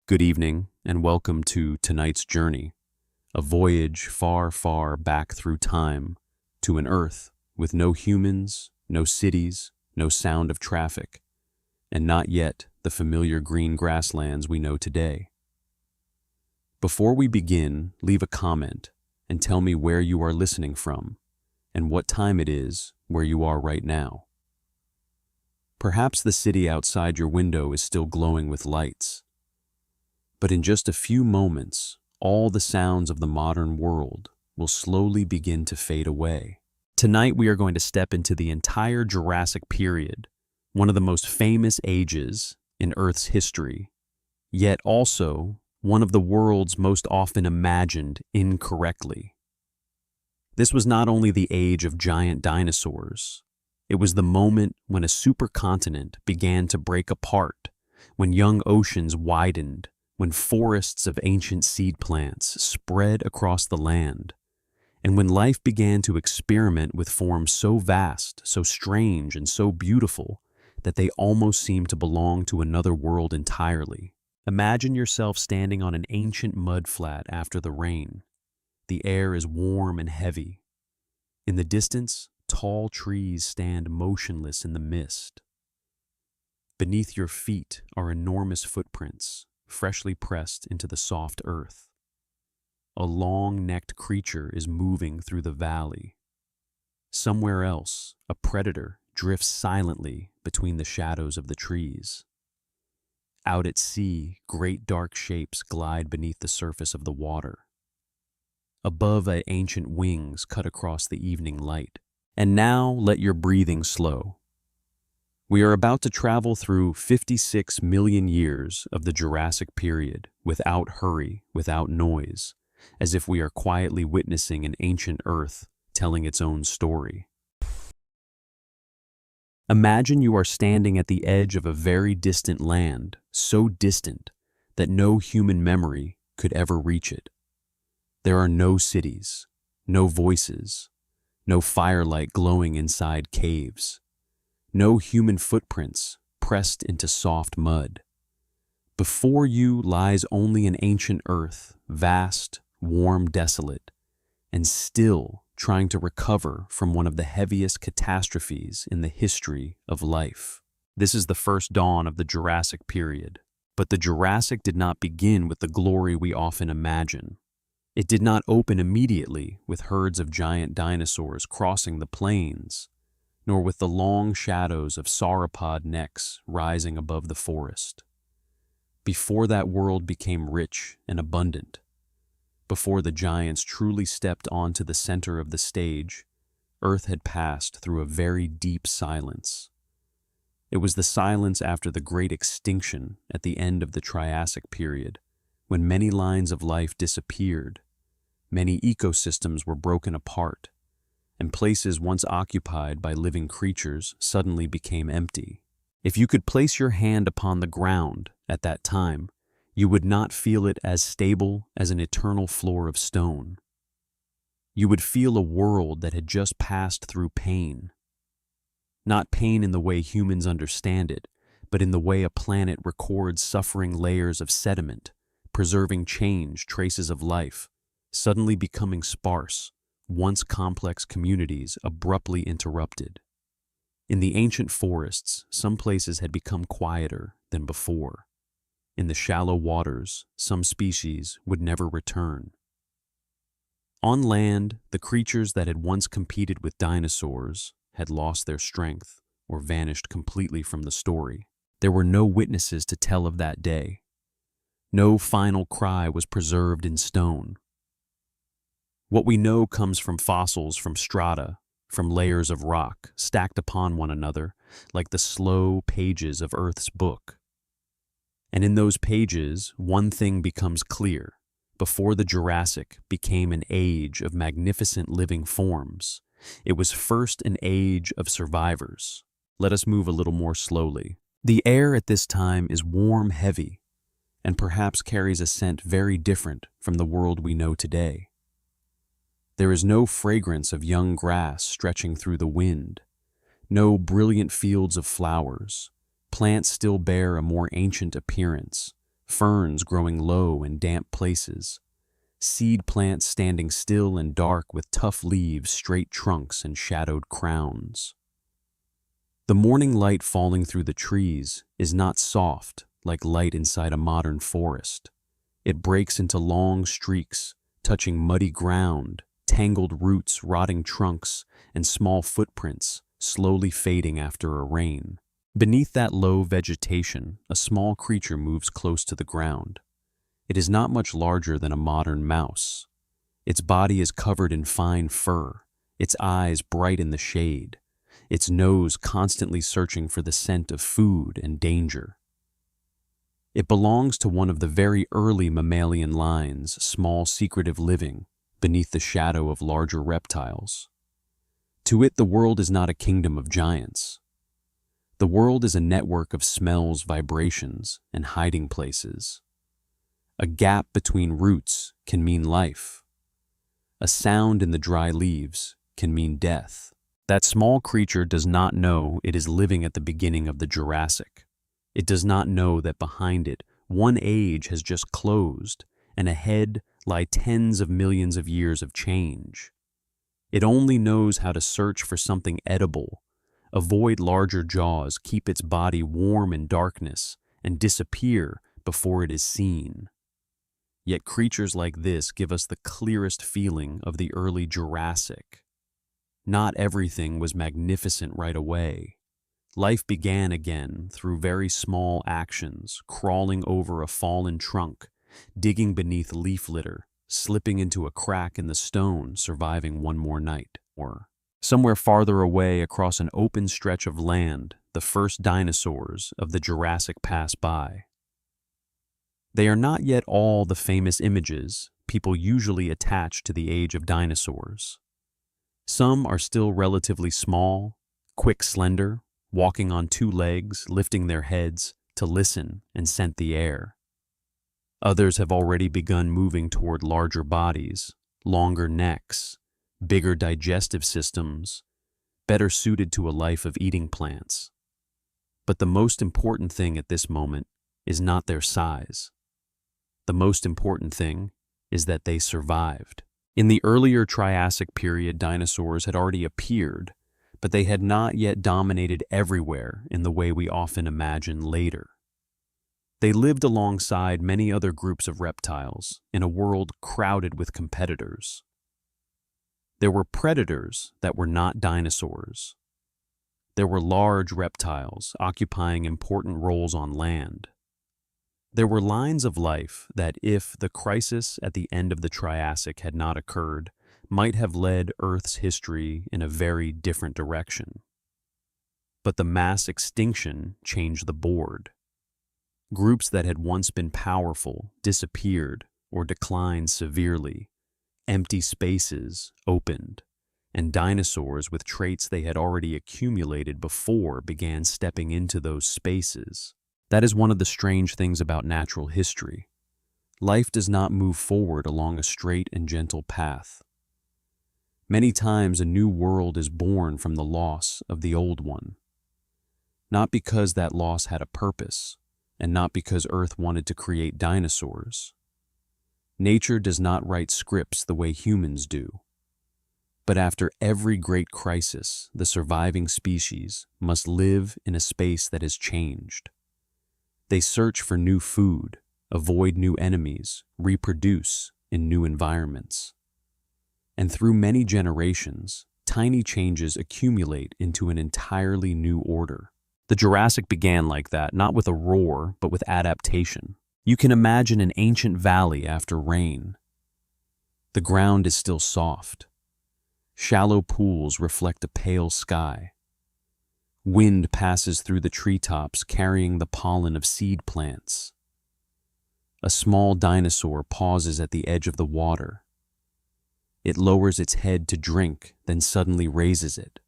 Good evening, and welcome to tonight's journey, a voyage far, far back through time to an Earth with no humans, no cities, no sound of traffic, and not yet the familiar green grasslands we know today. Before we begin, leave a comment and tell me where you are listening from and what time it is where you are right now. Perhaps the city outside your window is still glowing with lights. But in just a few moments, all the sounds of the modern world will slowly begin to fade away. Tonight we are going to step into the entire Jurassic period, one of the most famous ages in Earth's history, yet also one of the world's most often imagined incorrectly. This was not only the age of giant dinosaurs, it was the moment when a supercontinent began to break apart, when young oceans widened, when forests of ancient seed plants spread across the land, and when life began to experiment with forms so vast, so strange, and so beautiful that they almost seemed to belong to another world entirely. Imagine yourself standing on an ancient mudflat after the rain. The air is warm and heavy. In the distance, tall trees stand motionless in the mist. Beneath your feet are enormous footprints, freshly pressed into the soft earth. A long-necked creature is moving through the valley. Somewhere else, a predator drifts silently between the shadows of the trees. Out at sea, great dark shapes glide beneath the surface of the water. Above, ancient wings cut across the evening light. And now let your breathing slow. We are about to travel through 56 million years of the Jurassic period without hurry, without noise, as if we are quietly witnessing an ancient Earth telling its own story. Imagine you are standing at the edge of a very distant land, so distant that no human memory could ever reach it. There are no cities, no voices, no firelight glowing inside caves. No human footprints pressed into soft mud. Before you lies only an ancient Earth, vast, warm, desolate, and still trying to recover from one of the heaviest catastrophes in the history of life. This is the first dawn of the Jurassic period, but the Jurassic did not begin with the glory we often imagine. It did not open immediately with herds of giant dinosaurs crossing the plains, nor with the long shadows of sauropod necks rising above the forest. Before that world became rich and abundant, before the giants truly stepped onto the center of the stage, Earth had passed through a very deep silence. It was the silence after the great extinction at the end of the Triassic period, when many lines of life disappeared, many ecosystems were broken apart, and places once occupied by living creatures suddenly became empty. If you could place your hand upon the ground at that time, you would not feel it as stable as an eternal floor of stone. You would feel a world that had just passed through pain. Not pain in the way humans understand it, but in the way a planet records suffering layers of sediment, preserving change, traces of life, suddenly becoming sparse, once complex communities abruptly interrupted. In the ancient forests, some places had become quieter than before. In the shallow waters, some species would never return. On land, the creatures that had once competed with dinosaurs had lost their strength or vanished completely from the story. There were no witnesses to tell of that day. No final cry was preserved in stone. What we know comes from fossils, from strata, from layers of rock stacked upon one another like the slow pages of Earth's book. And in those pages, one thing becomes clear. Before the Jurassic became an age of magnificent living forms, it was first an age of survivors. Let us move a little more slowly. The air at this time is warm, heavy, and perhaps carries a scent very different from the world we know today. There is no fragrance of young grass stretching through the wind, no brilliant fields of flowers. Plants still bear a more ancient appearance, ferns growing low in damp places, seed plants standing still and dark with tough leaves, straight trunks, and shadowed crowns. The morning light falling through the trees is not soft like light inside a modern forest. It breaks into long streaks, touching muddy ground, tangled roots, rotting trunks, and small footprints slowly fading after a rain. Beneath that low vegetation, a small creature moves close to the ground. It is not much larger than a modern mouse. Its body is covered in fine fur, its eyes bright in the shade, its nose constantly searching for the scent of food and danger. It belongs to one of the very early mammalian lines, small secretive living, beneath the shadow of larger reptiles. To it, the world is not a kingdom of giants. The world is a network of smells, vibrations, and hiding places. A gap between roots can mean life. A sound in the dry leaves can mean death. That small creature does not know it is living at the beginning of the Jurassic. It does not know that behind it, one age has just closed, and ahead lie tens of millions of years of change. It only knows how to search for something edible, avoid larger jaws, keep its body warm in darkness, and disappear before it is seen. Yet creatures like this give us the clearest feeling of the early Jurassic. Not everything was magnificent right away. Life began again through very small actions, crawling over a fallen trunk, digging beneath leaf litter, slipping into a crack in the stone, surviving one more night. Or somewhere farther away across an open stretch of land, the first dinosaurs of the Jurassic pass by. They are not yet all the famous images people usually attach to the age of dinosaurs. Some are still relatively small, quick, slender, walking on two legs, lifting their heads to listen and scent the air. Others have already begun moving toward larger bodies, longer necks, bigger digestive systems, better suited to a life of eating plants. But the most important thing at this moment is not their size. The most important thing is that they survived. In the earlier Triassic period, dinosaurs had already appeared, but they had not yet dominated everywhere in the way we often imagine later. They lived alongside many other groups of reptiles in a world crowded with competitors. There were predators that were not dinosaurs. There were large reptiles occupying important roles on land. There were lines of life that, if the crisis at the end of the Triassic had not occurred, might have led Earth's history in a very different direction. But the mass extinction changed the board. Groups that had once been powerful disappeared or declined severely. Empty spaces opened, and dinosaurs with traits they had already accumulated before began stepping into those spaces. That is one of the strange things about natural history. Life does not move forward along a straight and gentle path. Many times a new world is born from the loss of the old one. Not because that loss had a purpose, and not because Earth wanted to create dinosaurs. Nature does not write scripts the way humans do. But after every great crisis, the surviving species must live in a space that has changed. They search for new food, avoid new enemies, reproduce in new environments. And through many generations, tiny changes accumulate into an entirely new order. The Jurassic began like that, not with a roar, but with adaptation. You can imagine an ancient valley after rain. The ground is still soft. Shallow pools reflect a pale sky. Wind passes through the treetops carrying the pollen of seed plants. A small dinosaur pauses at the edge of the water. It lowers its head to drink, then suddenly raises it.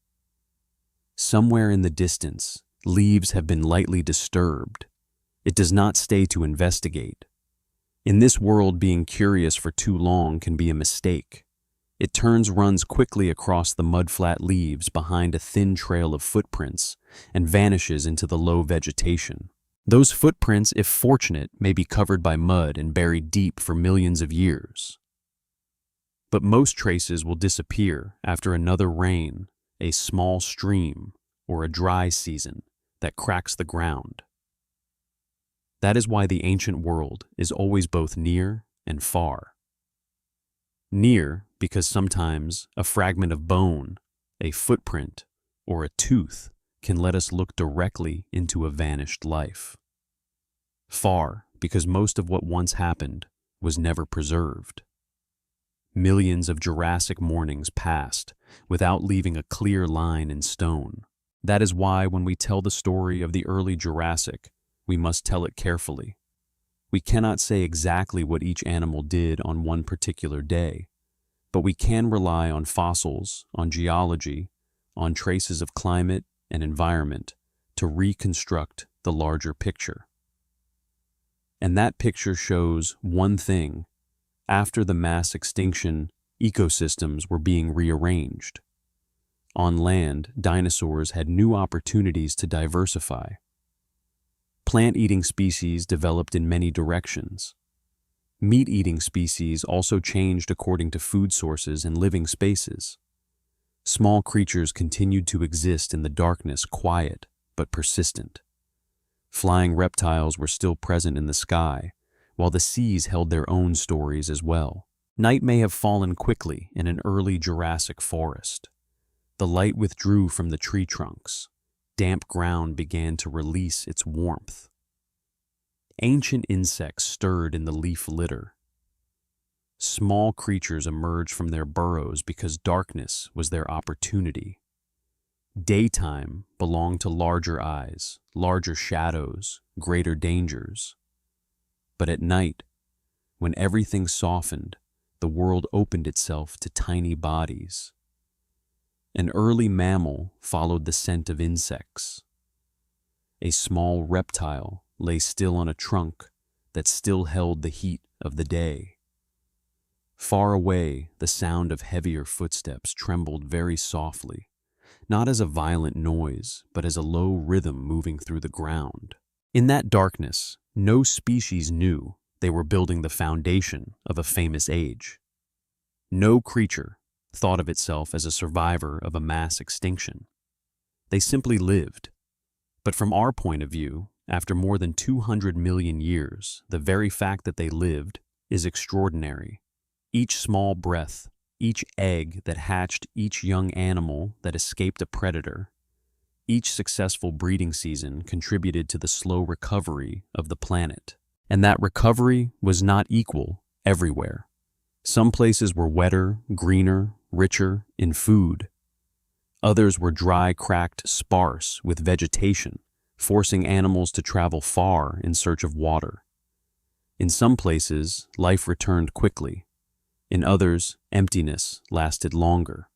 Somewhere in the distance, leaves have been lightly disturbed. It does not stay to investigate. In this world, being curious for too long can be a mistake. It runs quickly across the mud-flat leaves behind a thin trail of footprints and vanishes into the low vegetation. Those footprints, if fortunate, may be covered by mud and buried deep for millions of years. But most traces will disappear after another rain, a small stream, or a dry season that cracks the ground. That is why the ancient world is always both near and far. Near because sometimes a fragment of bone, a footprint, or a tooth can let us look directly into a vanished life. Far because most of what once happened was never preserved. Millions of Jurassic mornings passed without leaving a clear line in stone. That is why when we tell the story of the early Jurassic, we must tell it carefully. We cannot say exactly what each animal did on one particular day, but we can rely on fossils, on geology, on traces of climate and environment to reconstruct the larger picture. And that picture shows one thing: after the mass extinction, ecosystems were being rearranged. On land, dinosaurs had new opportunities to diversify. Plant-eating species developed in many directions. Meat-eating species also changed according to food sources and living spaces. Small creatures continued to exist in the darkness, quiet but persistent. Flying reptiles were still present in the sky, while the seas held their own stories as well. Night may have fallen quickly in an early Jurassic forest. The light withdrew from the tree trunks. Damp ground began to release its warmth. Ancient insects stirred in the leaf litter. Small creatures emerged from their burrows because darkness was their opportunity. Daytime belonged to larger eyes, larger shadows, greater dangers. But at night, when everything softened, the world opened itself to tiny bodies. An early mammal followed the scent of insects. A small reptile lay still on a trunk that still held the heat of the day. Far away, the sound of heavier footsteps trembled very softly, not as a violent noise, but as a low rhythm moving through the ground. In that darkness, no species knew they were building the foundation of a famous age. No creature thought of itself as a survivor of a mass extinction. They simply lived. But from our point of view, after more than 200 million years, the very fact that they lived is extraordinary. Each small breath, each egg that hatched, each young animal that escaped a predator, each successful breeding season contributed to the slow recovery of the planet. And that recovery was not equal everywhere. Some places were wetter, greener, richer in food. Others were dry, cracked, sparse with vegetation, forcing animals to travel far in search of water. In some places, life returned quickly. In others, emptiness lasted longer.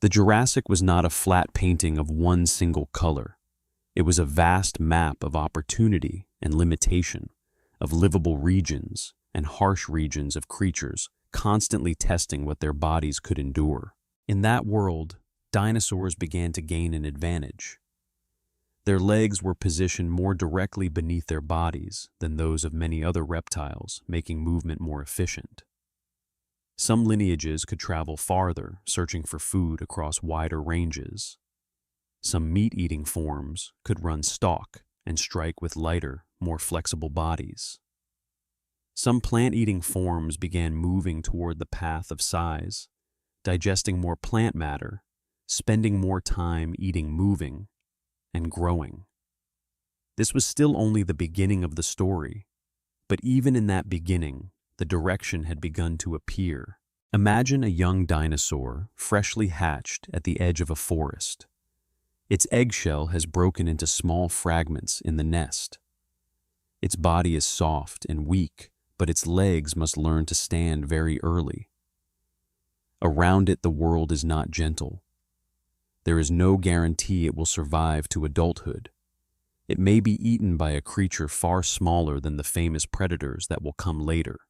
The Jurassic was not a flat painting of one single color. It was a vast map of opportunity and limitation, of livable regions and harsh regions of creatures constantly testing what their bodies could endure. In that world, dinosaurs began to gain an advantage. Their legs were positioned more directly beneath their bodies than those of many other reptiles, making movement more efficient. Some lineages could travel farther, searching for food across wider ranges. Some meat-eating forms could run stalk and strike with lighter, more flexible bodies. Some plant-eating forms began moving toward the path of size, digesting more plant matter, spending more time eating, moving, and growing. This was still only the beginning of the story, but even in that beginning, the direction had begun to appear. Imagine a young dinosaur freshly hatched at the edge of a forest. Its eggshell has broken into small fragments in the nest. Its body is soft and weak, but its legs must learn to stand very early. Around it, the world is not gentle. There is no guarantee it will survive to adulthood. It may be eaten by a creature far smaller than the famous predators that will come later.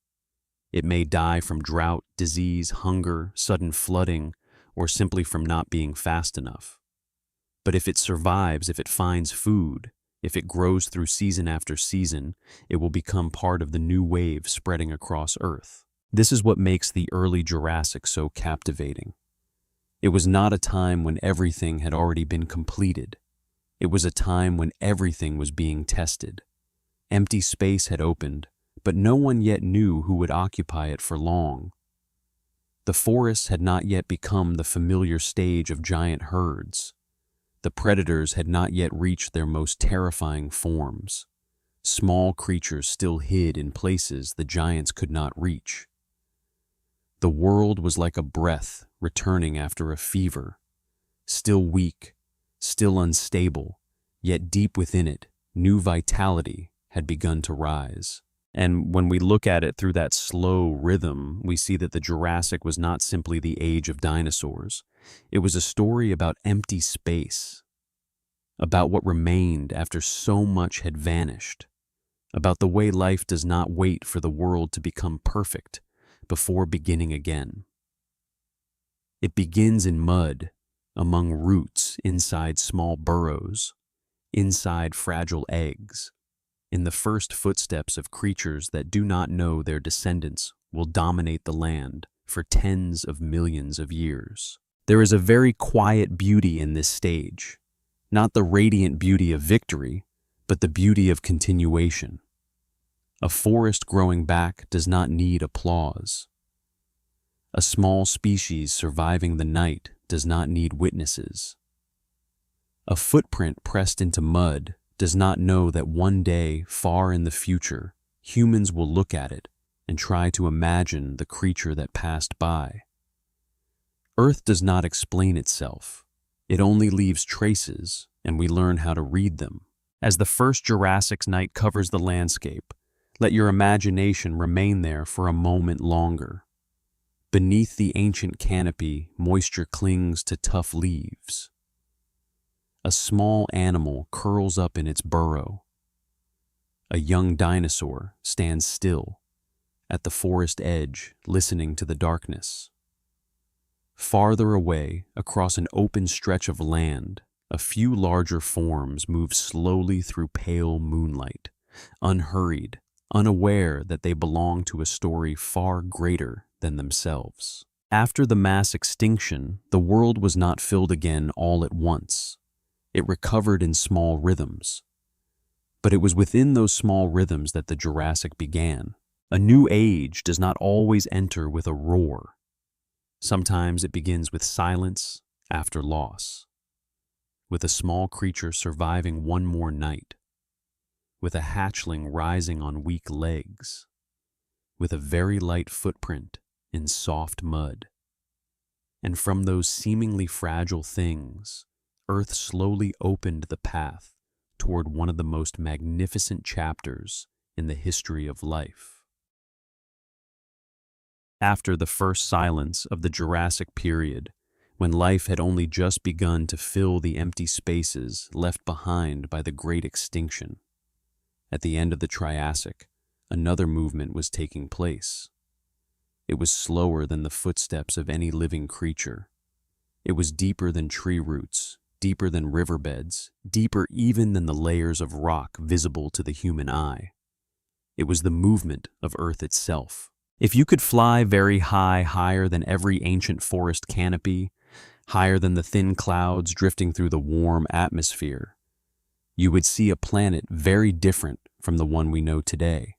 It may die from drought, disease, hunger, sudden flooding, or simply from not being fast enough. But if it survives, if it finds food, If it grows through season after season, it will become part of the new wave spreading across Earth. This is what makes the early Jurassic so captivating. It was not a time when everything had already been completed. It was a time when everything was being tested. Empty space had opened, but no one yet knew who would occupy it for long. The forests had not yet become the familiar stage of giant herds. The predators had not yet reached their most terrifying forms. Small creatures still hid in places the giants could not reach. The world was like a breath returning after a fever, still weak, still unstable, yet deep within it, new vitality had begun to rise. And when we look at it through that slow rhythm, we see that the Jurassic was not simply the age of dinosaurs. It was a story about empty space, about what remained after so much had vanished, about the way life does not wait for the world to become perfect before beginning again. It begins in mud, among roots inside small burrows, inside fragile eggs, in the first footsteps of creatures that do not know their descendants will dominate the land for tens of millions of years. There is a very quiet beauty in this stage, not the radiant beauty of victory, but the beauty of continuation. A forest growing back does not need applause. A small species surviving the night does not need witnesses. A footprint pressed into mud does not know that one day, far in the future, humans will look at it and try to imagine the creature that passed by. Earth does not explain itself. It only leaves traces, and we learn how to read them. As the first Jurassic night covers the landscape, let your imagination remain there for a moment longer. Beneath the ancient canopy, moisture clings to tough leaves. A small animal curls up in its burrow. A young dinosaur stands still at the forest edge, listening to the darkness. Farther away, across an open stretch of land, a few larger forms move slowly through pale moonlight, unhurried, unaware that they belong to a story far greater than themselves. After the mass extinction, the world was not filled again all at once. It recovered in small rhythms. But it was within those small rhythms that the Jurassic began. A new age does not always enter with a roar. Sometimes it begins with silence after loss, with a small creature surviving one more night, with a hatchling rising on weak legs, with a very light footprint in soft mud. And from those seemingly fragile things, Earth slowly opened the path toward one of the most magnificent chapters in the history of life. After the first silence of the Jurassic period, when life had only just begun to fill the empty spaces left behind by the Great Extinction, at the end of the Triassic, another movement was taking place. It was slower than the footsteps of any living creature. It was deeper than tree roots, deeper than riverbeds, deeper even than the layers of rock visible to the human eye. It was the movement of Earth itself. If you could fly very high, higher than every ancient forest canopy, higher than the thin clouds drifting through the warm atmosphere, you would see a planet very different from the one we know today.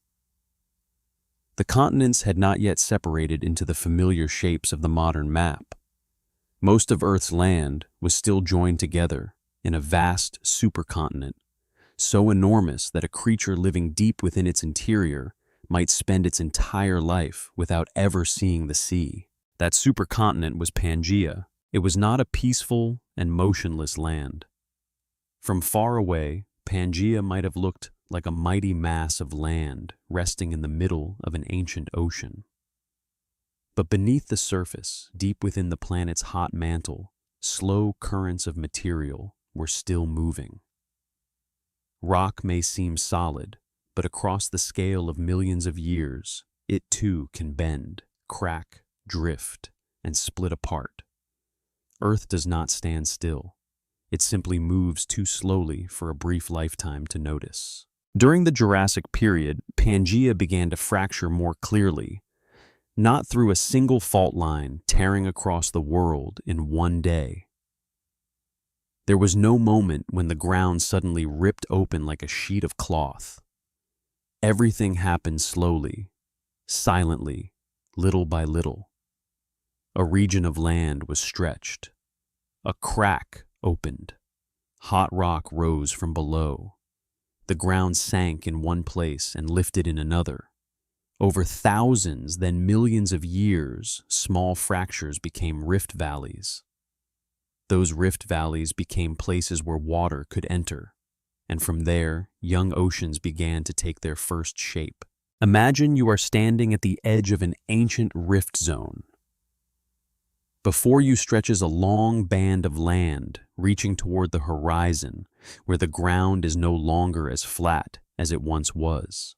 The continents had not yet separated into the familiar shapes of the modern map. Most of Earth's land was still joined together in a vast supercontinent, so enormous that a creature living deep within its interior might spend its entire life without ever seeing the sea. That supercontinent was Pangaea. It was not a peaceful and motionless land. From far away, Pangaea might have looked like a mighty mass of land resting in the middle of an ancient ocean. But beneath the surface, deep within the planet's hot mantle, slow currents of material were still moving. Rock may seem solid, but across the scale of millions of years, it too can bend, crack, drift, and split apart. Earth does not stand still. It simply moves too slowly for a brief lifetime to notice. During the Jurassic period, Pangaea began to fracture more clearly, not through a single fault line tearing across the world in one day. There was no moment when the ground suddenly ripped open like a sheet of cloth. Everything happened slowly, silently, little by little. A region of land was stretched. A crack opened. Hot rock rose from below. The ground sank in one place and lifted in another. Over thousands, then millions of years, small fractures became rift valleys. Those rift valleys became places where water could enter, and from there, young oceans began to take their first shape. Imagine you are standing at the edge of an ancient rift zone. Before you stretches a long band of land reaching toward the horizon, where the ground is no longer as flat as it once was.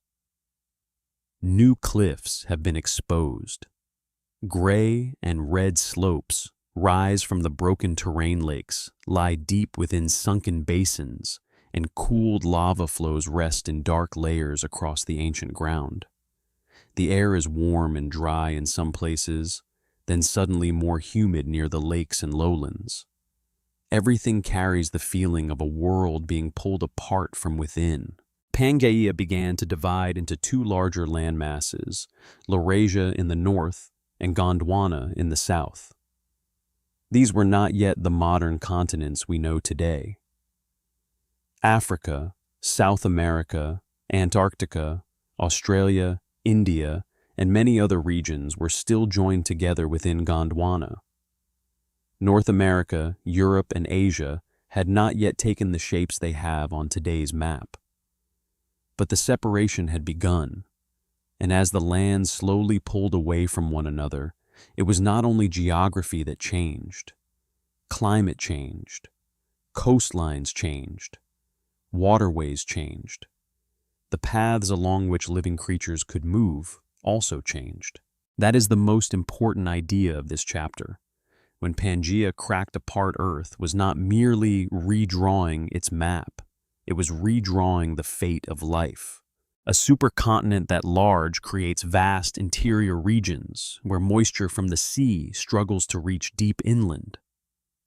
New cliffs have been exposed. Gray and red slopes rise from the broken terrain lakes, lie deep within sunken basins, and cooled lava flows rest in dark layers across the ancient ground. The air is warm and dry in some places, then suddenly more humid near the lakes and lowlands. Everything carries the feeling of a world being pulled apart from within. Pangaea began to divide into two larger landmasses, Laurasia in the north and Gondwana in the south. These were not yet the modern continents we know today. Africa, South America, Antarctica, Australia, India, and many other regions were still joined together within Gondwana. North America, Europe, and Asia had not yet taken the shapes they have on today's map. But the separation had begun, and as the lands slowly pulled away from one another, it was not only geography that changed. Climate changed. Coastlines changed. Waterways changed. The paths along which living creatures could move also changed. That is the most important idea of this chapter. When Pangaea cracked apart Earth was not merely redrawing its map, it was redrawing the fate of life. A supercontinent that large creates vast interior regions where moisture from the sea struggles to reach deep inland.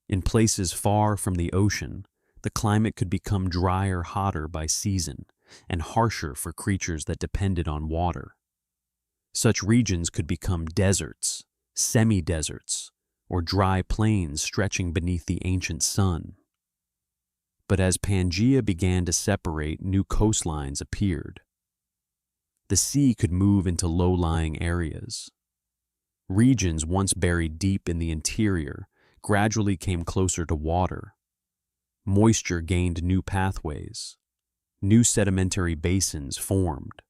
In places far from the ocean, the climate could become drier, hotter by season, and harsher for creatures that depended on water. Such regions could become deserts, semi-deserts, or dry plains stretching beneath the ancient sun. But as Pangaea began to separate, new coastlines appeared. The sea could move into low-lying areas. Regions once buried deep in the interior gradually came closer to water. Moisture gained new pathways. New sedimentary basins formed.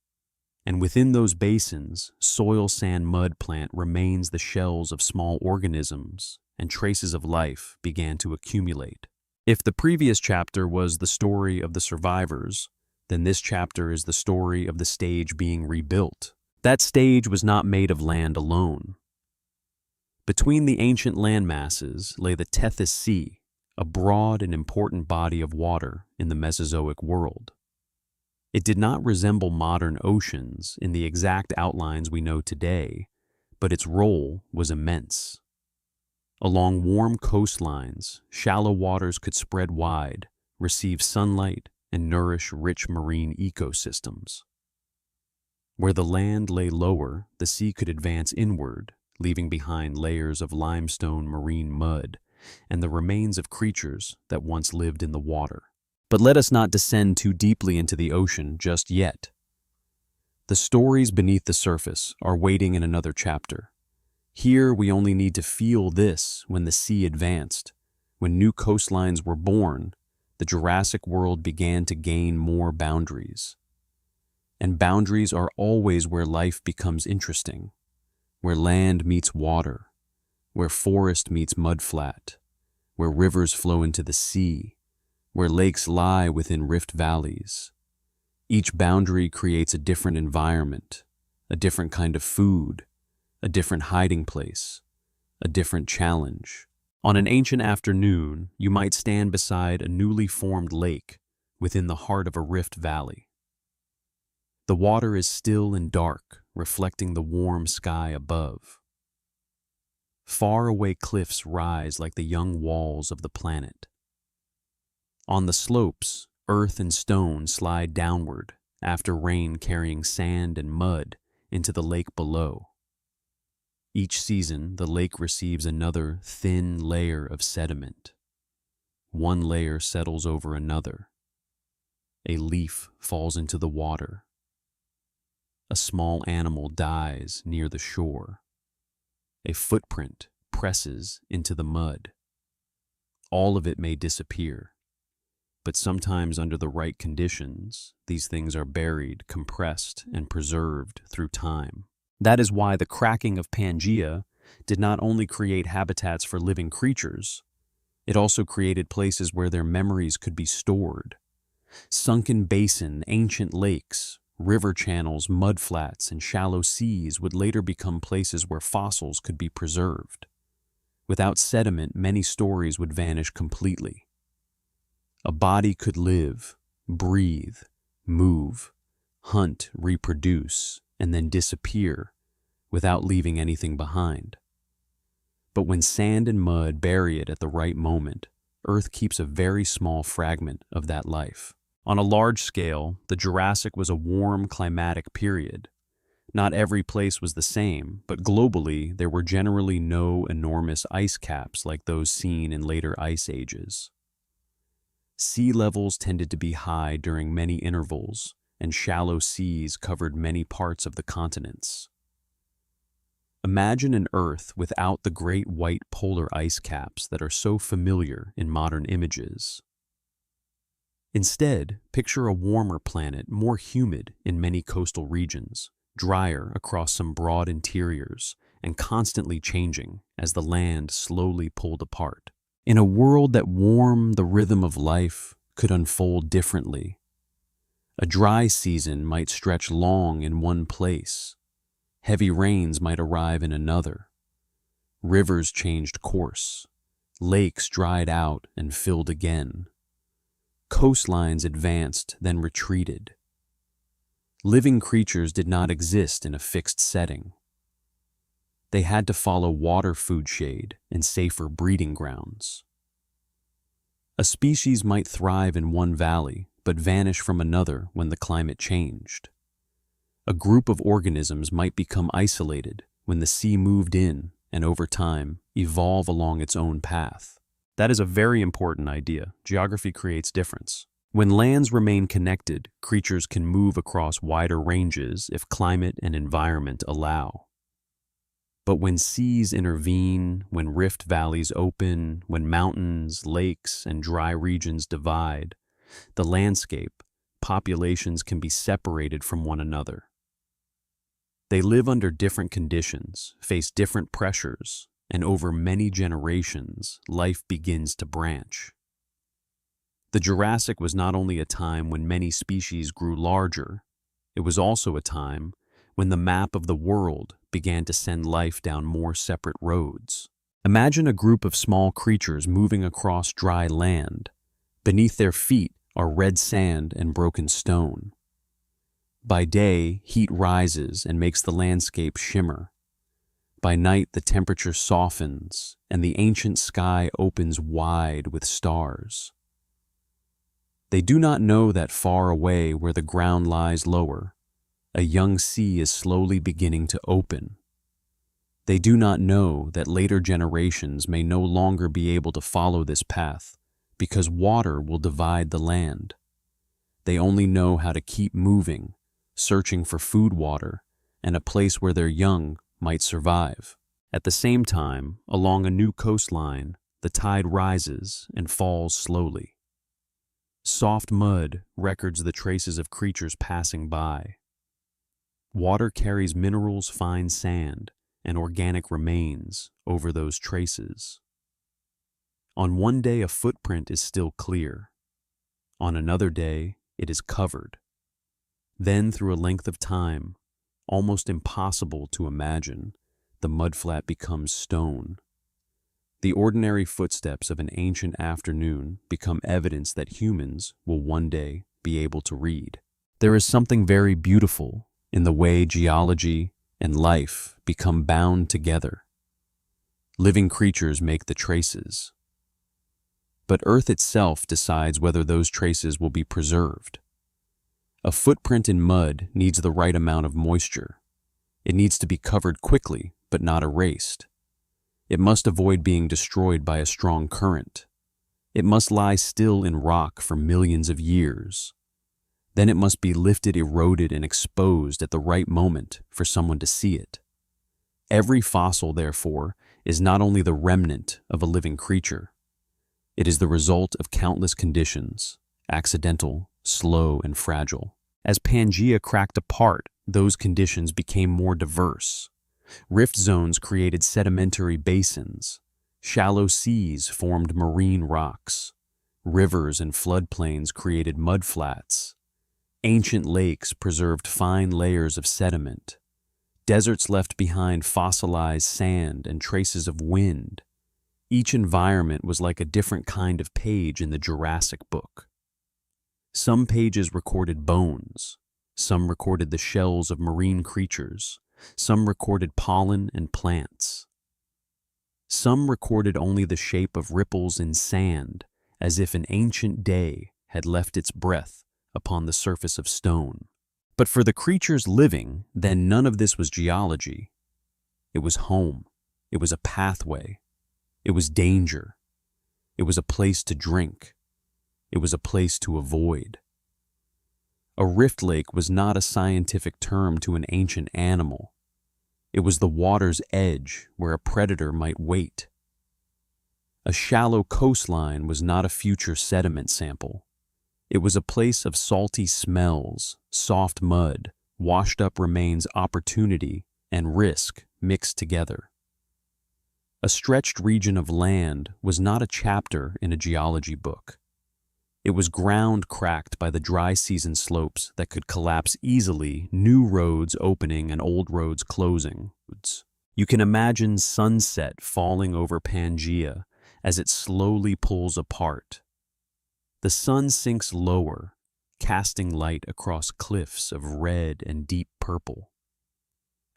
And within those basins, soil sand mud plant remains the shells of small organisms, and traces of life began to accumulate. If the previous chapter was the story of the survivors, then this chapter is the story of the stage being rebuilt. That stage was not made of land alone. Between the ancient land masses lay the Tethys Sea, a broad and important body of water in the Mesozoic world. It did not resemble modern oceans in the exact outlines we know today, but its role was immense. Along warm coastlines, shallow waters could spread wide, receive sunlight, and nourish rich marine ecosystems. Where the land lay lower, the sea could advance inward, leaving behind layers of limestone marine mud and the remains of creatures that once lived in the water. But let us not descend too deeply into the ocean just yet. The stories beneath the surface are waiting in another chapter. Here we only need to feel this: when the sea advanced, when new coastlines were born, the Jurassic world began to gain more boundaries. And boundaries are always where life becomes interesting, where land meets water, where forest meets mudflat, where rivers flow into the sea, where lakes lie within rift valleys. Each boundary creates a different environment, a different kind of food, a different hiding place, a different challenge. On an ancient afternoon, you might stand beside a newly formed lake within the heart of a rift valley. The water is still and dark, reflecting the warm sky above. Faraway cliffs rise like the young walls of the planet. On the slopes, earth and stone slide downward after rain carrying sand and mud into the lake below. Each season, the lake receives another thin layer of sediment. One layer settles over another. A leaf falls into the water. A small animal dies near the shore. A footprint presses into the mud. All of it may disappear, but sometimes under the right conditions, these things are buried, compressed, and preserved through time. That is why the cracking of Pangaea did not only create habitats for living creatures, it also created places where their memories could be stored. Sunken basin, ancient lakes, river channels, mudflats, and shallow seas would later become places where fossils could be preserved. Without sediment, many stories would vanish completely. A body could live, breathe, move, hunt, reproduce, and then disappear without leaving anything behind. But when sand and mud bury it at the right moment, Earth keeps a very small fragment of that life. On a large scale, the Jurassic was a warm climatic period. Not every place was the same, but globally there were generally no enormous ice caps like those seen in later ice ages. Sea levels tended to be high during many intervals, and shallow seas covered many parts of the continents. Imagine an Earth without the great white polar ice caps that are so familiar in modern images. Instead, picture a warmer planet, more humid in many coastal regions, drier across some broad interiors, and constantly changing as the land slowly pulled apart. In a world that warm, the rhythm of life could unfold differently. A dry season might stretch long in one place. Heavy rains might arrive in another. Rivers changed course. Lakes dried out and filled again. Coastlines advanced, then retreated. Living creatures did not exist in a fixed setting. They had to follow water food shade and safer breeding grounds. A species might thrive in one valley, but vanish from another when the climate changed. A group of organisms might become isolated when the sea moved in and over time evolve along its own path. That is a very important idea. Geography creates difference. When lands remain connected, creatures can move across wider ranges if climate and environment allow. But when seas intervene, when rift valleys open, when mountains, lakes, and dry regions divide, the landscape, populations can be separated from one another. They live under different conditions, face different pressures, and over many generations, life begins to branch. The Jurassic was not only a time when many species grew larger, it was also a time when the map of the world began to send life down more separate roads. Imagine a group of small creatures moving across dry land. Beneath their feet are red sand and broken stone. By day, heat rises and makes the landscape shimmer. By night, the temperature softens and the ancient sky opens wide with stars. They do not know that far away where the ground lies lower, a young sea is slowly beginning to open. They do not know that later generations may no longer be able to follow this path because water will divide the land. They only know how to keep moving, searching for food, water, and a place where their young might survive. At the same time, along a new coastline, the tide rises and falls slowly. Soft mud records the traces of creatures passing by. Water carries minerals, fine sand, and organic remains over those traces. On one day, a footprint is still clear. On another day, it is covered. Then, through a length of time, almost impossible to imagine, the mudflat becomes stone. The ordinary footsteps of an ancient afternoon become evidence that humans will one day be able to read. There is something very beautiful in the way geology and life become bound together. Living creatures make the traces, but Earth itself decides whether those traces will be preserved. A footprint in mud needs the right amount of moisture. It needs to be covered quickly, but not erased. It must avoid being destroyed by a strong current. It must lie still in rock for millions of years. Then it must be lifted, eroded, and exposed at the right moment for someone to see it. Every fossil, therefore, is not only the remnant of a living creature. It is the result of countless conditions, accidental, slow, and fragile. As Pangaea cracked apart, those conditions became more diverse. Rift zones created sedimentary basins. Shallow seas formed marine rocks. Rivers and floodplains created mudflats. Ancient lakes preserved fine layers of sediment. Deserts left behind fossilized sand and traces of wind. Each environment was like a different kind of page in the Jurassic book. Some pages recorded bones. Some recorded the shells of marine creatures. Some recorded pollen and plants. Some recorded only the shape of ripples in sand, as if an ancient day had left its breath upon the surface of stone. But for the creatures living, then none of this was geology. It was home. It was a pathway. It was danger. It was a place to drink. It was a place to avoid. A rift lake was not a scientific term to an ancient animal. It was the water's edge where a predator might wait. A shallow coastline was not a future sediment sample. It was a place of salty smells, soft mud, washed-up remains, opportunity, and risk mixed together. A stretched region of land was not a chapter in a geology book. It was ground cracked by the dry season slopes that could collapse easily, new roads opening and old roads closing. You can imagine sunset falling over Pangaea as it slowly pulls apart. The sun sinks lower, casting light across cliffs of red and deep purple.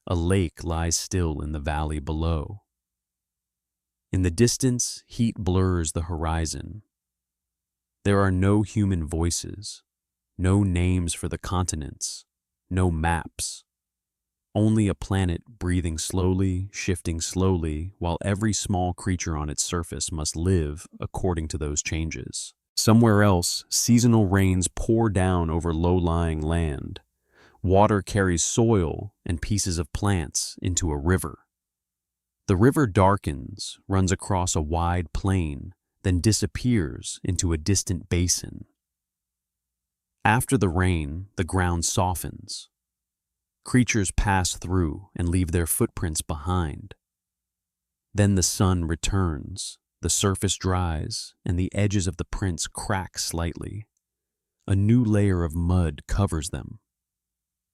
A lake lies still in the valley below. In the distance, heat blurs the horizon. There are no human voices, no names for the continents, no maps. Only a planet breathing slowly, shifting slowly, while every small creature on its surface must live according to those changes. Somewhere else, seasonal rains pour down over low-lying land. Water carries soil and pieces of plants into a river. The river darkens, runs across a wide plain, then disappears into a distant basin. After the rain, the ground softens. Creatures pass through and leave their footprints behind. Then the sun returns, the surface dries, and the edges of the prints crack slightly. A new layer of mud covers them.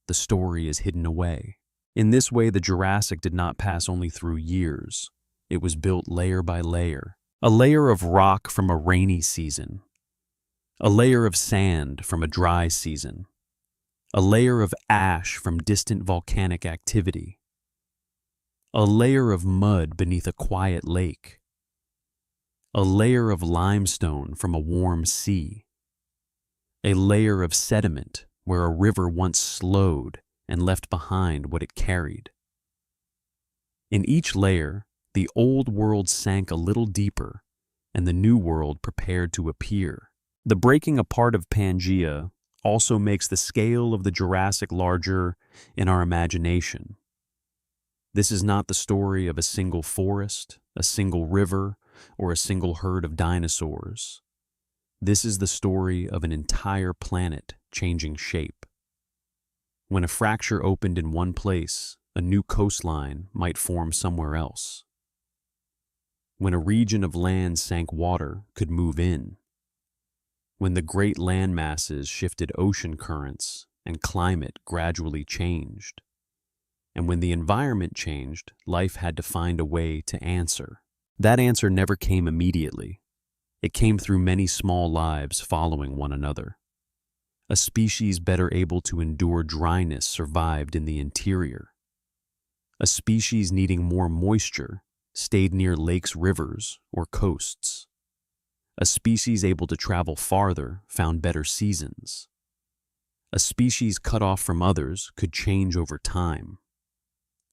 The story is hidden away. In this way, the Jurassic did not pass only through years. It was built layer by layer. A layer of rock from a rainy season. A layer of sand from a dry season. A layer of ash from distant volcanic activity. A layer of mud beneath a quiet lake. A layer of limestone from a warm sea. A layer of sediment where a river once slowed and left behind what it carried. In each layer, the old world sank a little deeper, and the new world prepared to appear. The breaking apart of Pangaea also makes the scale of the Jurassic larger in our imagination. This is not the story of a single forest, a single river, or a single herd of dinosaurs. This is the story of an entire planet changing shape. When a fracture opened in one place, a new coastline might form somewhere else. When a region of land sank, water could move in. When the great land masses shifted, ocean currents and climate gradually changed. And when the environment changed, life had to find a way to answer. That answer never came immediately. It came through many small lives following one another. A species better able to endure dryness survived in the interior. A species needing more moisture stayed near lakes, rivers, or coasts. A species able to travel farther found better seasons. A species cut off from others could change over time.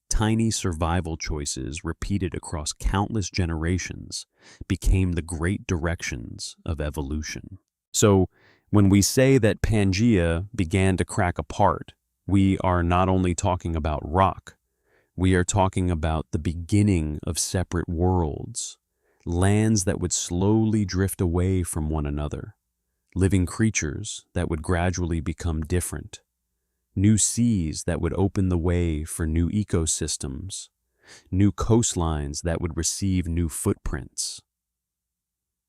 Tiny survival choices repeated across countless generations became the great directions of evolution. So, when we say that Pangaea began to crack apart, we are not only talking about rock, we are talking about the beginning of separate worlds, lands that would slowly drift away from one another, living creatures that would gradually become different, new seas that would open the way for new ecosystems, new coastlines that would receive new footprints.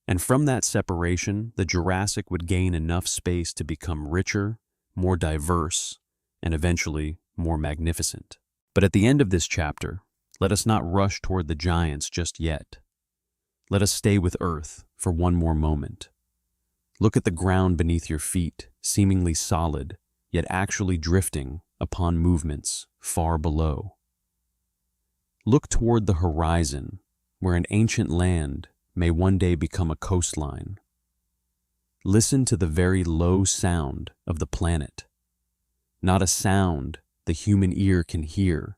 And from that separation, the Jurassic would gain enough space to become richer, more diverse, and eventually more magnificent. But at the end of this chapter, let us not rush toward the giants just yet. Let us stay with Earth for one more moment. Look at the ground beneath your feet, seemingly solid, yet actually drifting upon movements far below. Look toward the horizon, where an ancient land may one day become a coastline. Listen to the very low sound of the planet. Not a sound the human ear can hear,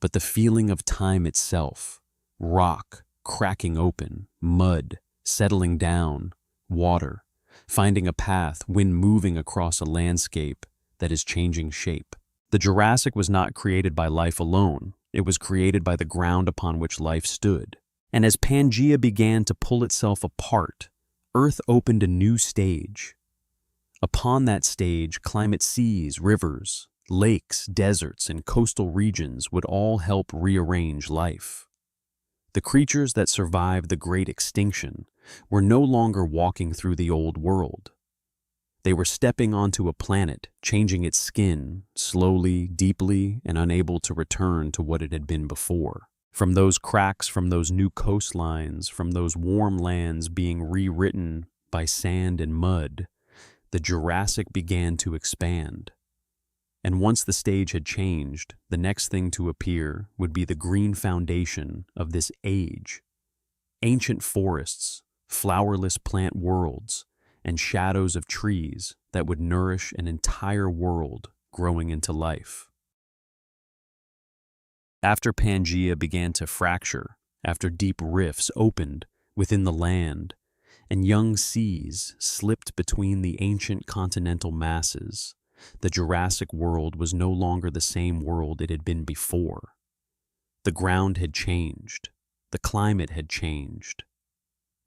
but the feeling of time itself, rock cracking open, mud settling down, water finding a path, wind moving across a landscape that is changing shape. The Jurassic was not created by life alone. It was created by the ground upon which life stood. And as Pangaea began to pull itself apart, Earth opened a new stage. Upon that stage, climate seas, rivers, lakes, deserts, and coastal regions would all help rearrange life. The creatures that survived the Great Extinction were no longer walking through the old world. They were stepping onto a planet, changing its skin, slowly, deeply, and unable to return to what it had been before. From those cracks, from those new coastlines, from those warm lands being rewritten by sand and mud, the Jurassic began to expand. And once the stage had changed, the next thing to appear would be the green foundation of this age. Ancient forests, flowerless plant worlds, and shadows of trees that would nourish an entire world growing into life. After Pangaea began to fracture, after deep rifts opened within the land, and young seas slipped between the ancient continental masses, the Jurassic world was no longer the same world it had been before. The ground had changed. The climate had changed.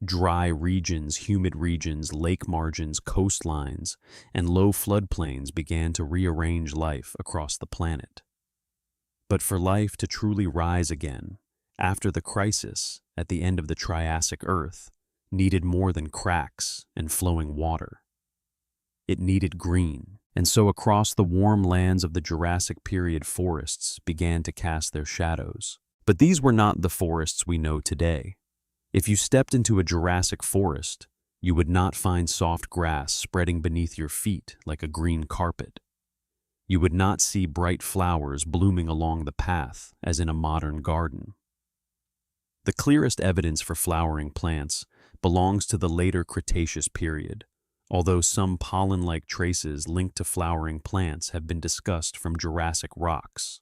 Dry regions, humid regions, lake margins, coastlines, and low floodplains began to rearrange life across the planet. But for life to truly rise again, after the crisis at the end of the Triassic Earth, needed more than cracks and flowing water. It needed green. And so across the warm lands of the Jurassic period, forests began to cast their shadows. But these were not the forests we know today. If you stepped into a Jurassic forest, you would not find soft grass spreading beneath your feet like a green carpet. You would not see bright flowers blooming along the path as in a modern garden. The clearest evidence for flowering plants belongs to the later Cretaceous period, although some pollen-like traces linked to flowering plants have been discussed from Jurassic rocks.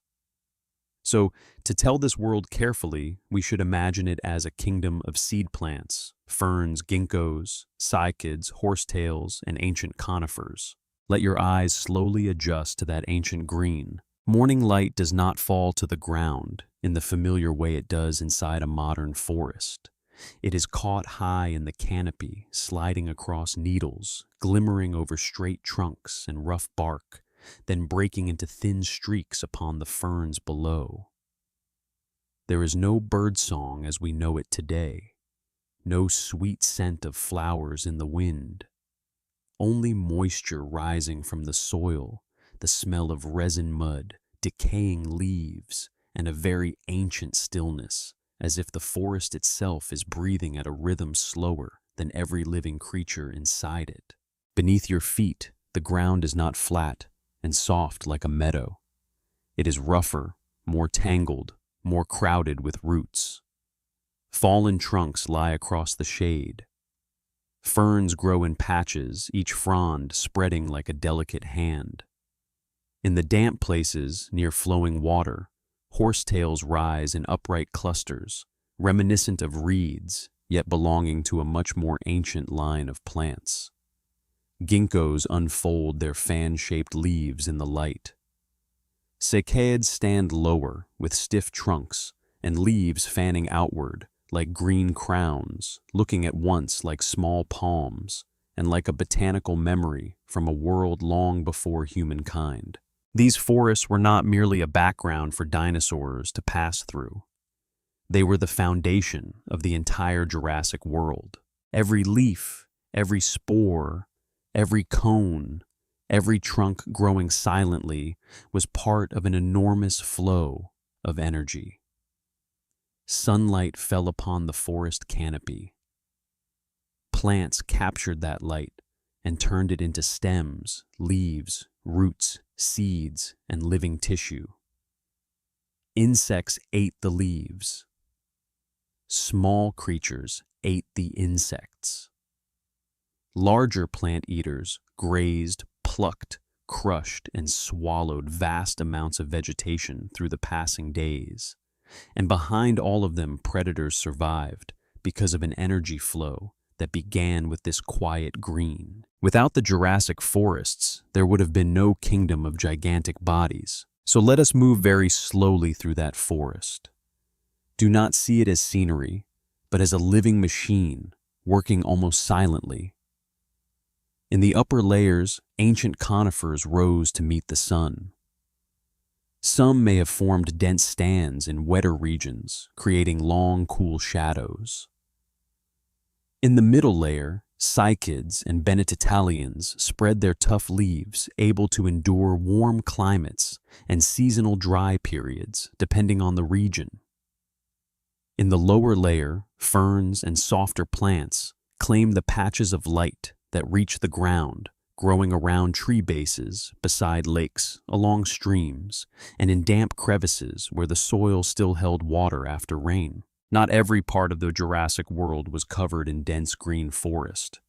So, to tell this world carefully, we should imagine it as a kingdom of seed plants, ferns, ginkgos, cycads, horsetails, and ancient conifers. Let your eyes slowly adjust to that ancient green. Morning light does not fall to the ground in the familiar way it does inside a modern forest. It is caught high in the canopy, sliding across needles, glimmering over straight trunks and rough bark, then breaking into thin streaks upon the ferns below. There is no birdsong as we know it today, no sweet scent of flowers in the wind, only moisture rising from the soil, the smell of resin mud, decaying leaves, and a very ancient stillness as if the forest itself is breathing at a rhythm slower than every living creature inside it. Beneath your feet, the ground is not flat and soft like a meadow. It is rougher, more tangled, more crowded with roots. Fallen trunks lie across the shade. Ferns grow in patches, each frond spreading like a delicate hand. In the damp places near flowing water, horsetails rise in upright clusters, reminiscent of reeds, yet belonging to a much more ancient line of plants. Ginkgos unfold their fan-shaped leaves in the light. Cycads stand lower, with stiff trunks, and leaves fanning outward, like green crowns, looking at once like small palms, and like a botanical memory from a world long before humankind. These forests were not merely a background for dinosaurs to pass through. They were the foundation of the entire Jurassic world. Every leaf, every spore, every cone, every trunk growing silently was part of an enormous flow of energy. Sunlight fell upon the forest canopy. Plants captured that light and turned it into stems, leaves, roots, seeds, and living tissue. Insects ate the leaves. Small creatures ate the insects. Larger plant eaters grazed, plucked, crushed, and swallowed vast amounts of vegetation through the passing days. And behind all of them, predators survived because of an energy flow that began with this quiet green. Without the Jurassic forests, there would have been no kingdom of gigantic bodies. So let us move very slowly through that forest. Do not see it as scenery, but as a living machine, working almost silently. In the upper layers, ancient conifers rose to meet the sun. Some may have formed dense stands in wetter regions, creating long, cool shadows. In the middle layer, cycads and bennettitalians spread their tough leaves, able to endure warm climates and seasonal dry periods, depending on the region. In the lower layer, ferns and softer plants claim the patches of light that reach the ground, growing around tree bases, beside lakes, along streams, and in damp crevices where the soil still held water after rain. Not every part of the Jurassic world was covered in dense green forest.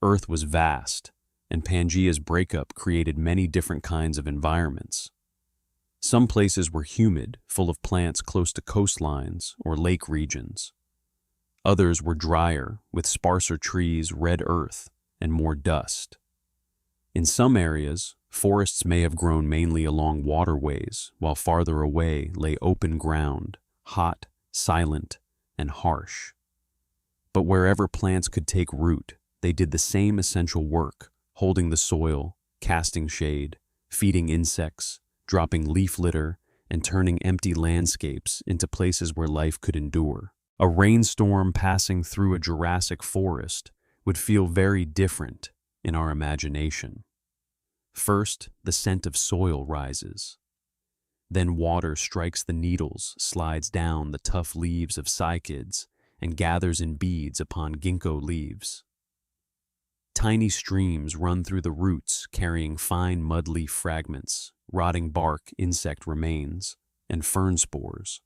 Earth was vast, and Pangaea's breakup created many different kinds of environments. Some places were humid, full of plants close to coastlines or lake regions. Others were drier, with sparser trees, red earth, and more dust. In some areas, forests may have grown mainly along waterways, while farther away lay open ground, hot, silent, and harsh. But wherever plants could take root, they did the same essential work, holding the soil, casting shade, feeding insects, dropping leaf litter, and turning empty landscapes into places where life could endure. A rainstorm passing through a Jurassic forest would feel very different in our imagination. First, the scent of soil rises. Then water strikes the needles, slides down the tough leaves of cycads, and gathers in beads upon ginkgo leaves. Tiny streams run through the roots, carrying fine mud leaf fragments, rotting bark, insect remains, and fern spores.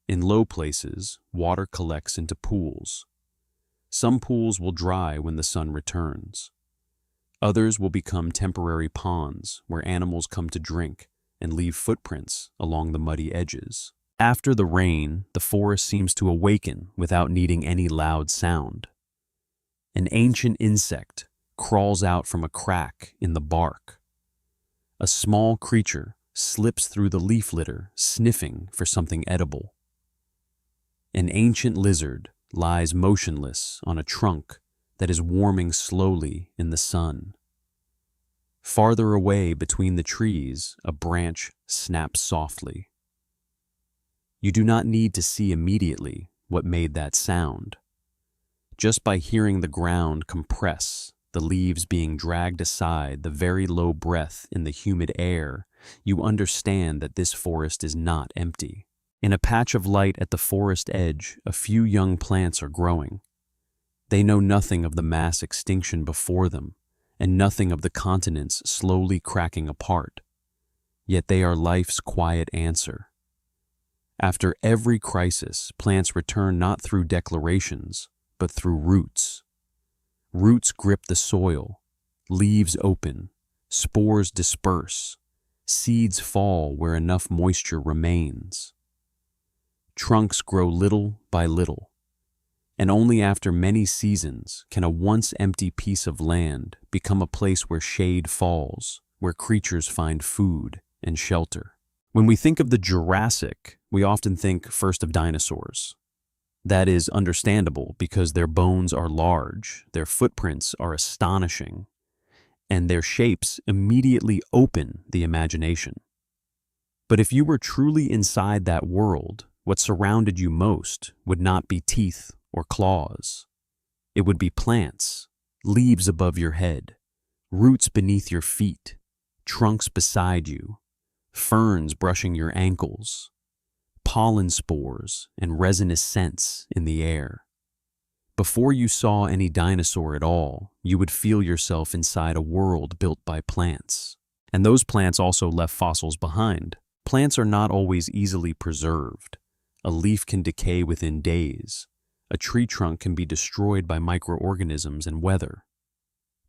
In low places, water collects into pools. Some pools will dry when the sun returns. Others will become temporary ponds where animals come to drink and leave footprints along the muddy edges. After the rain, the forest seems to awaken without needing any loud sound. An ancient insect crawls out from a crack in the bark. A small creature slips through the leaf litter, sniffing for something edible. An ancient lizard lies motionless on a trunk that is warming slowly in the sun. Farther away between the trees, a branch snaps softly. You do not need to see immediately what made that sound. Just by hearing the ground compress, the leaves being dragged aside, the very low breath in the humid air, you understand that this forest is not empty. In a patch of light at the forest edge, a few young plants are growing. They know nothing of the mass extinction before them, and nothing of the continents slowly cracking apart. Yet they are life's quiet answer. After every crisis, plants return not through declarations, but through roots. Roots grip the soil, leaves open, spores disperse, seeds fall where enough moisture remains. Trunks grow little by little, and only after many seasons can a once empty piece of land become a place where shade falls, where creatures find food and shelter. When we think of the Jurassic, we often think first of dinosaurs. That is understandable because their bones are large, their footprints are astonishing, and their shapes immediately open the imagination. But if you were truly inside that world, what surrounded you most would not be teeth or claws. It would be plants, leaves above your head, roots beneath your feet, trunks beside you, ferns brushing your ankles, pollen spores and resinous scents in the air. Before you saw any dinosaur at all, you would feel yourself inside a world built by plants. And those plants also left fossils behind. Plants are not always easily preserved. A leaf can decay within days. A tree trunk can be destroyed by microorganisms and weather.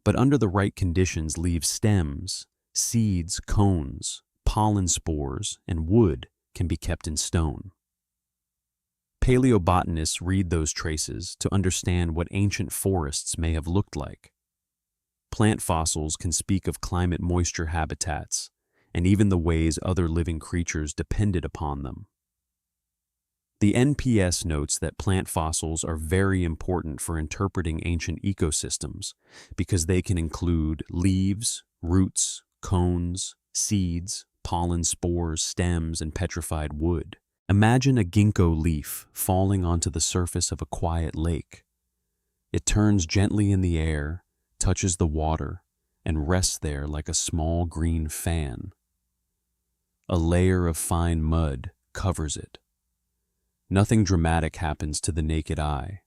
But under the right conditions, leaves, stems, seeds, cones, pollen spores, and wood can be kept in stone. Paleobotanists read those traces to understand what ancient forests may have looked like. Plant fossils can speak of climate moisture habitats and even the ways other living creatures depended upon them. The NPS notes that plant fossils are very important for interpreting ancient ecosystems because they can include leaves, roots, cones, seeds, pollen spores, stems, and petrified wood. Imagine a ginkgo leaf falling onto the surface of a quiet lake. It turns gently in the air, touches the water, and rests there like a small green fan. A layer of fine mud covers it. Nothing dramatic happens to the naked eye.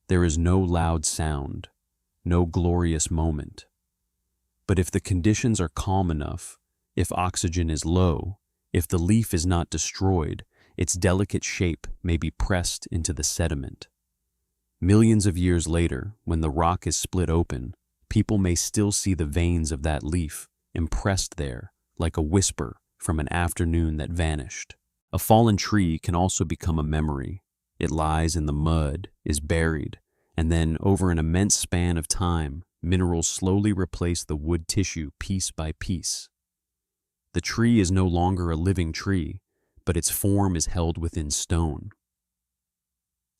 There is no loud sound, no glorious moment. But if the conditions are calm enough, if oxygen is low, if the leaf is not destroyed, its delicate shape may be pressed into the sediment. Millions of years later, when the rock is split open, people may still see the veins of that leaf impressed there like a whisper from an afternoon that vanished. A fallen tree can also become a memory. It lies in the mud, is buried, and then, over an immense span of time, minerals slowly replace the wood tissue piece by piece. The tree is no longer a living tree, but its form is held within stone.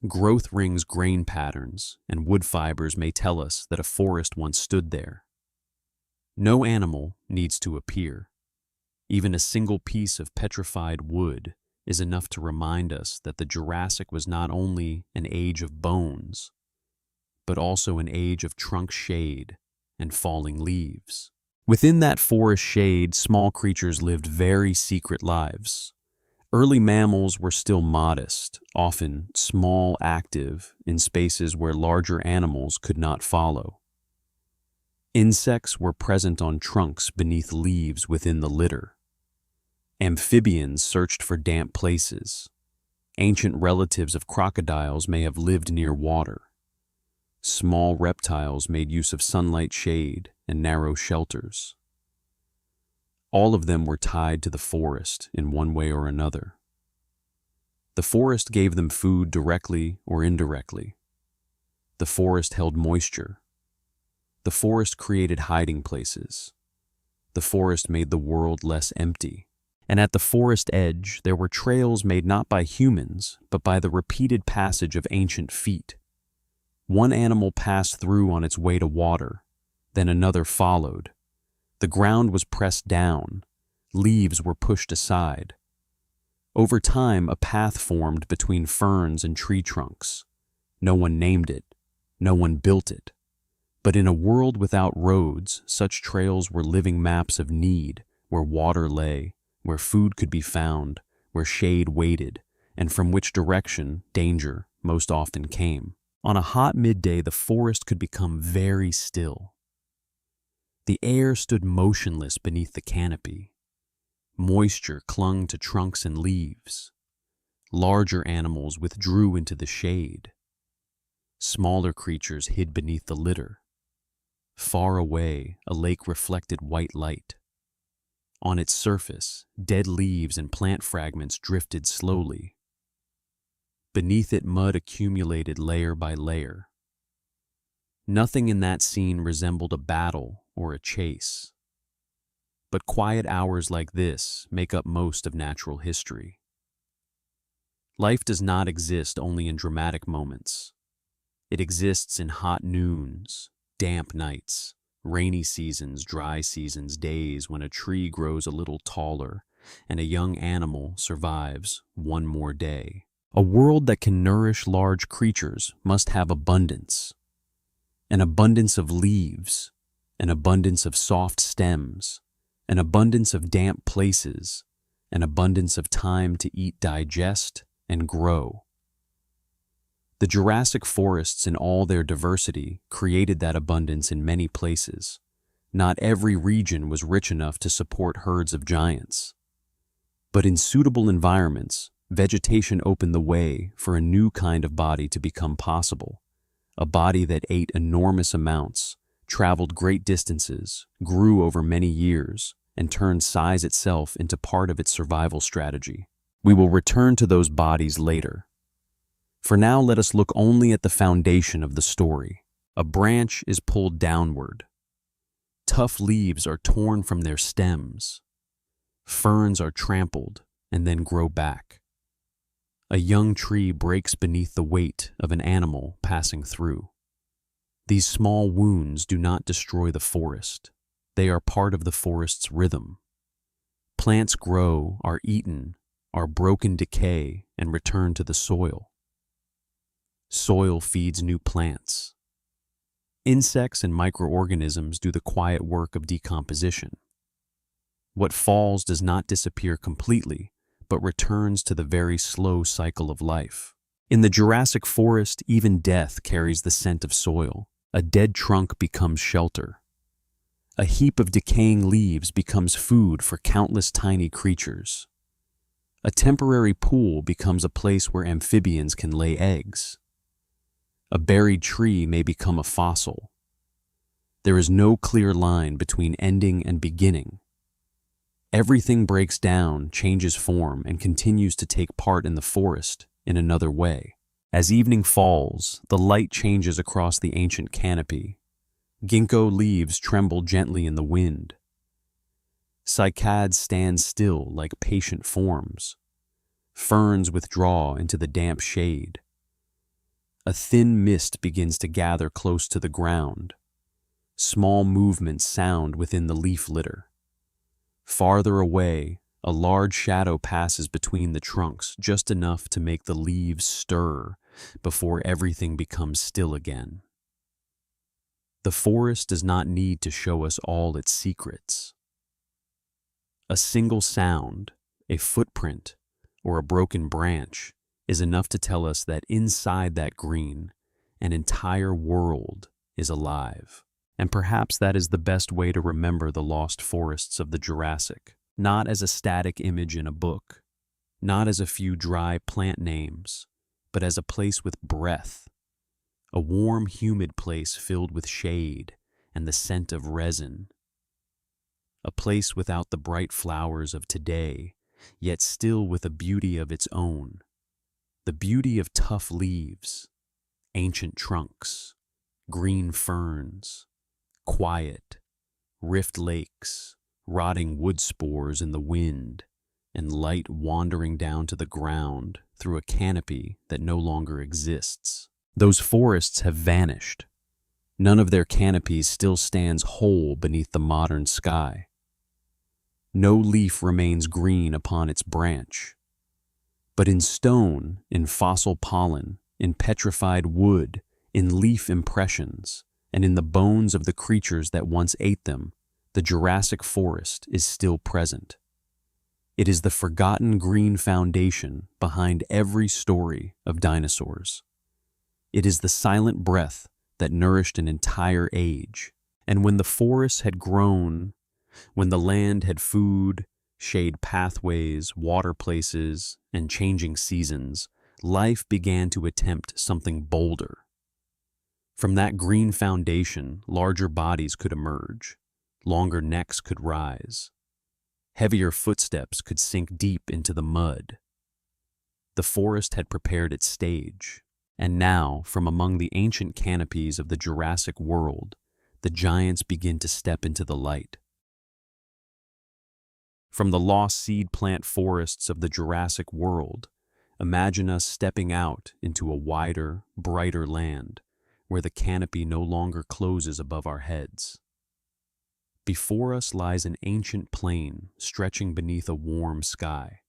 Growth rings grain patterns, and wood fibers may tell us that a forest once stood there. No animal needs to appear. Even a single piece of petrified wood is enough to remind us that the Jurassic was not only an age of bones, but also an age of trunk shade and falling leaves. Within that forest shade, small creatures lived very secret lives. Early mammals were still modest, often small, active, in spaces where larger animals could not follow. Insects were present on trunks beneath leaves within the litter. Amphibians searched for damp places. Ancient relatives of crocodiles may have lived near water. Small reptiles made use of sunlight shade and narrow shelters. All of them were tied to the forest in one way or another. The forest gave them food directly or indirectly. The forest held moisture. The forest created hiding places. The forest made the world less empty. And at the forest edge, there were trails made not by humans, but by the repeated passage of ancient feet. One animal passed through on its way to water, then another followed. The ground was pressed down, leaves were pushed aside. Over time, a path formed between ferns and tree trunks. No one named it, no one built it. But in a world without roads, such trails were living maps of need, where water lay, where food could be found, where shade waited, and from which direction danger most often came. On a hot midday, the forest could become very still. The air stood motionless beneath the canopy. Moisture clung to trunks and leaves. Larger animals withdrew into the shade. Smaller creatures hid beneath the litter. Far away, a lake reflected white light. On its surface, dead leaves and plant fragments drifted slowly. Beneath it, mud accumulated layer by layer. Nothing in that scene resembled a battle or a chase. But quiet hours like this make up most of natural history. Life does not exist only in dramatic moments. It exists in hot noons, damp nights, rainy seasons, dry seasons, days when a tree grows a little taller and a young animal survives one more day. A world that can nourish large creatures must have abundance. An abundance of leaves, an abundance of soft stems, an abundance of damp places, an abundance of time to eat, digest, and grow. The Jurassic forests in all their diversity created that abundance in many places. Not every region was rich enough to support herds of giants. But in suitable environments, vegetation opened the way for a new kind of body to become possible. A body that ate enormous amounts, traveled great distances, grew over many years, and turned size itself into part of its survival strategy. We will return to those bodies later. For now, let us look only at the foundation of the story. A branch is pulled downward. Tough leaves are torn from their stems. Ferns are trampled and then grow back. A young tree breaks beneath the weight of an animal passing through. These small wounds do not destroy the forest. They are part of the forest's rhythm. Plants grow, are eaten, are broken, decay, and return to the soil. Soil feeds new plants. Insects and microorganisms do the quiet work of decomposition. What falls does not disappear completely, but returns to the very slow cycle of life. In the Jurassic forest, even death carries the scent of soil. A dead trunk becomes shelter. A heap of decaying leaves becomes food for countless tiny creatures. A temporary pool becomes a place where amphibians can lay eggs. A buried tree may become a fossil. There is no clear line between ending and beginning. Everything breaks down, changes form, and continues to take part in the forest in another way. As evening falls, the light changes across the ancient canopy. Ginkgo leaves tremble gently in the wind. Cycads stand still like patient forms. Ferns withdraw into the damp shade. A thin mist begins to gather close to the ground. Small movements sound within the leaf litter. Farther away, a large shadow passes between the trunks, just enough to make the leaves stir before everything becomes still again. The forest does not need to show us all its secrets. A single sound, a footprint, or a broken branch is enough to tell us that inside that green, an entire world is alive. And perhaps that is the best way to remember the lost forests of the Jurassic, not as a static image in a book, not as a few dry plant names, but as a place with breath, a warm, humid place filled with shade and the scent of resin, a place without the bright flowers of today, yet still with a beauty of its own, the beauty of tough leaves, ancient trunks, green ferns, quiet, rift lakes, rotting wood spores in the wind, and light wandering down to the ground through a canopy that no longer exists. Those forests have vanished. None of their canopies still stands whole beneath the modern sky. No leaf remains green upon its branch. But in stone, in fossil pollen, in petrified wood, in leaf impressions, and in the bones of the creatures that once ate them, the Jurassic forest is still present. It is the forgotten green foundation behind every story of dinosaurs. It is the silent breath that nourished an entire age. And when the forests had grown, when the land had food, shade pathways, water places, and changing seasons, life began to attempt something bolder. From that green foundation, larger bodies could emerge, longer necks could rise, heavier footsteps could sink deep into the mud. The forest had prepared its stage, and now, from among the ancient canopies of the Jurassic world, the giants begin to step into the light. From the lost seed plant forests of the Jurassic world, imagine us stepping out into a wider, brighter land, where the canopy no longer closes above our heads. Before us lies an ancient plain stretching beneath a warm sky.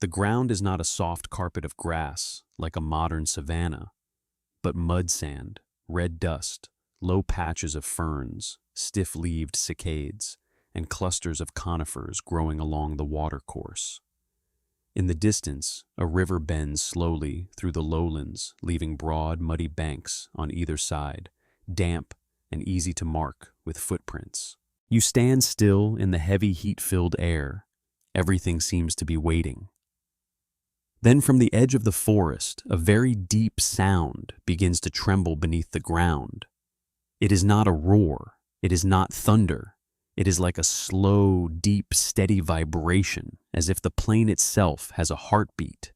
The ground is not a soft carpet of grass like a modern savanna, but mud sand, red dust, low patches of ferns, stiff-leaved cycads, and clusters of conifers growing along the watercourse. In the distance, a river bends slowly through the lowlands, leaving broad, muddy banks on either side, damp and easy to mark with footprints. You stand still in the heavy heat-filled air. Everything seems to be waiting. Then from the edge of the forest, a very deep sound begins to tremble beneath the ground. It is not a roar. It is not thunder. It is like a slow, deep, steady vibration, as if the plain itself has a heartbeat.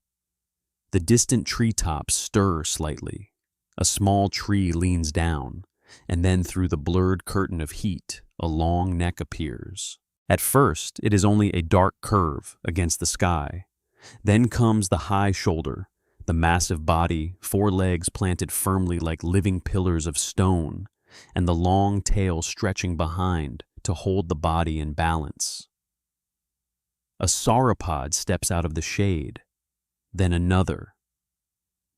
The distant treetops stir slightly. A small tree leans down, and then through the blurred curtain of heat, a long neck appears. At first, it is only a dark curve against the sky. Then comes the high shoulder, the massive body, 4 legs planted firmly like living pillars of stone, and the long tail stretching behind to hold the body in balance. A sauropod steps out of the shade, then another,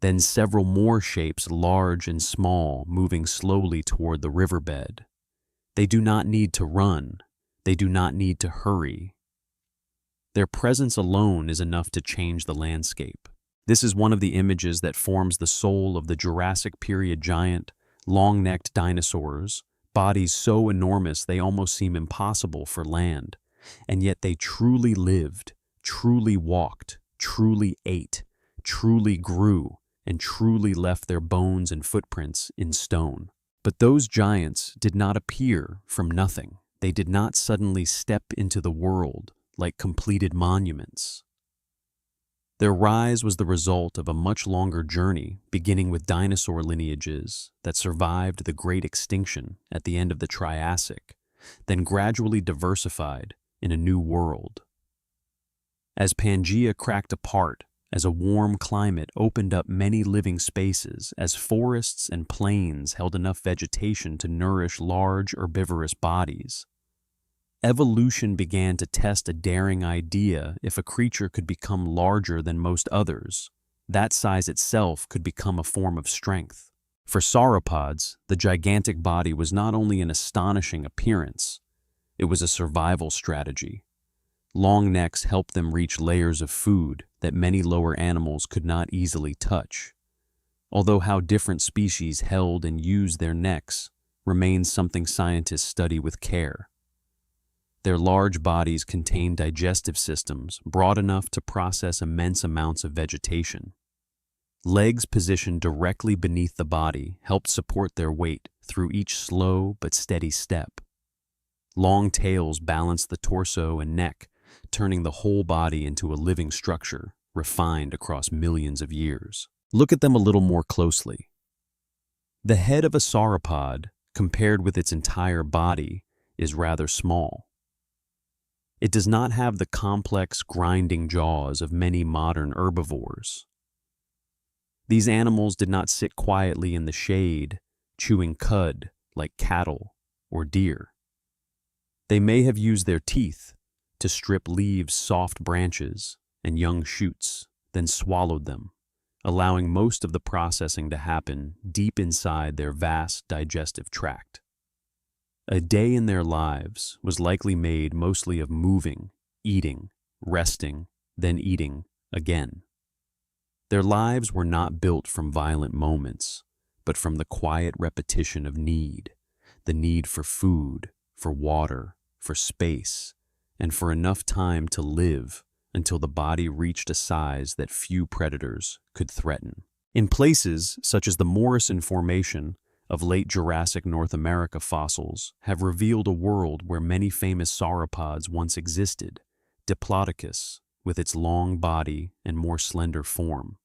then several more shapes, large and small, moving slowly toward the riverbed. They do not need to run. They do not need to hurry. Their presence alone is enough to change the landscape. This is one of the images that forms the soul of the Jurassic period giant, long-necked dinosaurs, bodies so enormous they almost seem impossible for land, and yet they truly lived, truly walked, truly ate, truly grew, and truly left their bones and footprints in stone. But those giants did not appear from nothing. They did not suddenly step into the world like completed monuments. Their rise was the result of a much longer journey, beginning with dinosaur lineages that survived the Great Extinction at the end of the Triassic, then gradually diversified in a new world. As Pangaea cracked apart, as a warm climate opened up many living spaces, as forests and plains held enough vegetation to nourish large herbivorous bodies, evolution began to test a daring idea. If a creature could become larger than most others, that size itself could become a form of strength. For sauropods, the gigantic body was not only an astonishing appearance, it was a survival strategy. Long necks helped them reach layers of food that many lower animals could not easily touch. Although how different species held and used their necks remains something scientists study with care. Their large bodies contain digestive systems broad enough to process immense amounts of vegetation. Legs positioned directly beneath the body helped support their weight through each slow but steady step. Long tails balanced the torso and neck, turning the whole body into a living structure, refined across millions of years. Look at them a little more closely. The head of a sauropod, compared with its entire body, is rather small. It does not have the complex, grinding jaws of many modern herbivores. These animals did not sit quietly in the shade, chewing cud like cattle or deer. They may have used their teeth to strip leaves, soft branches, and young shoots, then swallowed them, allowing most of the processing to happen deep inside their vast digestive tract. A day in their lives was likely made mostly of moving, eating, resting, then eating again. Their lives were not built from violent moments, but from the quiet repetition of need, the need for food, for water, for space, and for enough time to live until the body reached a size that few predators could threaten. In places such as the Morrison Formation of late Jurassic North America fossils have revealed a world where many famous sauropods once existed, Diplodocus with its long body and more slender form,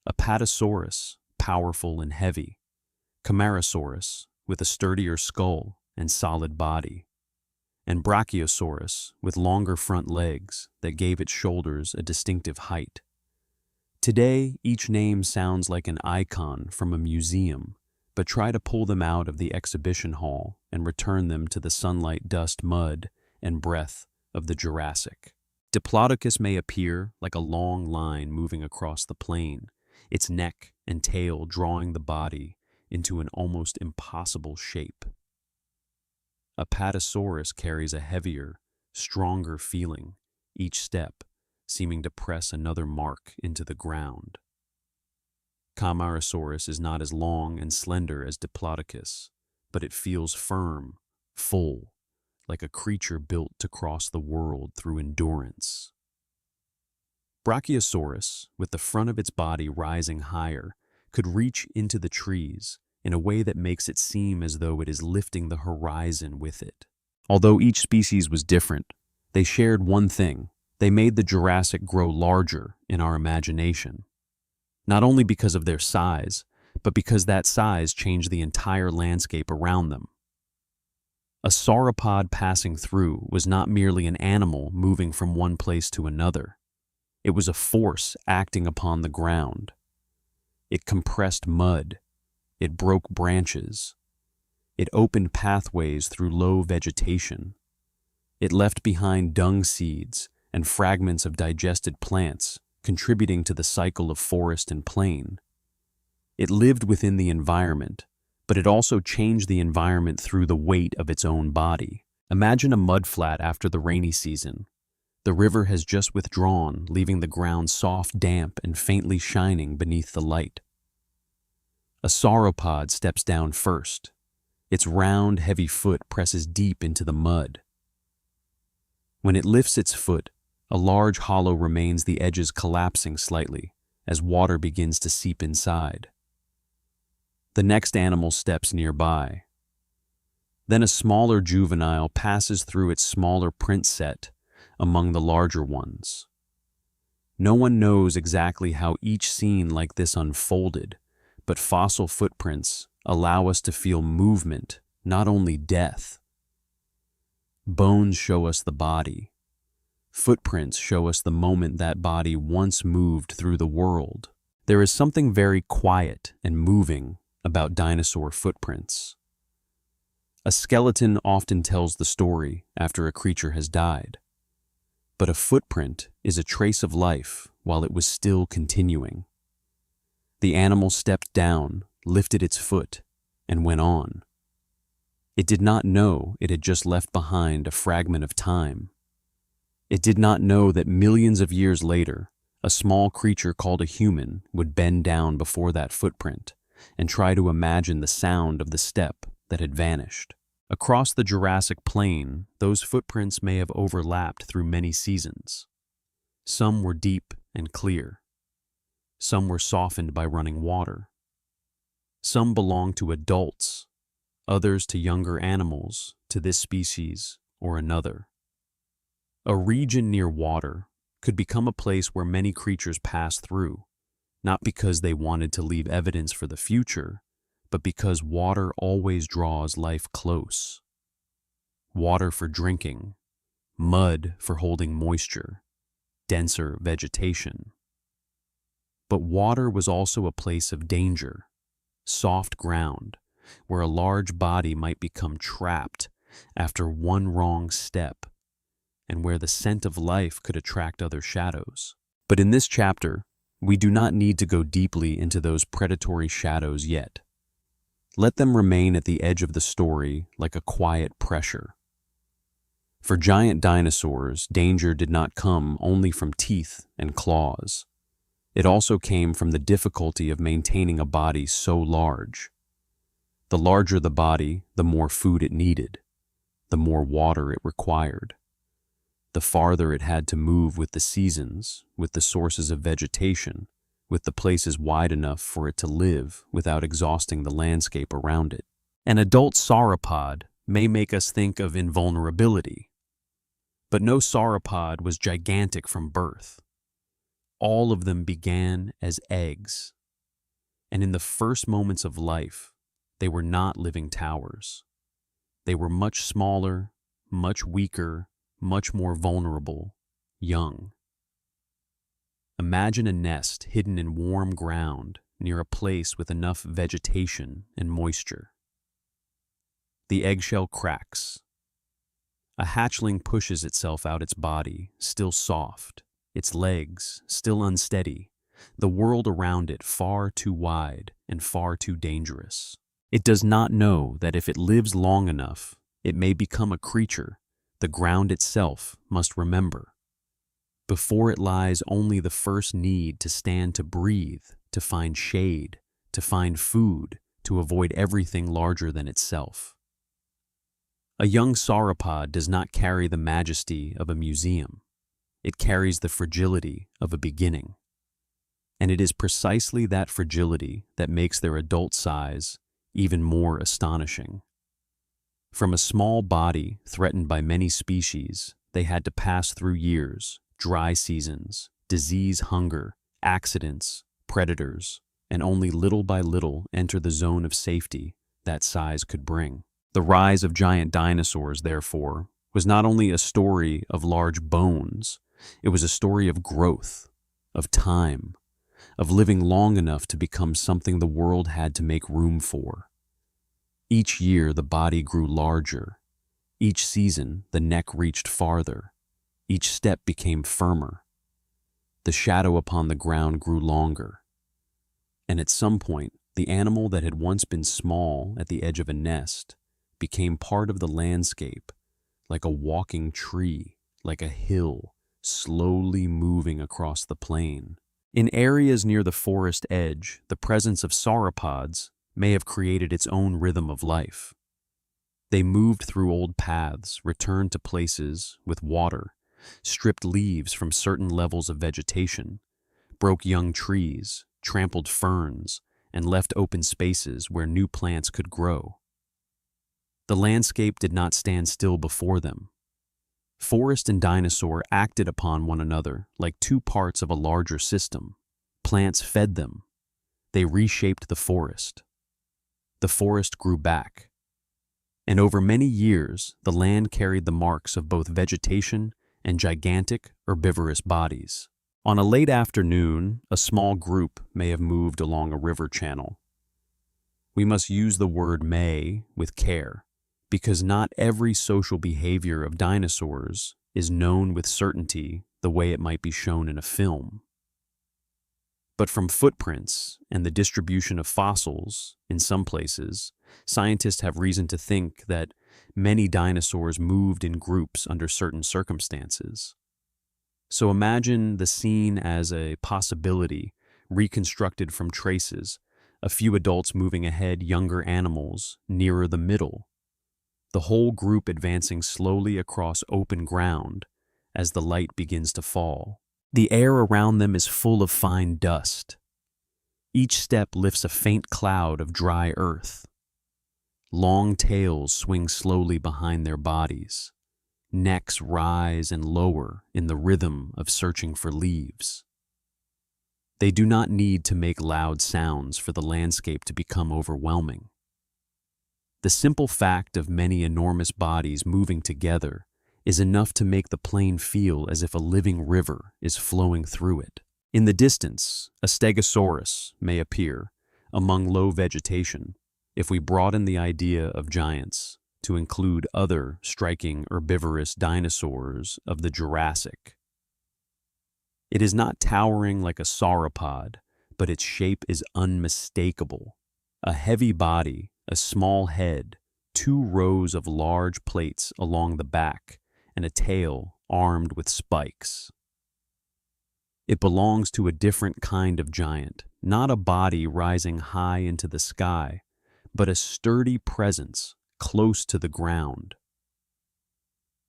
Apatosaurus, powerful and heavy, Camarasaurus with a sturdier skull and solid body, and Brachiosaurus with longer front legs that gave its shoulders a distinctive height. Today, each name sounds like an icon from a museum, but try to pull them out of the exhibition hall and return them to the sunlight, dust, mud, and breath of the Jurassic. Diplodocus may appear like a long line moving across the plain, its neck and tail drawing the body into an almost impossible shape. Apatosaurus carries a heavier, stronger feeling, each step seeming to press another mark into the ground. Camarasaurus is not as long and slender as Diplodocus, but it feels firm, full, like a creature built to cross the world through endurance. Brachiosaurus, with the front of its body rising higher, could reach into the trees in a way that makes it seem as though it is lifting the horizon with it. Although each species was different, they shared one thing. They made the Jurassic grow larger in our imagination. Not only because of their size, but because that size changed the entire landscape around them. A sauropod passing through was not merely an animal moving from one place to another. It was a force acting upon the ground. It compressed mud. It broke branches. It opened pathways through low vegetation. It left behind dung seeds and fragments of digested plants, contributing to the cycle of forest and plain. It lived within the environment, but it also changed the environment through the weight of its own body. Imagine a mudflat after the rainy season. The river has just withdrawn, leaving the ground soft, damp, and faintly shining beneath the light. A sauropod steps down first. Its round, heavy foot presses deep into the mud. When it lifts its foot, a large hollow remains, the edges collapsing slightly as water begins to seep inside. The next animal steps nearby. Then a smaller juvenile passes through its smaller print set among the larger ones. No one knows exactly how each scene like this unfolded, but fossil footprints allow us to feel movement, not only death. Bones show us the body. Footprints show us the moment that body once moved through the world. There is something very quiet and moving about dinosaur footprints. A skeleton often tells the story after a creature has died, but a footprint is a trace of life while it was still continuing. The animal stepped down, lifted its foot, and went on. It did not know it had just left behind a fragment of time. It did not know that millions of years later, a small creature called a human would bend down before that footprint and try to imagine the sound of the step that had vanished. Across the Jurassic plain, those footprints may have overlapped through many seasons. Some were deep and clear. Some were softened by running water. Some belonged to adults, others to younger animals, to this species or another. A region near water could become a place where many creatures pass through, not because they wanted to leave evidence for the future, but because water always draws life close. Water for drinking, mud for holding moisture, denser vegetation. But water was also a place of danger, soft ground, where a large body might become trapped after one wrong step, and where the scent of life could attract other shadows. But in this chapter, we do not need to go deeply into those predatory shadows yet. Let them remain at the edge of the story like a quiet pressure. For giant dinosaurs, danger did not come only from teeth and claws. It also came from the difficulty of maintaining a body so large. The larger the body, the more food it needed, the more water it required. The farther it had to move with the seasons, with the sources of vegetation, with the places wide enough for it to live without exhausting the landscape around it. An adult sauropod may make us think of invulnerability, but no sauropod was gigantic from birth. All of them began as eggs, and in the first moments of life, they were not living towers. They were much smaller, much weaker, much more vulnerable, young. Imagine a nest hidden in warm ground near a place with enough vegetation and moisture. The eggshell cracks. A hatchling pushes itself out its body, still soft, its legs still unsteady, the world around it far too wide and far too dangerous. It does not know that if it lives long enough, it may become a creature the ground itself must remember. Before it lies only the first need to stand to breathe, to find shade, to find food, to avoid everything larger than itself. A young sauropod does not carry the majesty of a museum. It carries the fragility of a beginning. And it is precisely that fragility that makes their adult size even more astonishing. From a small body threatened by many species, they had to pass through years, dry seasons, disease, hunger, accidents, predators, and only little by little enter the zone of safety that size could bring. The rise of giant dinosaurs, therefore, was not only a story of large bones, it was a story of growth, of time, of living long enough to become something the world had to make room for. Each year the body grew larger. Each season the neck reached farther. Each step became firmer. The shadow upon the ground grew longer. And at some point, the animal that had once been small at the edge of a nest became part of the landscape, like a walking tree, like a hill, slowly moving across the plain. In areas near the forest edge, the presence of sauropods may have created its own rhythm of life. They moved through old paths, returned to places with water, stripped leaves from certain levels of vegetation, broke young trees, trampled ferns, and left open spaces where new plants could grow. The landscape did not stand still before them. Forest and dinosaur acted upon one another like two parts of a larger system. Plants fed them. They reshaped the forest. The forest grew back. And over many years, the land carried the marks of both vegetation and gigantic herbivorous bodies. On a late afternoon, a small group may have moved along a river channel. We must use the word may with care, because not every social behavior of dinosaurs is known with certainty the way it might be shown in a film. But from footprints and the distribution of fossils in some places, scientists have reason to think that many dinosaurs moved in groups under certain circumstances. So imagine the scene as a possibility reconstructed from traces, a few adults moving ahead, younger animals nearer the middle, the whole group advancing slowly across open ground as the light begins to fall. The air around them is full of fine dust. Each step lifts a faint cloud of dry earth. Long tails swing slowly behind their bodies. Necks rise and lower in the rhythm of searching for leaves. They do not need to make loud sounds for the landscape to become overwhelming. The simple fact of many enormous bodies moving together is enough to make the plain feel as if a living river is flowing through it. In the distance, a stegosaurus may appear among low vegetation if we broaden the idea of giants to include other striking herbivorous dinosaurs of the Jurassic. It is not towering like a sauropod, but its shape is unmistakable. A heavy body, a small head, two rows of large plates along the back, and a tail armed with spikes. It belongs to a different kind of giant, not a body rising high into the sky, but a sturdy presence close to the ground.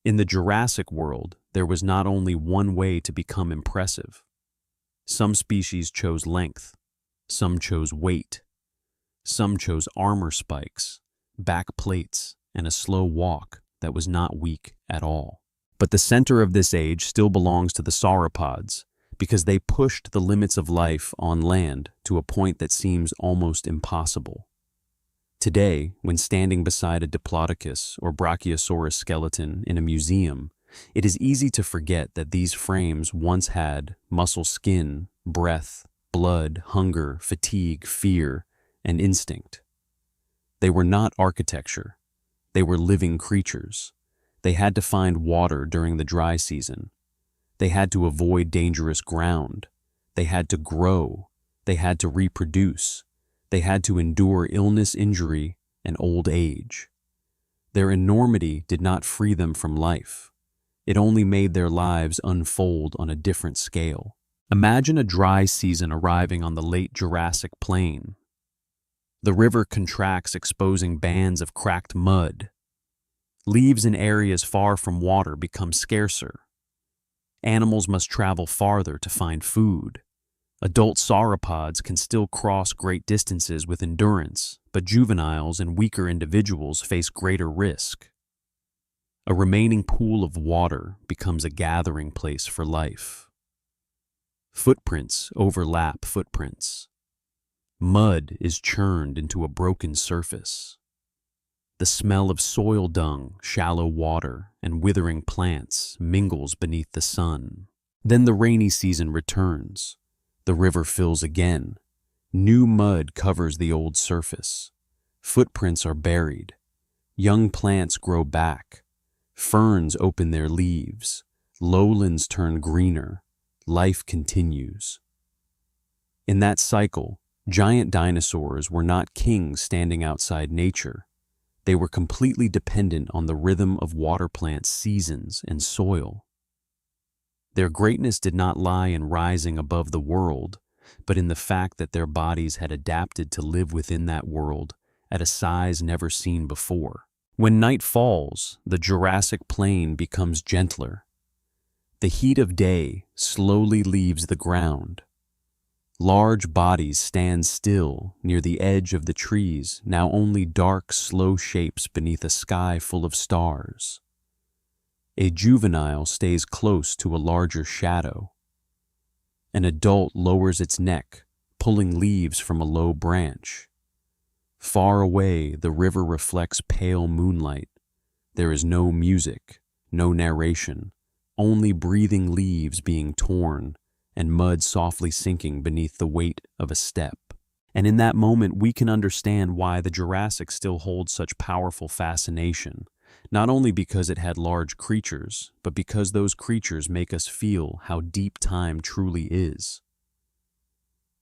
In the Jurassic world, there was not only one way to become impressive. Some species chose length, some chose weight, some chose armor spikes, back plates, and a slow walk that was not weak at all. But the center of this age still belongs to the sauropods, because they pushed the limits of life on land to a point that seems almost impossible. Today, when standing beside a Diplodocus or Brachiosaurus skeleton in a museum, it is easy to forget that these frames once had muscle skin, breath, blood, hunger, fatigue, fear, and instinct. They were not architecture. They were living creatures. They had to find water during the dry season. They had to avoid dangerous ground. They had to grow. They had to reproduce. They had to endure illness, injury, and old age. Their enormity did not free them from life. It only made their lives unfold on a different scale. Imagine a dry season arriving on the late Jurassic plain. The river contracts, exposing bands of cracked mud. Leaves in areas far from water become scarcer. Animals must travel farther to find food. Adult sauropods can still cross great distances with endurance, but juveniles and weaker individuals face greater risk. A remaining pool of water becomes a gathering place for life. Footprints overlap footprints. Mud is churned into a broken surface. The smell of soil dung, shallow water, and withering plants mingles beneath the sun. Then the rainy season returns. The river fills again. New mud covers the old surface. Footprints are buried. Young plants grow back. Ferns open their leaves. Lowlands turn greener. Life continues. In that cycle, giant dinosaurs were not kings standing outside nature. They were completely dependent on the rhythm of water plants, seasons, and soil. Their greatness did not lie in rising above the world, but in the fact that their bodies had adapted to live within that world at a size never seen before. When night falls, the Jurassic plain becomes gentler. The heat of day slowly leaves the ground. Large bodies stand still near the edge of the trees, now only dark, slow shapes beneath a sky full of stars. A juvenile stays close to a larger shadow. An adult lowers its neck, pulling leaves from a low branch. Far away, the river reflects pale moonlight. There is no music, no narration, only breathing leaves being torn and mud softly sinking beneath the weight of a step. And in that moment, we can understand why the Jurassic still holds such powerful fascination, not only because it had large creatures, but because those creatures make us feel how deep time truly is.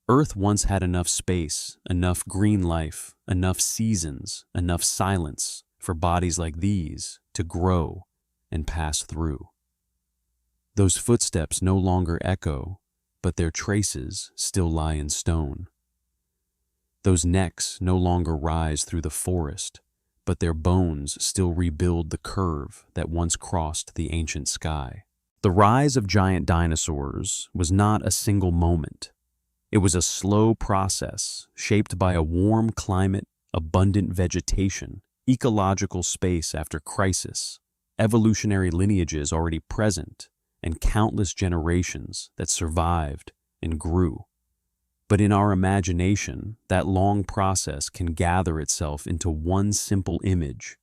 Earth once had enough space, enough green life, enough seasons, enough silence for bodies like these to grow and pass through. Those footsteps no longer echo, but their traces still lie in stone. Those necks no longer rise through the forest, but their bones still rebuild the curve that once crossed the ancient sky. The rise of giant dinosaurs was not a single moment. It was a slow process shaped by a warm climate, abundant vegetation, ecological space after crisis, evolutionary lineages already present, and countless generations that survived and grew. But in our imagination, that long process can gather itself into one simple image: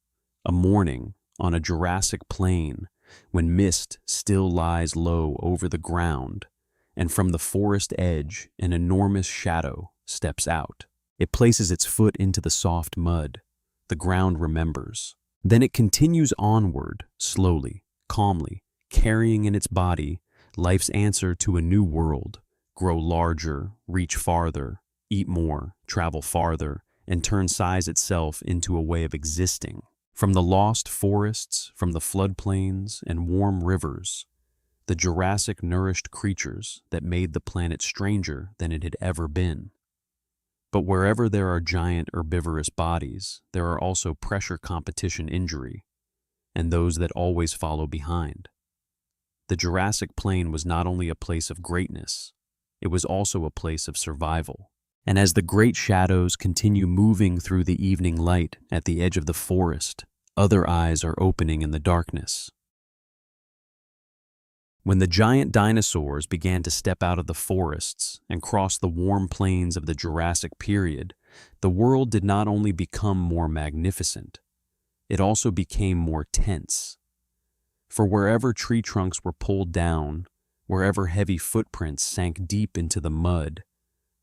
a morning on a Jurassic plain when mist still lies low over the ground, and from the forest edge an enormous shadow steps out. It places its foot into the soft mud. The ground remembers. Then it continues onward, slowly, calmly, carrying in its body life's answer to a new world: grow larger, reach farther, eat more, travel farther, and turn size itself into a way of existing. From the lost forests, from the floodplains and warm rivers, the Jurassic nourished creatures that made the planet stranger than it had ever been. But wherever there are giant herbivorous bodies, there are also pressure competition injury, and those that always follow behind. The Jurassic Plain was not only a place of greatness, it was also a place of survival. And as the great shadows continue moving through the evening light at the edge of the forest, other eyes are opening in the darkness. When the giant dinosaurs began to step out of the forests and cross the warm plains of the Jurassic period, the world did not only become more magnificent, it also became more tense. For wherever tree trunks were pulled down, wherever heavy footprints sank deep into the mud,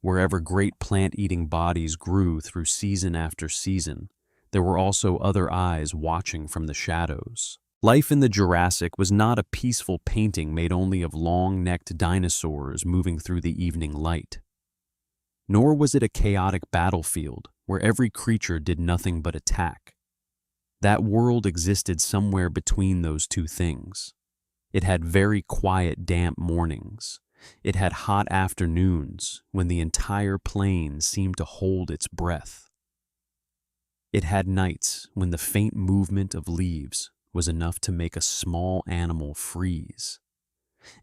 wherever great plant-eating bodies grew through season after season, there were also other eyes watching from the shadows. Life in the Jurassic was not a peaceful painting made only of long-necked dinosaurs moving through the evening light. Nor was it a chaotic battlefield where every creature did nothing but attack. That world existed somewhere between those two things. It had very quiet, damp mornings. It had hot afternoons when the entire plain seemed to hold its breath. It had nights when the faint movement of leaves was enough to make a small animal freeze.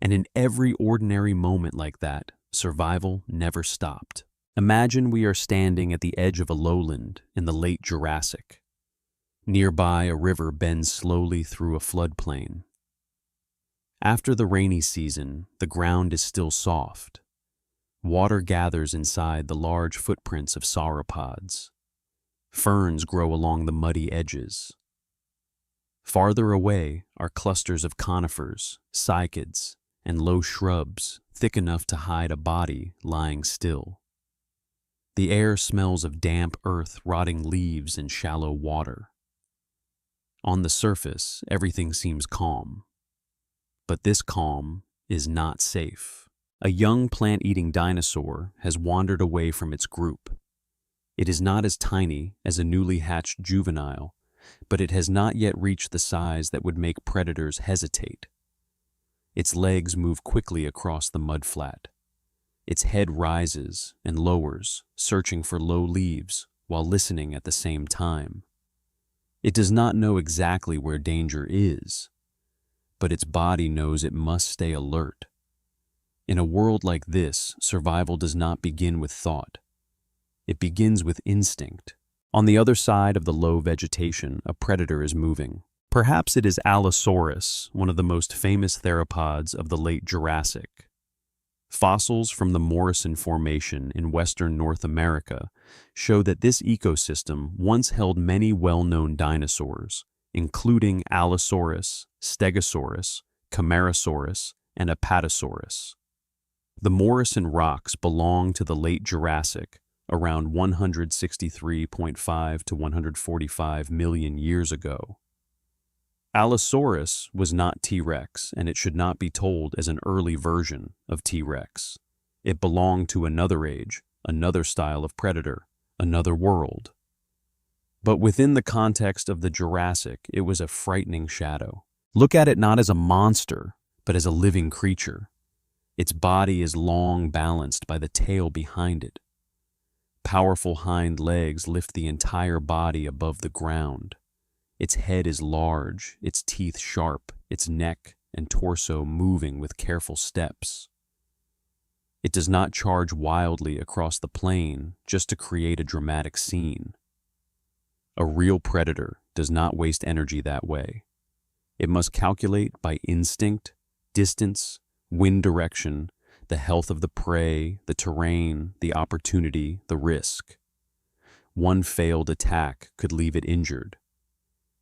And in every ordinary moment like that, survival never stopped. Imagine we are standing at the edge of a lowland in the late Jurassic. Nearby, a river bends slowly through a floodplain. After the rainy season, the ground is still soft. Water gathers inside the large footprints of sauropods. Ferns grow along the muddy edges. Farther away are clusters of conifers, cycads, and low shrubs thick enough to hide a body lying still. The air smells of damp earth, rotting leaves, and shallow water. On the surface, everything seems calm. But this calm is not safe. A young plant-eating dinosaur has wandered away from its group. It is not as tiny as a newly hatched juvenile, but it has not yet reached the size that would make predators hesitate. Its legs move quickly across the mudflat. Its head rises and lowers, searching for low leaves while listening at the same time. It does not know exactly where danger is, but its body knows it must stay alert. In a world like this, survival does not begin with thought. It begins with instinct. On the other side of the low vegetation, a predator is moving. Perhaps it is Allosaurus, one of the most famous theropods of the late Jurassic. Fossils from the Morrison Formation in western North America show that this ecosystem once held many well-known dinosaurs, including Allosaurus, Stegosaurus, Camarasaurus, and Apatosaurus. The Morrison rocks belong to the late Jurassic, around 163.5 to 145 million years ago. Allosaurus was not T-Rex, and it should not be told as an early version of T-Rex. It belonged to another age, another style of predator, another world. But within the context of the Jurassic, it was a frightening shadow. Look at it not as a monster, but as a living creature. Its body is long, balanced by the tail behind it. Powerful hind legs lift the entire body above the ground. Its head is large, its teeth sharp, its neck and torso moving with careful steps. It does not charge wildly across the plain just to create a dramatic scene. A real predator does not waste energy that way. It must calculate by instinct, distance, wind direction, the health of the prey, the terrain, the opportunity, the risk. One failed attack could leave it injured.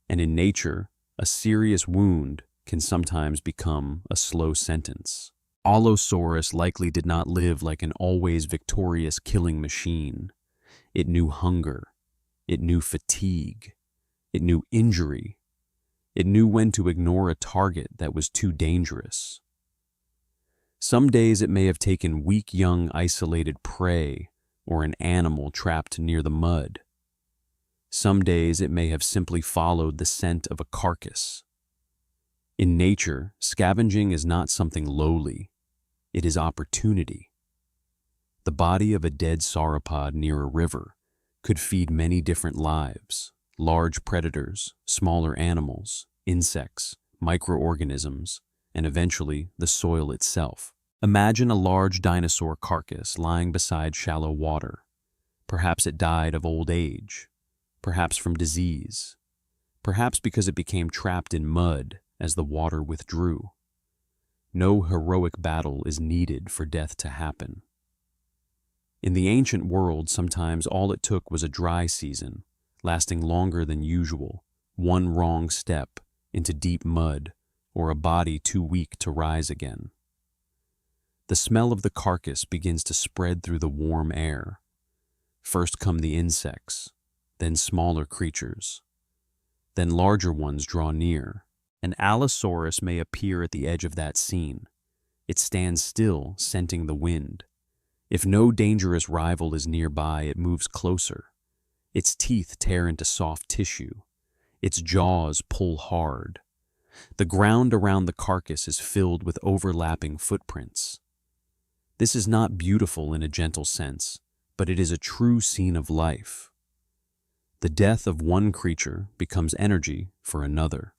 And in nature, a serious wound can sometimes become a slow sentence. Allosaurus likely did not live like an always victorious killing machine. It knew hunger. It knew fatigue. It knew injury. It knew when to ignore a target that was too dangerous. Some days it may have taken weak young isolated prey or an animal trapped near the mud. Some days it may have simply followed the scent of a carcass. In nature, scavenging is not something lowly. It is opportunity. The body of a dead sauropod near a river could feed many different lives: large predators, smaller animals, insects, microorganisms, and eventually the soil itself. Imagine a large dinosaur carcass lying beside shallow water. Perhaps it died of old age, perhaps from disease, perhaps because it became trapped in mud as the water withdrew. No heroic battle is needed for death to happen. In the ancient world, sometimes all it took was a dry season, lasting longer than usual, one wrong step into deep mud, or a body too weak to rise again. The smell of the carcass begins to spread through the warm air. First come the insects, then smaller creatures. Then larger ones draw near. An Allosaurus may appear at the edge of that scene. It stands still, scenting the wind. If no dangerous rival is nearby, it moves closer. Its teeth tear into soft tissue. Its jaws pull hard. The ground around the carcass is filled with overlapping footprints. This is not beautiful in a gentle sense, but it is a true scene of life. The death of one creature becomes energy for another.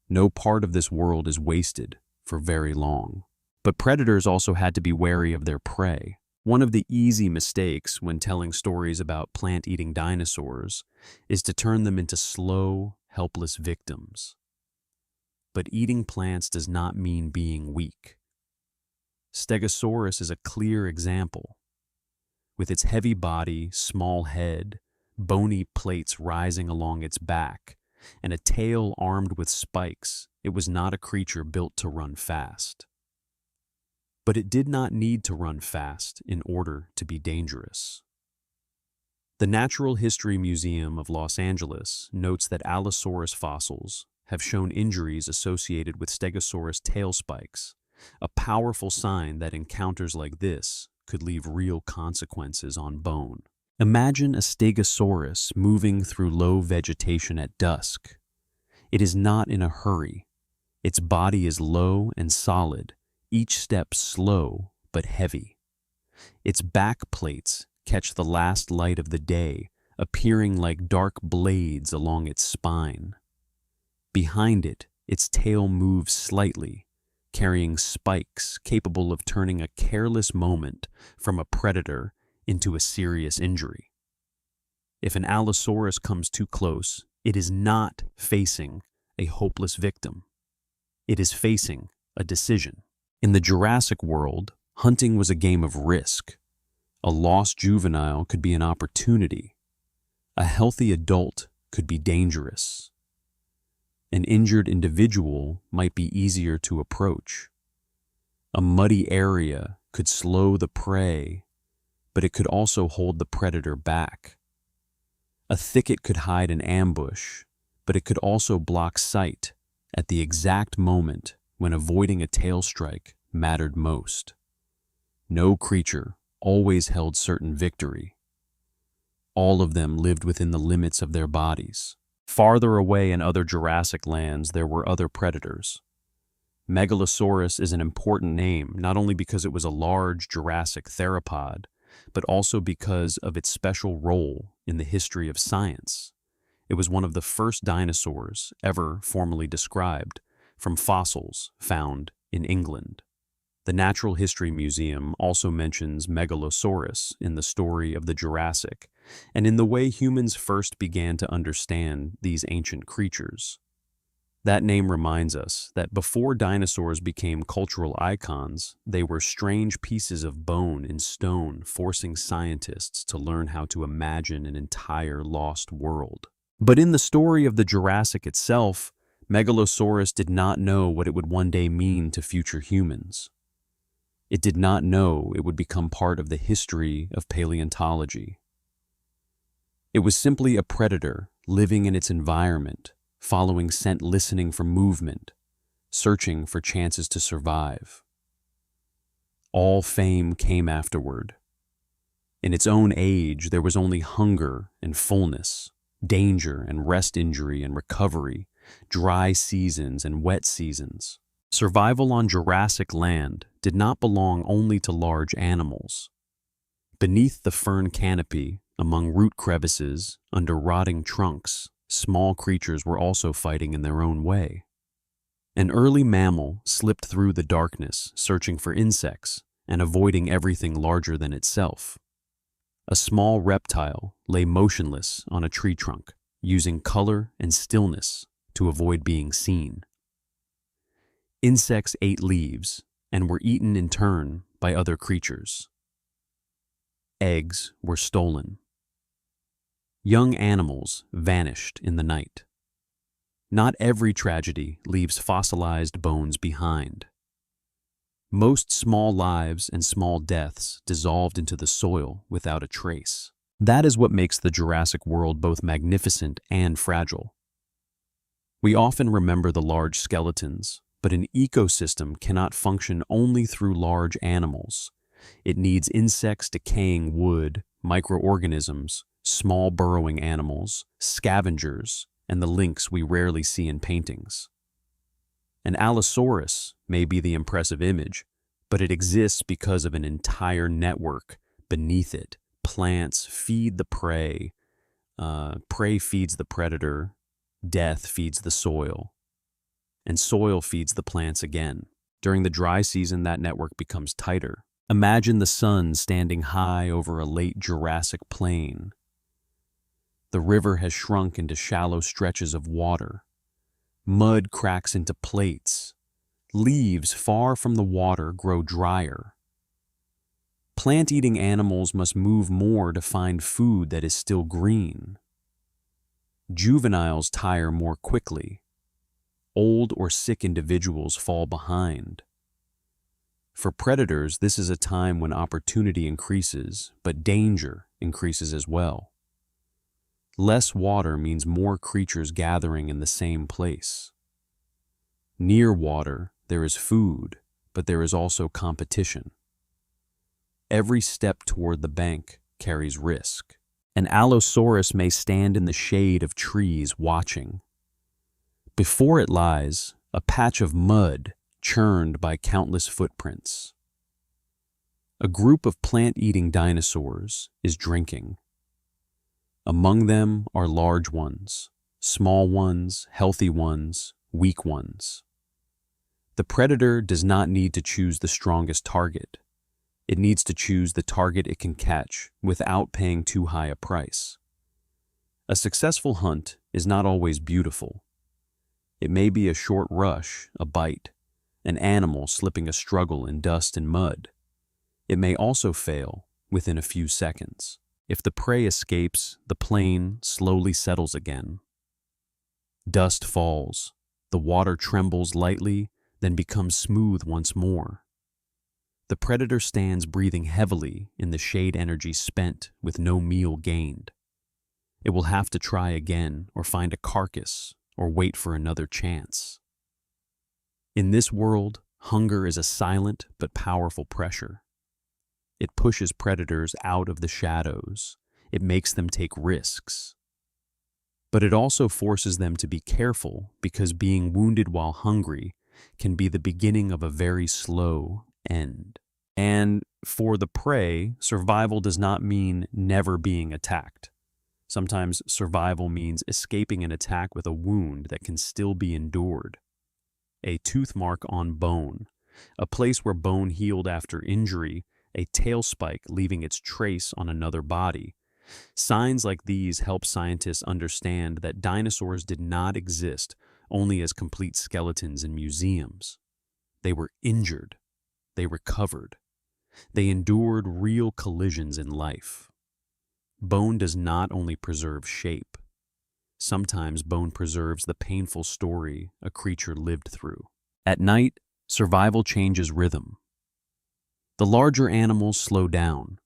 No part of this world is wasted for very long. But predators also had to be wary of their prey. One of the easy mistakes when telling stories about plant-eating dinosaurs is to turn them into slow, helpless victims. But eating plants does not mean being weak. Stegosaurus is a clear example. With its heavy body, small head, bony plates rising along its back, and a tail armed with spikes, it was not a creature built to run fast. But it did not need to run fast in order to be dangerous. The Natural History Museum of Los Angeles notes that Allosaurus fossils have shown injuries associated with Stegosaurus tail spikes, a powerful sign that encounters like this could leave real consequences on bone. Imagine a Stegosaurus moving through low vegetation at dusk. It is not in a hurry. Its body is low and solid, each step slow but heavy. Its back plates catch the last light of the day, appearing like dark blades along its spine. Behind it, its tail moves slightly, carrying spikes capable of turning a careless moment from a predator into a serious injury. If an Allosaurus comes too close, it is not facing a hopeless victim. It is facing a decision. In the Jurassic world, hunting was a game of risk. A lost juvenile could be an opportunity. A healthy adult could be dangerous. An injured individual might be easier to approach. A muddy area could slow the prey, but it could also hold the predator back. A thicket could hide an ambush, but it could also block sight at the exact moment when avoiding a tail strike mattered most. No creature always held certain victory. All of them lived within the limits of their bodies. Farther away in other Jurassic lands, there were other predators. Megalosaurus is an important name, not only because it was a large Jurassic theropod, but also because of its special role in the history of science. It was one of the first dinosaurs ever formally described from fossils found in England. The Natural History Museum also mentions Megalosaurus in the story of the Jurassic and in the way humans first began to understand these ancient creatures. That name reminds us that before dinosaurs became cultural icons, they were strange pieces of bone in stone, forcing scientists to learn how to imagine an entire lost world. But in the story of the Jurassic itself, Megalosaurus did not know what it would one day mean to future humans. It did not know it would become part of the history of paleontology. It was simply a predator living in its environment, following scent, listening for movement, searching for chances to survive. All fame came afterward. In its own age, there was only hunger and fullness. danger and rest injury and recovery, dry seasons and wet seasons. Survival on Jurassic land did not belong only to large animals. Beneath the fern canopy, among root crevices, under rotting trunks, small creatures were also fighting in their own way. An early mammal slipped through the darkness, searching for insects and avoiding everything larger than itself. A small reptile lay motionless on a tree trunk, using color and stillness to avoid being seen. Insects ate leaves and were eaten in turn by other creatures. Eggs were stolen. Young animals vanished in the night. Not every tragedy leaves fossilized bones behind. Most small lives and small deaths dissolved into the soil without a trace. That is what makes the Jurassic world both magnificent and fragile. We often remember the large skeletons, but an ecosystem cannot function only through large animals. It needs insects decaying wood, microorganisms, small burrowing animals, scavengers, and the lynx we rarely see in paintings. An Allosaurus may be the impressive image, but it exists because of an entire network beneath it. Plants feed the prey, prey feeds the predator, death feeds the soil, and soil feeds the plants again. During the dry season, that network becomes tighter. Imagine the sun standing high over a late Jurassic plain. The river has shrunk into shallow stretches of water. Mud cracks into plates. Leaves far from the water grow drier. Plant-eating animals must move more to find food that is still green. Juveniles tire more quickly. Old or sick individuals fall behind. For predators, this is a time when opportunity increases, but danger increases as well. Less water means more creatures gathering in the same place. Near water, there is food, but there is also competition. Every step toward the bank carries risk. An Allosaurus may stand in the shade of trees watching. Before it lies a patch of mud churned by countless footprints. A group of plant-eating dinosaurs is drinking. Among them are large ones, small ones, healthy ones, weak ones. The predator does not need to choose the strongest target. It needs to choose the target it can catch without paying too high a price. A successful hunt is not always beautiful. It may be a short rush, a bite, an animal slipping a struggle in dust and mud. It may also fail within a few seconds. If the prey escapes, the plain slowly settles again. Dust falls, the water trembles lightly, then becomes smooth once more. The predator stands breathing heavily in the shade energy spent with no meal gained. It will have to try again or find a carcass or wait for another chance. In this world, hunger is a silent but powerful pressure. It pushes predators out of the shadows. It makes them take risks. But it also forces them to be careful because being wounded while hungry can be the beginning of a very slow end. And for the prey, survival does not mean never being attacked. Sometimes survival means escaping an attack with a wound that can still be endured. A tooth mark on bone, a place where bone healed after injury, a tail spike leaving its trace on another body. Signs like these help scientists understand that dinosaurs did not exist only as complete skeletons in museums. They were injured. They recovered. They endured real collisions in life. Bone does not only preserve shape. Sometimes bone preserves the painful story a creature lived through. At night, survival changes rhythm. The larger animals slow down.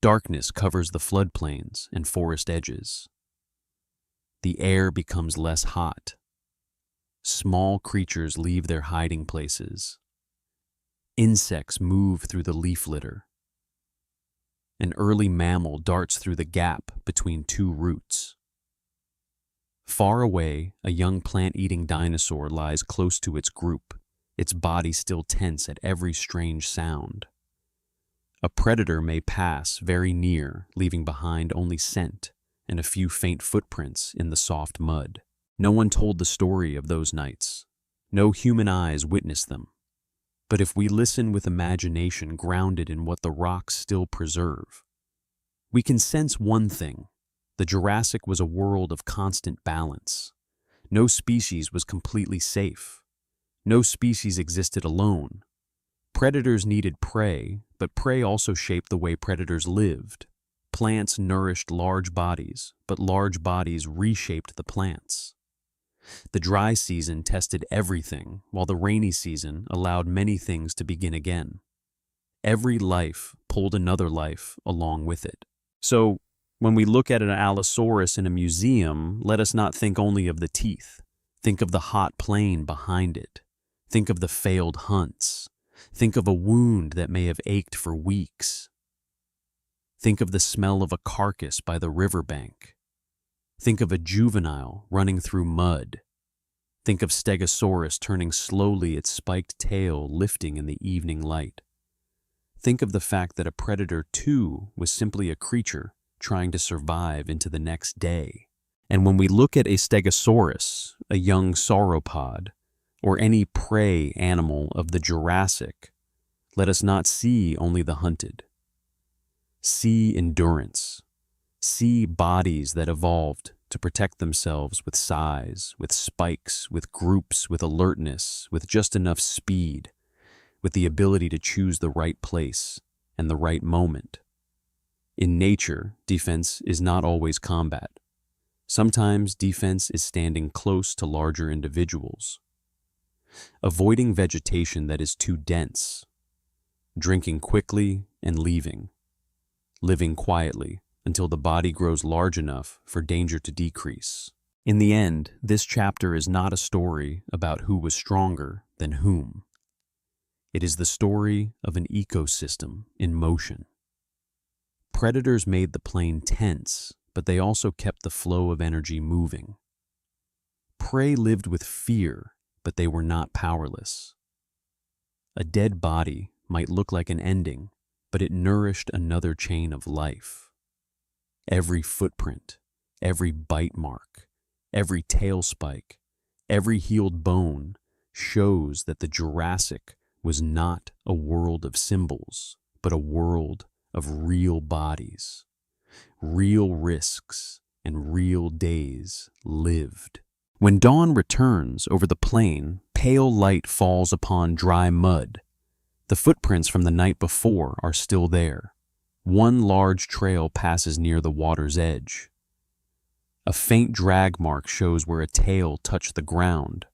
Darkness covers the floodplains and forest edges. The air becomes less hot. Small creatures leave their hiding places. Insects move through the leaf litter. An early mammal darts through the gap between two roots. Far away, a young plant-eating dinosaur lies close to its group, its body still tense at every strange sound. A predator may pass very near, leaving behind only scent and a few faint footprints in the soft mud. No one told the story of those nights. No human eyes witnessed them. But if we listen with imagination grounded in what the rocks still preserve, we can sense one thing. The Jurassic was a world of constant balance. No species was completely safe. No species existed alone. Predators needed prey, but prey also shaped the way predators lived. Plants nourished large bodies, but large bodies reshaped the plants. The dry season tested everything, while the rainy season allowed many things to begin again. Every life pulled another life along with it. So, when we look at an Allosaurus in a museum, let us not think only of the teeth. Think of the hot plain behind it. Think of the failed hunts. Think of a wound that may have ached for weeks. Think of the smell of a carcass by the riverbank. Think of a juvenile running through mud. Think of Stegosaurus turning slowly, its spiked tail lifting in the evening light. Think of the fact that a predator, too, was simply a creature trying to survive into the next day. And when we look at a Stegosaurus, a young sauropod, or any prey animal of the Jurassic, let us not see only the hunted. See endurance. See bodies that evolved to protect themselves with size, with spikes, with groups, with alertness, with just enough speed, with the ability to choose the right place and the right moment. In nature, defense is not always combat. Sometimes defense is standing close to larger individuals, avoiding vegetation that is too dense, drinking quickly and leaving, living quietly until the body grows large enough for danger to decrease. In the end, this chapter is not a story about who was stronger than whom. It is the story of an ecosystem in motion. Predators made the plain tense, but they also kept the flow of energy moving. Prey lived with fear, but they were not powerless. A dead body might look like an ending, but it nourished another chain of life. Every footprint, every bite mark, every tail spike, every healed bone shows that the Jurassic was not a world of symbols, but a world of real bodies, real risks, and real days lived. When dawn returns over the plain, pale light falls upon dry mud. The footprints from the night before are still there. One large trail passes near the water's edge. A faint drag mark shows where a tail touched the ground.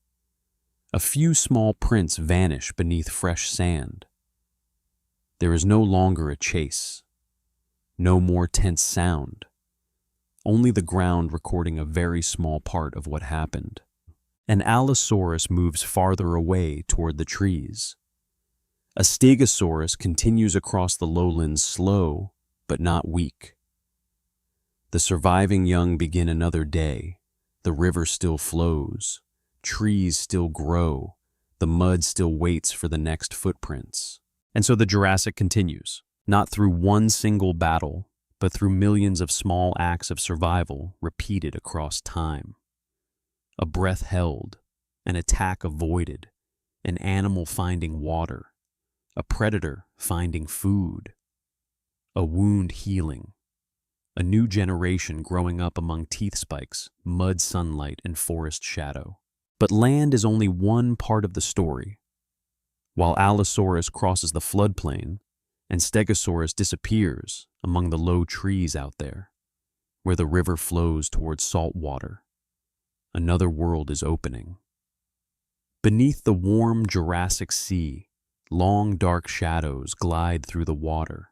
A few small prints vanish beneath fresh sand. There is no longer a chase. No more tense sound. Only the ground recording a very small part of what happened. An Allosaurus moves farther away toward the trees. A Stegosaurus continues across the lowlands slow, but not weak. The surviving young begin another day. The river still flows. Trees still grow. The mud still waits for the next footprints. And so the Jurassic continues, not through one single battle, but through millions of small acts of survival repeated across time. A breath held, an attack avoided, an animal finding water, a predator finding food, a wound healing, a new generation growing up among teeth spikes, mud sunlight, and forest shadow. But land is only one part of the story. While Allosaurus crosses the floodplain, and Stegosaurus disappears among the low trees out there, where the river flows towards salt water, another world is opening. Beneath the warm Jurassic Sea, long dark shadows glide through the water.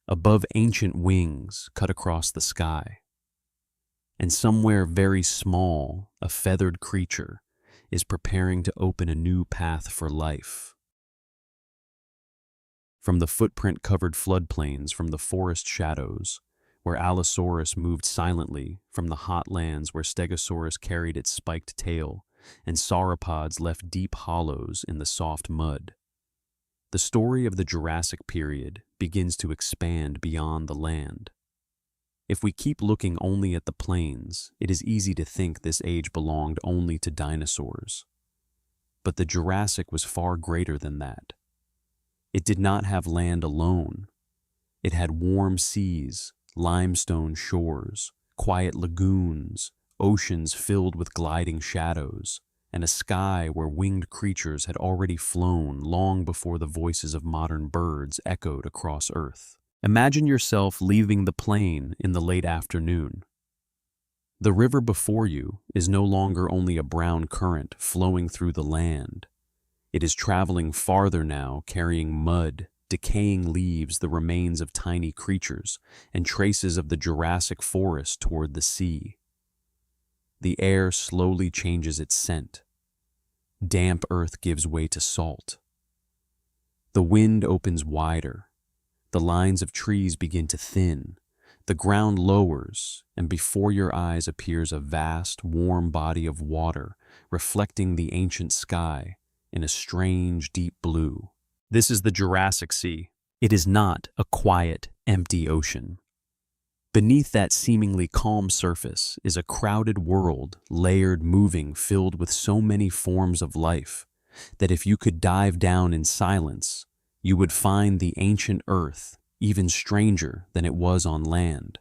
Above, ancient wings cut across the sky. And somewhere very small, a feathered creature is preparing to open a new path for life. From the footprint-covered floodplains, from the forest shadows, where Allosaurus moved silently, from the hot lands where Stegosaurus carried its spiked tail, and sauropods left deep hollows in the soft mud. The story of the Jurassic period begins to expand beyond the land. If we keep looking only at the plains, it is easy to think this age belonged only to dinosaurs. But the Jurassic was far greater than that. It did not have land alone. It had warm seas, limestone shores, quiet lagoons, oceans filled with gliding shadows, and a sky where winged creatures had already flown long before the voices of modern birds echoed across Earth. Imagine yourself leaving the plain in the late afternoon. The river before you is no longer only a brown current flowing through the land. It is traveling farther now, carrying mud, decaying leaves, the remains of tiny creatures, and traces of the Jurassic forest toward the sea. The air slowly changes its scent. Damp earth gives way to salt. The wind opens wider. The lines of trees begin to thin. The ground lowers, and before your eyes appears a vast, warm body of water, reflecting the ancient sky in a strange, deep blue. This is the Jurassic Sea. It is not a quiet, empty ocean. Beneath that seemingly calm surface is a crowded world, layered, moving, filled with so many forms of life, that if you could dive down in silence, you would find the ancient Earth even stranger than it was on land.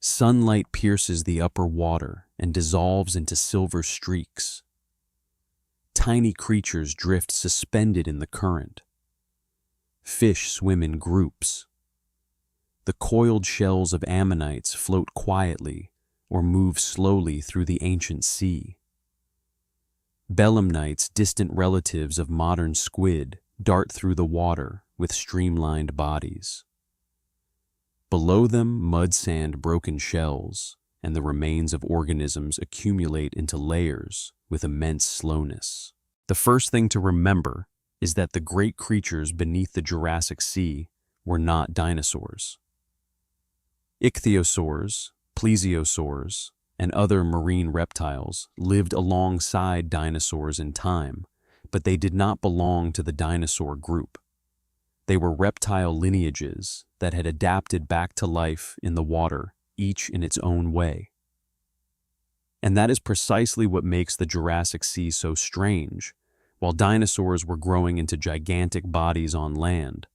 Sunlight pierces the upper water and dissolves into silver streaks. Tiny creatures drift suspended in the current. Fish swim in groups. The coiled shells of ammonites float quietly or move slowly through the ancient sea. Belemnites, distant relatives of modern squid, dart through the water with streamlined bodies. Below them, mud, sand, broken shells, and the remains of organisms accumulate into layers with immense slowness. The first thing to remember is that the great creatures beneath the Jurassic Sea were not dinosaurs. Ichthyosaurs, plesiosaurs, and other marine reptiles lived alongside dinosaurs in time, but they did not belong to the dinosaur group. They were reptile lineages that had adapted back to life in the water, each in its own way. And that is precisely what makes the Jurassic Sea so strange. While dinosaurs were growing into gigantic bodies on land,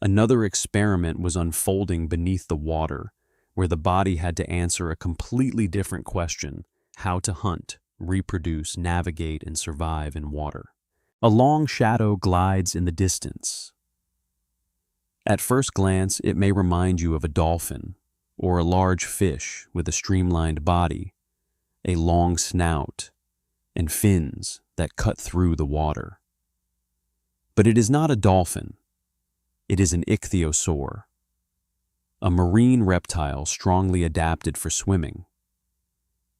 another experiment was unfolding beneath the water, where the body had to answer a completely different question: how to hunt, reproduce, navigate, and survive in water. A long shadow glides in the distance. At first glance, it may remind you of a dolphin or a large fish with a streamlined body, a long snout, and fins that cut through the water. But it is not a dolphin. It is an ichthyosaur, a marine reptile strongly adapted for swimming.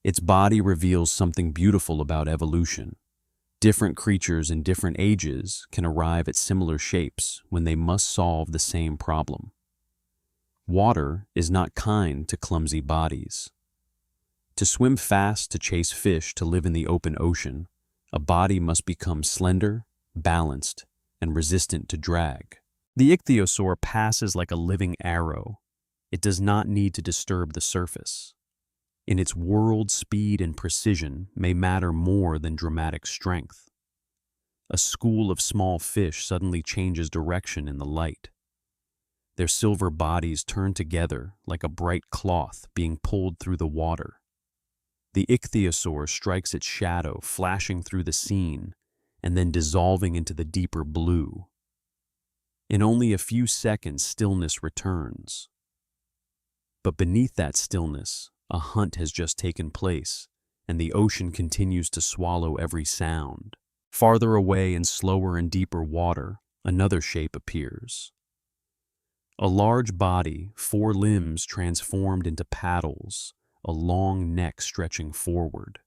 Its body reveals something beautiful about evolution. Different creatures in different ages can arrive at similar shapes when they must solve the same problem. Water is not kind to clumsy bodies. To swim fast, to chase fish, to live in the open ocean, a body must become slender, balanced, and resistant to drag. The ichthyosaur passes like a living arrow. It does not need to disturb the surface. In its world, speed and precision may matter more than dramatic strength. A school of small fish suddenly changes direction in the light. Their silver bodies turn together like a bright cloth being pulled through the water. The ichthyosaur strikes its shadow, flashing through the scene and then dissolving into the deeper blue. In only a few seconds, stillness returns. But beneath that stillness, a hunt has just taken place, and the ocean continues to swallow every sound. Farther away in slower and deeper water, another shape appears. A large body, 4 limbs transformed into paddles, a long neck stretching forward.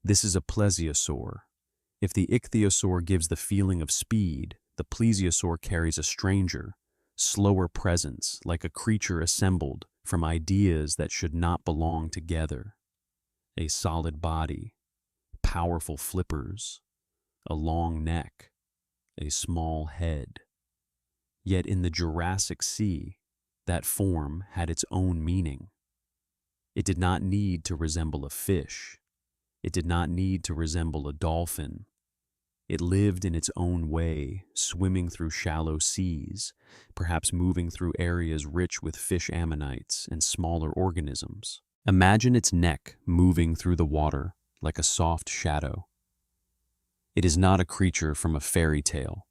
This is a plesiosaur. If the ichthyosaur gives the feeling of speed, the plesiosaur carries a stranger, slower presence, like a creature assembled from ideas that should not belong together. A solid body, powerful flippers, a long neck, a small head. Yet in the Jurassic Sea, that form had its own meaning. It did not need to resemble a fish. It did not need to resemble a dolphin. It lived in its own way, swimming through shallow seas, perhaps moving through areas rich with fish ammonites and smaller organisms. Imagine its neck moving through the water like a soft shadow. It is not a creature from a fairy tale.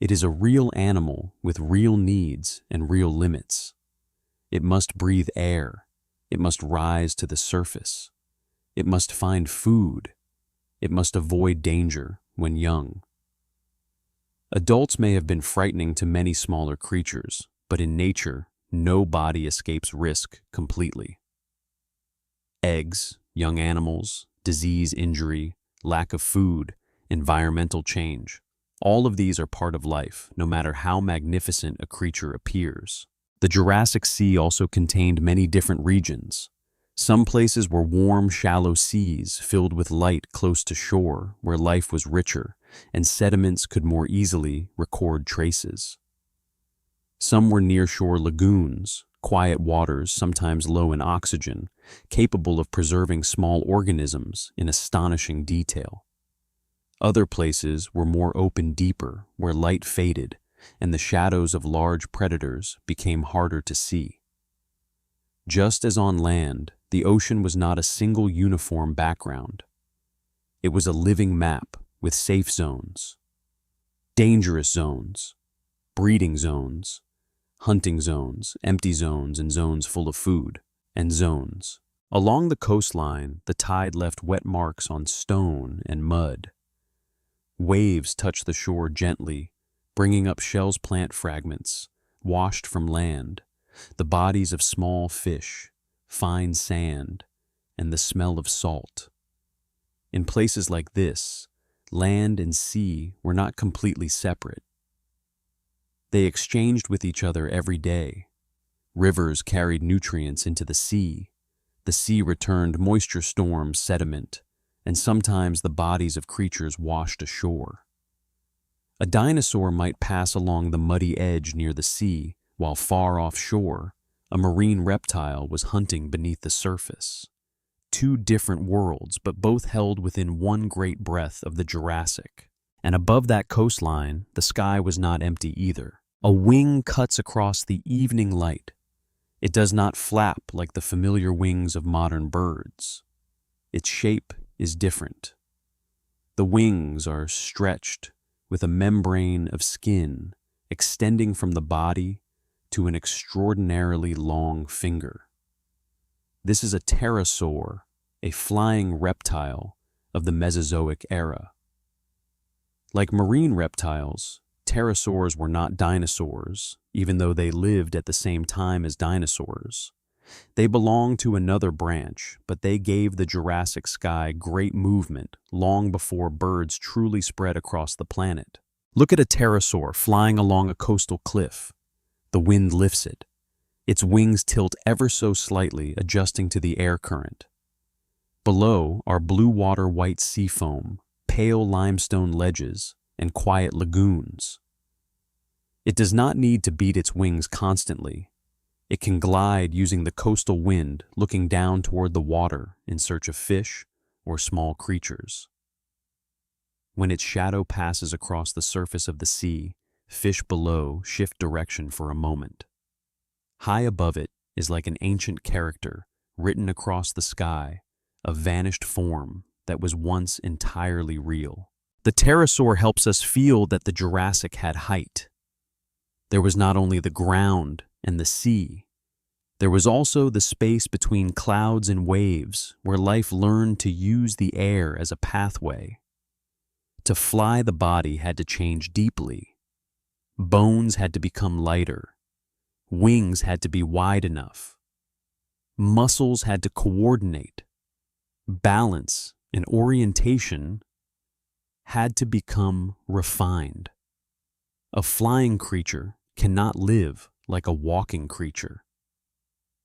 It is a real animal with real needs and real limits. It must breathe air. It must rise to the surface. It must find food. It must avoid danger when young. Adults may have been frightening to many smaller creatures, but in nature, no body escapes risk completely. Eggs, young animals, disease, injury, lack of food, environmental change. All of these are part of life, no matter how magnificent a creature appears. The Jurassic Sea also contained many different regions. Some places were warm, shallow seas filled with light close to shore, where life was richer, and sediments could more easily record traces. Some were nearshore lagoons, quiet waters, sometimes low in oxygen, capable of preserving small organisms in astonishing detail. Other places were more open, deeper, where light faded, and the shadows of large predators became harder to see. Just as on land, the ocean was not a single uniform background. It was a living map with safe zones, dangerous zones, breeding zones, hunting zones, empty zones, and zones full of food, and zones. Along the coastline, the tide left wet marks on stone and mud. Waves touched the shore gently, bringing up shells, plant fragments, washed from land, the bodies of small fish, fine sand, and the smell of salt. In places like this, land and sea were not completely separate. They exchanged with each other every day. Rivers carried nutrients into the sea returned moisture, storms, sediment, and sometimes the bodies of creatures washed ashore. A dinosaur might pass along the muddy edge near the sea, while far offshore, a marine reptile was hunting beneath the surface. Two different worlds, but both held within one great breath of the Jurassic. And above that coastline, the sky was not empty either. A wing cuts across the evening light. It does not flap like the familiar wings of modern birds. Its shape is different. The wings are stretched with a membrane of skin extending from the body to an extraordinarily long finger. This is a pterosaur, a flying reptile of the Mesozoic era. Like marine reptiles, pterosaurs were not dinosaurs, even though they lived at the same time as dinosaurs. They belonged to another branch, but they gave the Jurassic sky great movement long before birds truly spread across the planet. Look at a pterosaur flying along a coastal cliff. The wind lifts it. Its wings tilt ever so slightly, adjusting to the air current. Below are blue water, white sea foam, pale limestone ledges, and quiet lagoons. It does not need to beat its wings constantly. It can glide using the coastal wind, looking down toward the water in search of fish or small creatures. When its shadow passes across the surface of the sea, fish below shift direction for a moment. High above it is like an ancient character written across the sky, a vanished form that was once entirely real. The pterosaur helps us feel that the Jurassic had height. There was not only the ground and the sea, there was also the space between clouds and waves where life learned to use the air as a pathway. To fly, the body had to change deeply. Bones had to become lighter. Wings had to be wide enough. Muscles had to coordinate. Balance and orientation had to become refined. A flying creature cannot live like a walking creature.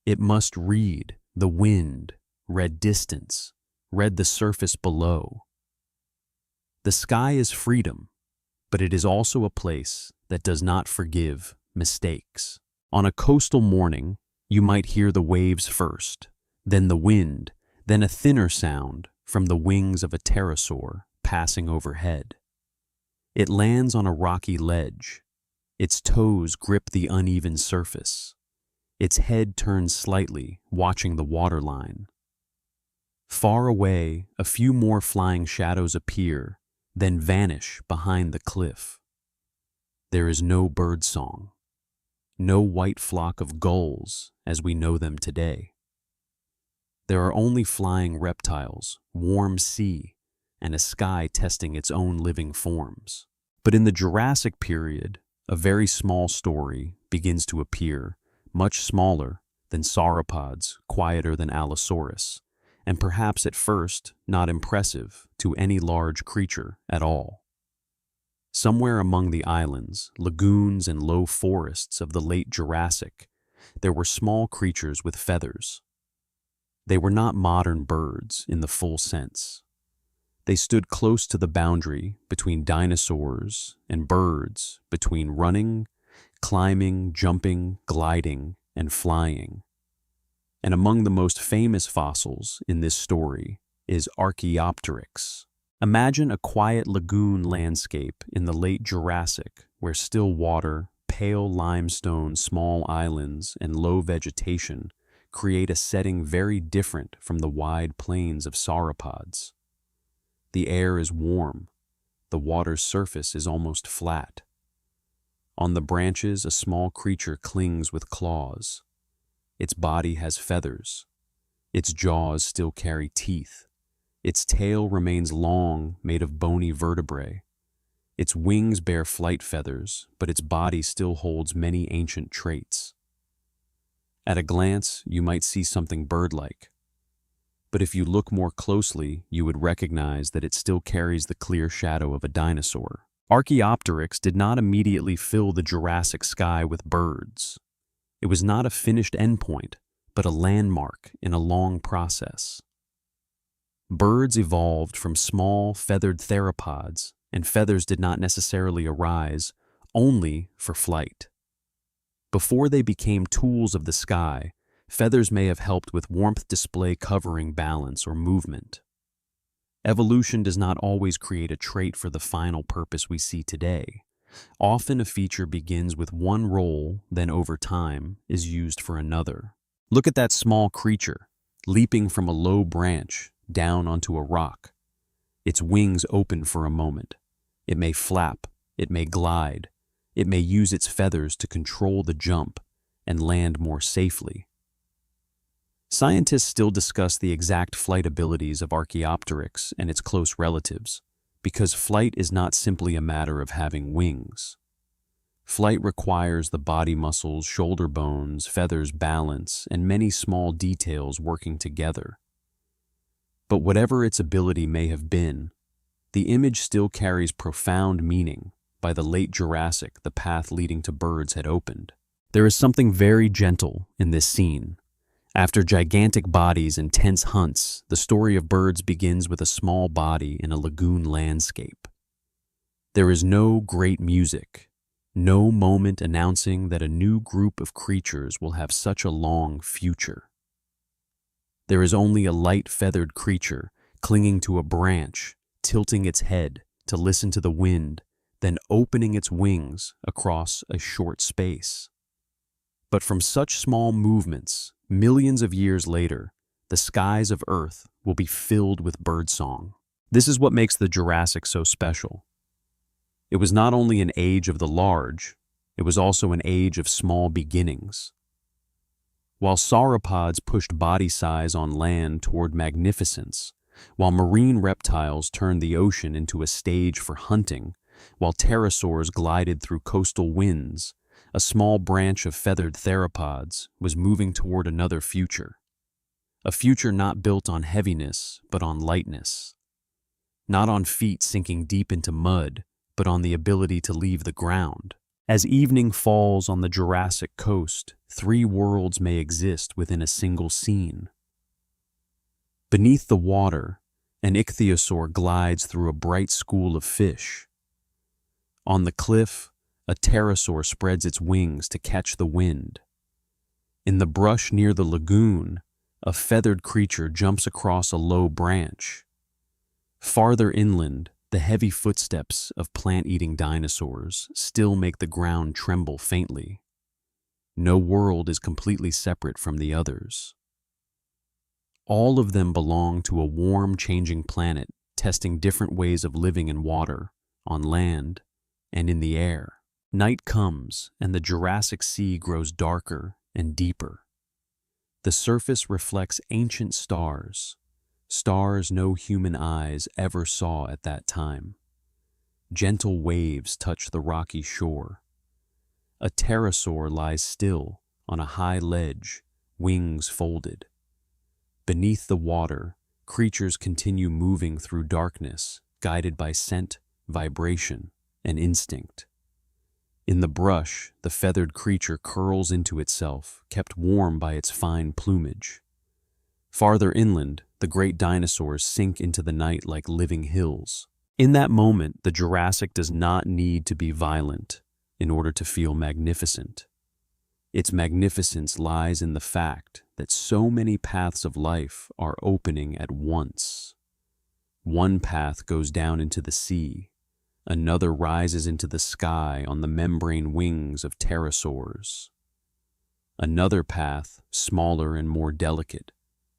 It must read the wind, read distance, read the surface below. The sky is freedom, but it is also a place that does not forgive mistakes. On a coastal morning, you might hear the waves first, then the wind, then a thinner sound from the wings of a pterosaur passing overhead. It lands on a rocky ledge. Its toes grip the uneven surface. Its head turns slightly, watching the waterline. Far away, a few more flying shadows appear, then vanish behind the cliff. There is no birdsong, no white flock of gulls as we know them today. There are only flying reptiles, warm sea, and a sky testing its own living forms. But in the Jurassic period, a very small story begins to appear, much smaller than sauropods, quieter than Allosaurus, and perhaps at first not impressive to any large creature at all. Somewhere among the islands, lagoons, and low forests of the late Jurassic, there were small creatures with feathers. They were not modern birds in the full sense. They stood close to the boundary between dinosaurs and birds, between running, climbing, jumping, gliding, and flying. And among the most famous fossils in this story is Archaeopteryx. Imagine a quiet lagoon landscape in the late Jurassic where still water, pale limestone, small islands, and low vegetation create a setting very different from the wide plains of sauropods. The air is warm. The water's surface is almost flat. On the branches, a small creature clings with claws. Its body has feathers. Its jaws still carry teeth. Its tail remains long, made of bony vertebrae. Its wings bear flight feathers, but its body still holds many ancient traits. At a glance, you might see something bird-like. But if you look more closely, you would recognize that it still carries the clear shadow of a dinosaur. Archaeopteryx did not immediately fill the Jurassic sky with birds. It was not a finished endpoint, but a landmark in a long process. Birds evolved from small, feathered theropods, and feathers did not necessarily arise only for flight. Before they became tools of the sky, feathers may have helped with warmth display, covering, balance, or movement. Evolution does not always create a trait for the final purpose we see today. Often a feature begins with one role, then over time is used for another. Look at that small creature, leaping from a low branch down onto a rock. Its wings open for a moment. It may flap, it may glide, it may use its feathers to control the jump and land more safely. Scientists still discuss the exact flight abilities of Archaeopteryx and its close relatives, because flight is not simply a matter of having wings. Flight requires the body muscles, shoulder bones, feathers, balance, and many small details working together. But whatever its ability may have been, the image still carries profound meaning. By the late Jurassic, the path leading to birds had opened. There is something very gentle in this scene. After gigantic bodies and tense hunts, the story of birds begins with a small body in a lagoon landscape. There is no great music, no moment announcing that a new group of creatures will have such a long future. There is only a light feathered creature clinging to a branch, tilting its head to listen to the wind, then opening its wings across a short space. But from such small movements, millions of years later, the skies of Earth will be filled with birdsong. This is what makes the Jurassic so special. It was not only an age of the large, it was also an age of small beginnings. While sauropods pushed body size on land toward magnificence, while marine reptiles turned the ocean into a stage for hunting, while pterosaurs glided through coastal winds, a small branch of feathered theropods was moving toward another future. A future not built on heaviness, but on lightness. Not on feet sinking deep into mud, but on the ability to leave the ground. As evening falls on the Jurassic coast, three worlds may exist within a single scene. Beneath the water, an ichthyosaur glides through a bright school of fish. On the cliff, a pterosaur spreads its wings to catch the wind. In the brush near the lagoon, a feathered creature jumps across a low branch. Farther inland, the heavy footsteps of plant-eating dinosaurs still make the ground tremble faintly. No world is completely separate from the others. All of them belong to a warm, changing planet, testing different ways of living in water, on land, and in the air. Night comes, and the Jurassic Sea grows darker and deeper. The surface reflects ancient stars, stars no human eyes ever saw at that time. Gentle waves touch the rocky shore. A pterosaur lies still on a high ledge, wings folded. Beneath the water, creatures continue moving through darkness, guided by scent, vibration, and instinct. In the brush, the feathered creature curls into itself, kept warm by its fine plumage. Farther inland, the great dinosaurs sink into the night like living hills. In that moment, the Jurassic does not need to be violent in order to feel magnificent. Its magnificence lies in the fact that so many paths of life are opening at once. One path goes down into the sea. Another rises into the sky on the membrane wings of pterosaurs. Another path, smaller and more delicate,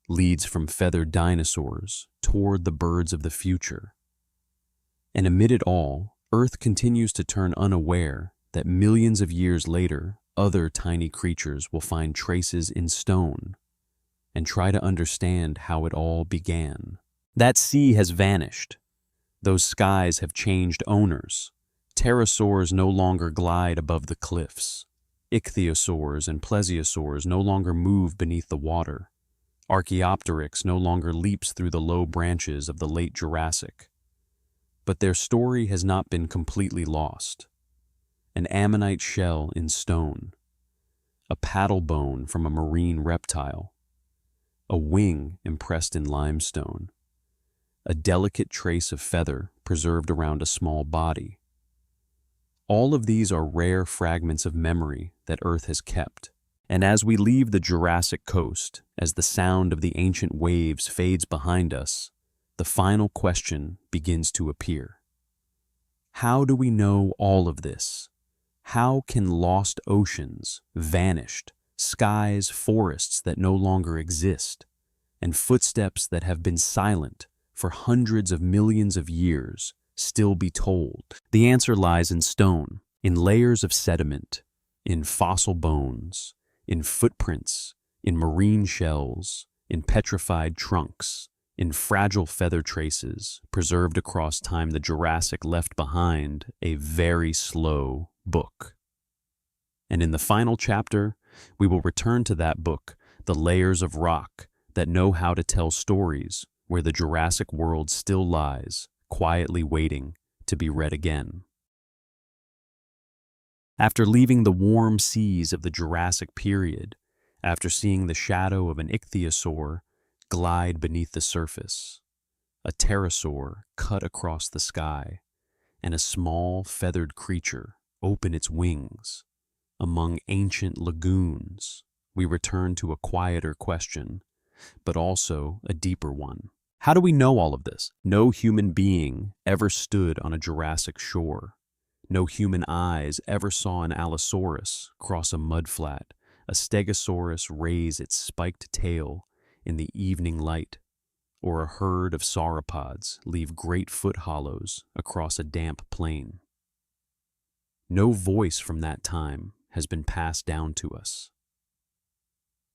leads from feathered dinosaurs toward the birds of the future. And amid it all, Earth continues to turn unaware that millions of years later, other tiny creatures will find traces in stone and try to understand how it all began. That sea has vanished. Those skies have changed owners. Pterosaurs no longer glide above the cliffs. Ichthyosaurs and plesiosaurs no longer move beneath the water. Archaeopteryx no longer leaps through the low branches of the late Jurassic. But their story has not been completely lost. An ammonite shell in stone, a paddle bone from a marine reptile, a wing impressed in limestone, a delicate trace of feather preserved around a small body. All of these are rare fragments of memory that Earth has kept. And as we leave the Jurassic coast, as the sound of the ancient waves fades behind us, the final question begins to appear. How do we know all of this? How can lost oceans, vanished, skies, forests that no longer exist, and footsteps that have been silent for hundreds of millions of years still be told? The answer lies in stone, in layers of sediment, in fossil bones, in footprints, in marine shells, in petrified trunks, in fragile feather traces preserved across time. The Jurassic left behind a very slow book. And in the final chapter, we will return to that book, the layers of rock that know how to tell stories where the Jurassic world still lies, quietly waiting to be read again. After leaving the warm seas of the Jurassic period, after seeing the shadow of an ichthyosaur glide beneath the surface, a pterosaur cut across the sky, and a small feathered creature open its wings among ancient lagoons, we return to a quieter question, but also a deeper one. How do we know all of this? No human being ever stood on a Jurassic shore. No human eyes ever saw an Allosaurus cross a mudflat, a Stegosaurus raise its spiked tail in the evening light, or a herd of sauropods leave great foot hollows across a damp plain. No voice from that time has been passed down to us.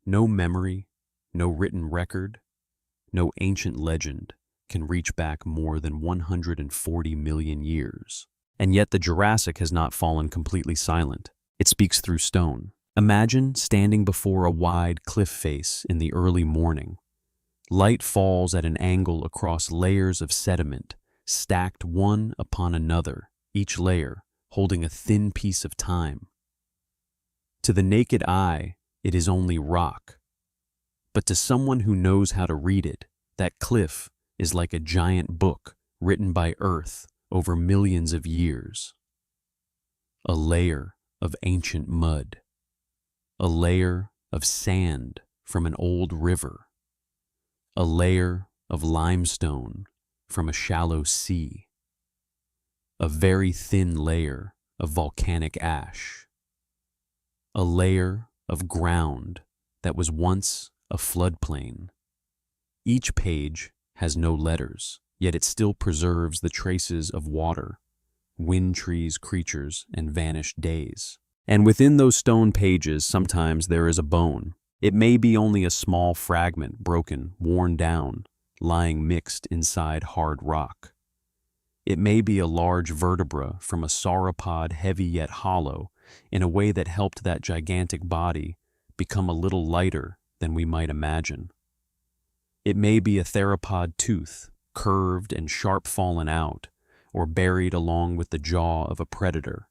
No memory, no written record, no ancient legend can reach back more than 140 million years. And yet the Jurassic has not fallen completely silent. It speaks through stone. Imagine standing before a wide cliff face in the early morning. Light falls at an angle across layers of sediment, stacked one upon another, each layer holding a thin piece of time. To the naked eye, it is only rock. But to someone who knows how to read it, that cliff is like a giant book written by Earth over millions of years. A layer of ancient mud. A layer of sand from an old river. A layer of limestone from a shallow sea. A very thin layer of volcanic ash. A layer of ground that was once a floodplain. Each page has no letters, yet it still preserves the traces of water, wind trees, creatures, and vanished days. And within those stone pages, sometimes there is a bone. It may be only a small fragment, broken, worn down, lying mixed inside hard rock. It may be a large vertebra from a sauropod, heavy yet hollow, in a way that helped that gigantic body become a little lighter than we might imagine. It may be a theropod tooth, curved and sharp fallen out, or buried along with the jaw of a predator.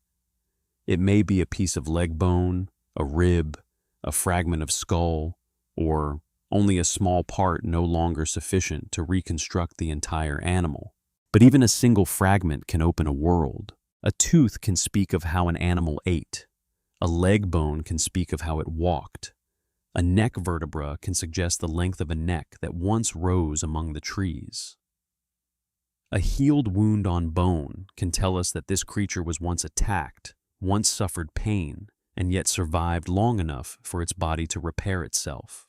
It may be a piece of leg bone, a rib, a fragment of skull, or only a small part no longer sufficient to reconstruct the entire animal. But even a single fragment can open a world. A tooth can speak of how an animal ate. A leg bone can speak of how it walked. A neck vertebra can suggest the length of a neck that once rose among the trees. A healed wound on bone can tell us that this creature was once attacked, once suffered pain, and yet survived long enough for its body to repair itself.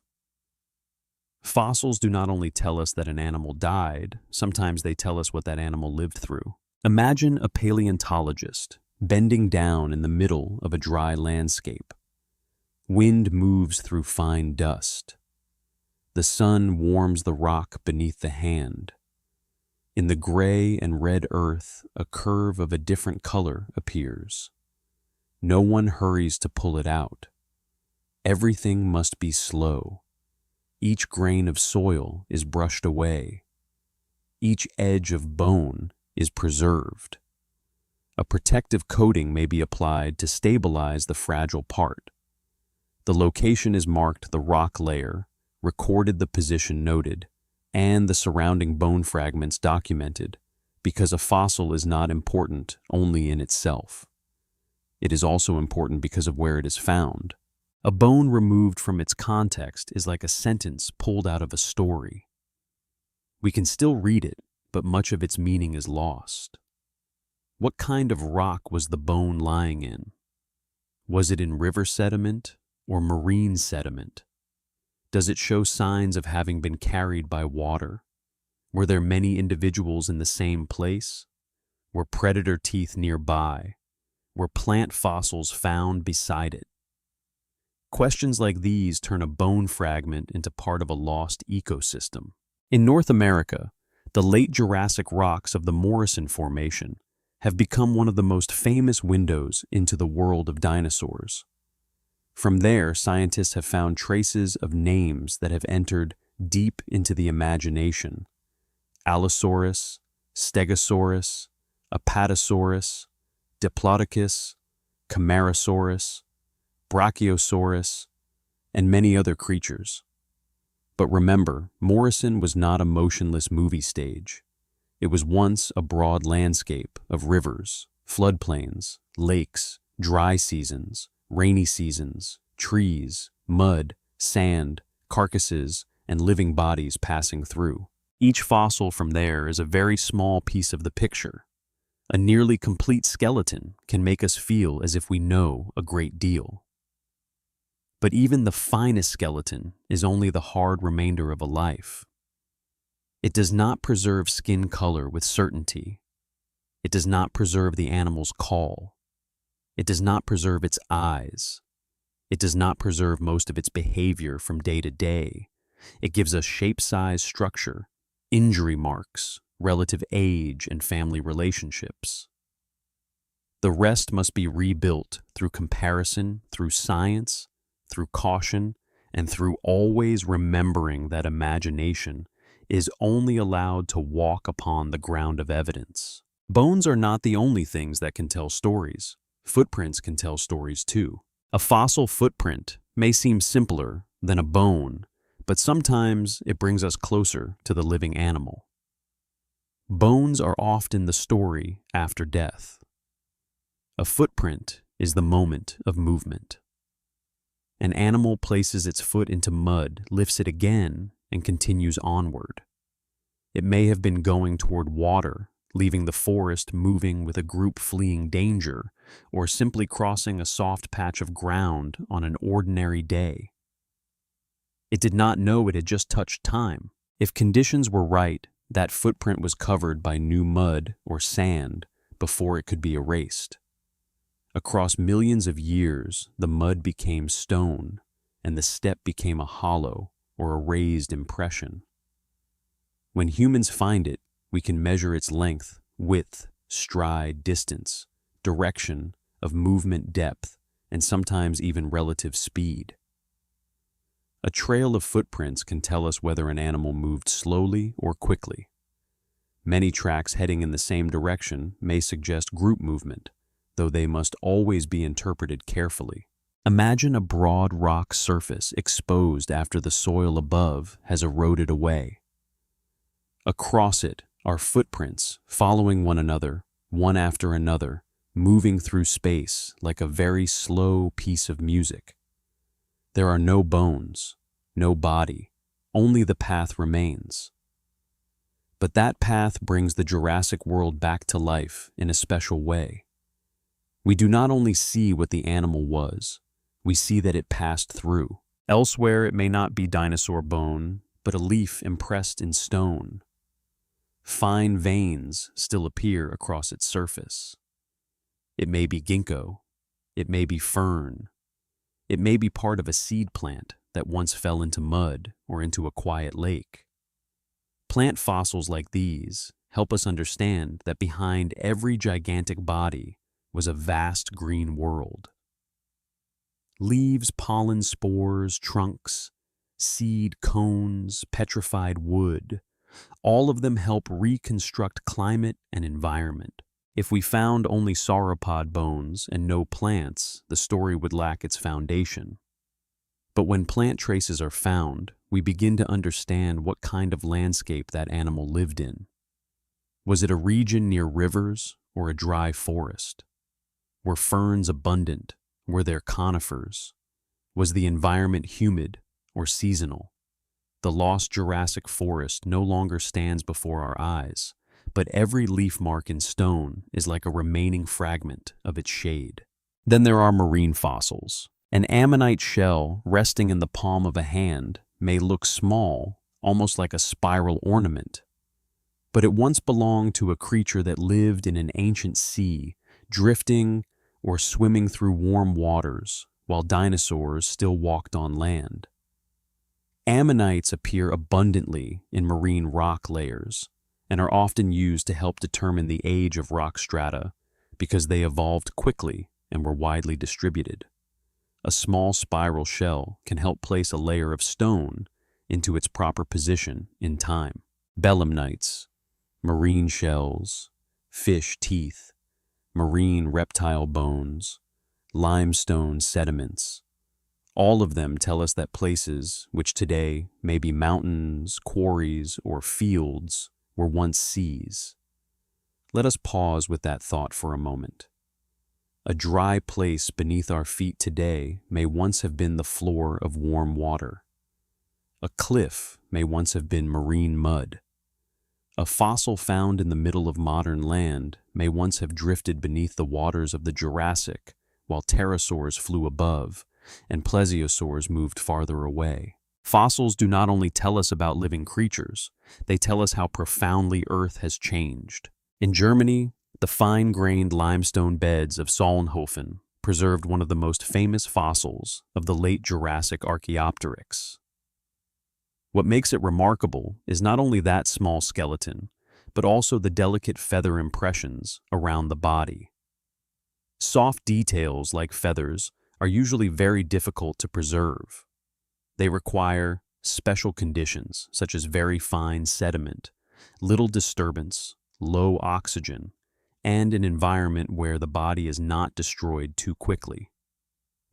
Fossils do not only tell us that an animal died, sometimes they tell us what that animal lived through. Imagine a paleontologist bending down in the middle of a dry landscape. Wind moves through fine dust. The sun warms the rock beneath the hand. In the gray and red earth, a curve of a different color appears. No one hurries to pull it out. Everything must be slow. Each grain of soil is brushed away. Each edge of bone is preserved. A protective coating may be applied to stabilize the fragile part. The location is marked the rock layer, recorded the position noted, and the surrounding bone fragments documented, because a fossil is not important only in itself. It is also important because of where it is found. A bone removed from its context is like a sentence pulled out of a story. We can still read it, but much of its meaning is lost. What kind of rock was the bone lying in? Was it in river sediment or marine sediment? Does it show signs of having been carried by water? Were there many individuals in the same place? Were predator teeth nearby? Were plant fossils found beside it? Questions like these turn a bone fragment into part of a lost ecosystem. In North America, the late Jurassic rocks of the Morrison Formation have become one of the most famous windows into the world of dinosaurs. From there, scientists have found traces of names that have entered deep into the imagination: Allosaurus, Stegosaurus, Apatosaurus, Diplodocus, Camarasaurus, Brachiosaurus, and many other creatures. But remember, Morrison was not a motionless movie stage. It was once a broad landscape of rivers, floodplains, lakes, dry seasons, rainy seasons, trees, mud, sand, carcasses, and living bodies passing through. Each fossil from there is a very small piece of the picture. A nearly complete skeleton can make us feel as if we know a great deal. But even the finest skeleton is only the hard remainder of a life. It does not preserve skin color with certainty. It does not preserve the animal's call. It does not preserve its eyes. It does not preserve most of its behavior from day to day. It gives us shape, size, structure, injury marks, relative age, and family relationships. The rest must be rebuilt through comparison, through science, through caution, and through always remembering that imagination is only allowed to walk upon the ground of evidence. Bones are not the only things that can tell stories. Footprints can tell stories too. A fossil footprint may seem simpler than a bone, but sometimes it brings us closer to the living animal. Bones are often the story after death. A footprint is the moment of movement. An animal places its foot into mud, lifts it again, and continues onward. It may have been going toward water, leaving the forest moving with a group fleeing danger, or simply crossing a soft patch of ground on an ordinary day. It did not know it had just touched time. If conditions were right, that footprint was covered by new mud or sand before it could be erased. Across millions of years, the mud became stone, and the step became a hollow or a raised impression. When humans find it, we can measure its length, width, stride, distance, direction of movement depth, and sometimes even relative speed. A trail of footprints can tell us whether an animal moved slowly or quickly. Many tracks heading in the same direction may suggest group movement, though they must always be interpreted carefully. Imagine a broad rock surface exposed after the soil above has eroded away. Across it are footprints following one another, one after another, moving through space like a very slow piece of music. There are no bones, no body, only the path remains. But that path brings the Jurassic world back to life in a special way. We do not only see what the animal was, we see that it passed through. Elsewhere it may not be dinosaur bone, but a leaf impressed in stone. Fine veins still appear across its surface. It may be ginkgo, it may be fern, it may be part of a seed plant that once fell into mud or into a quiet lake. Plant fossils like these help us understand that behind every gigantic body was a vast green world. Leaves, pollen, spores, trunks, seed, cones, petrified wood, all of them help reconstruct climate and environment. If we found only sauropod bones and no plants, the story would lack its foundation. But when plant traces are found, we begin to understand what kind of landscape that animal lived in. Was it a region near rivers or a dry forest? Were ferns abundant? Were there conifers? Was the environment humid or seasonal? The lost Jurassic forest no longer stands before our eyes, but every leaf mark in stone is like a remaining fragment of its shade. Then there are marine fossils. An ammonite shell resting in the palm of a hand may look small, almost like a spiral ornament, but it once belonged to a creature that lived in an ancient sea, drifting or swimming through warm waters while dinosaurs still walked on land. Ammonites appear abundantly in marine rock layers and are often used to help determine the age of rock strata because they evolved quickly and were widely distributed. A small spiral shell can help place a layer of stone into its proper position in time. Belemnites, marine shells, fish teeth, marine reptile bones, limestone sediments. All of them tell us that places, which today may be mountains, quarries, or fields, were once seas. Let us pause with that thought for a moment. A dry place beneath our feet today may once have been the floor of warm water. A cliff may once have been marine mud. A fossil found in the middle of modern land may once have drifted beneath the waters of the Jurassic while pterosaurs flew above and plesiosaurs moved farther away. Fossils do not only tell us about living creatures, they tell us how profoundly Earth has changed. In Germany, the fine-grained limestone beds of Solnhofen preserved one of the most famous fossils of the late Jurassic Archaeopteryx. What makes it remarkable is not only that small skeleton, but also the delicate feather impressions around the body. Soft details like feathers are usually very difficult to preserve. They require special conditions such as very fine sediment, little disturbance, low oxygen, and an environment where the body is not destroyed too quickly.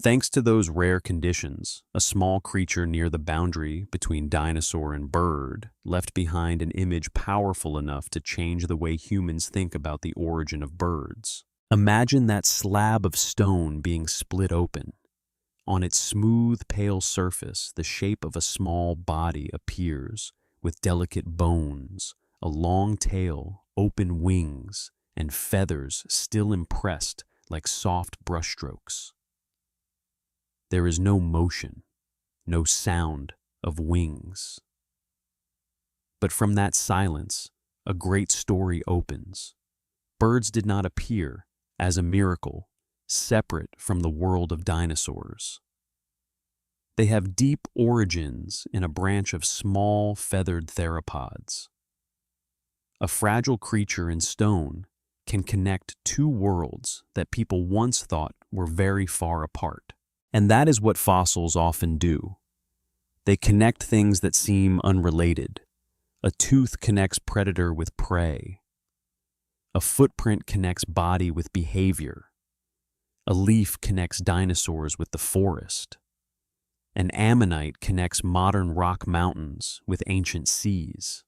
Thanks to those rare conditions, a small creature near the boundary between dinosaur and bird left behind an image powerful enough to change the way humans think about the origin of birds. Imagine that slab of stone being split open. On its smooth, pale surface, the shape of a small body appears, with delicate bones, a long tail, open wings, and feathers still impressed like soft brushstrokes. There is no motion, no sound of wings. But from that silence, a great story opens. Birds did not appear as a miracle, separate from the world of dinosaurs. They have deep origins in a branch of small, feathered theropods. A fragile creature in stone can connect two worlds that people once thought were very far apart. And that is what fossils often do. They connect things that seem unrelated. A tooth connects predator with prey. A footprint connects body with behavior. A leaf connects dinosaurs with the forest. An ammonite connects modern rock mountains with ancient seas.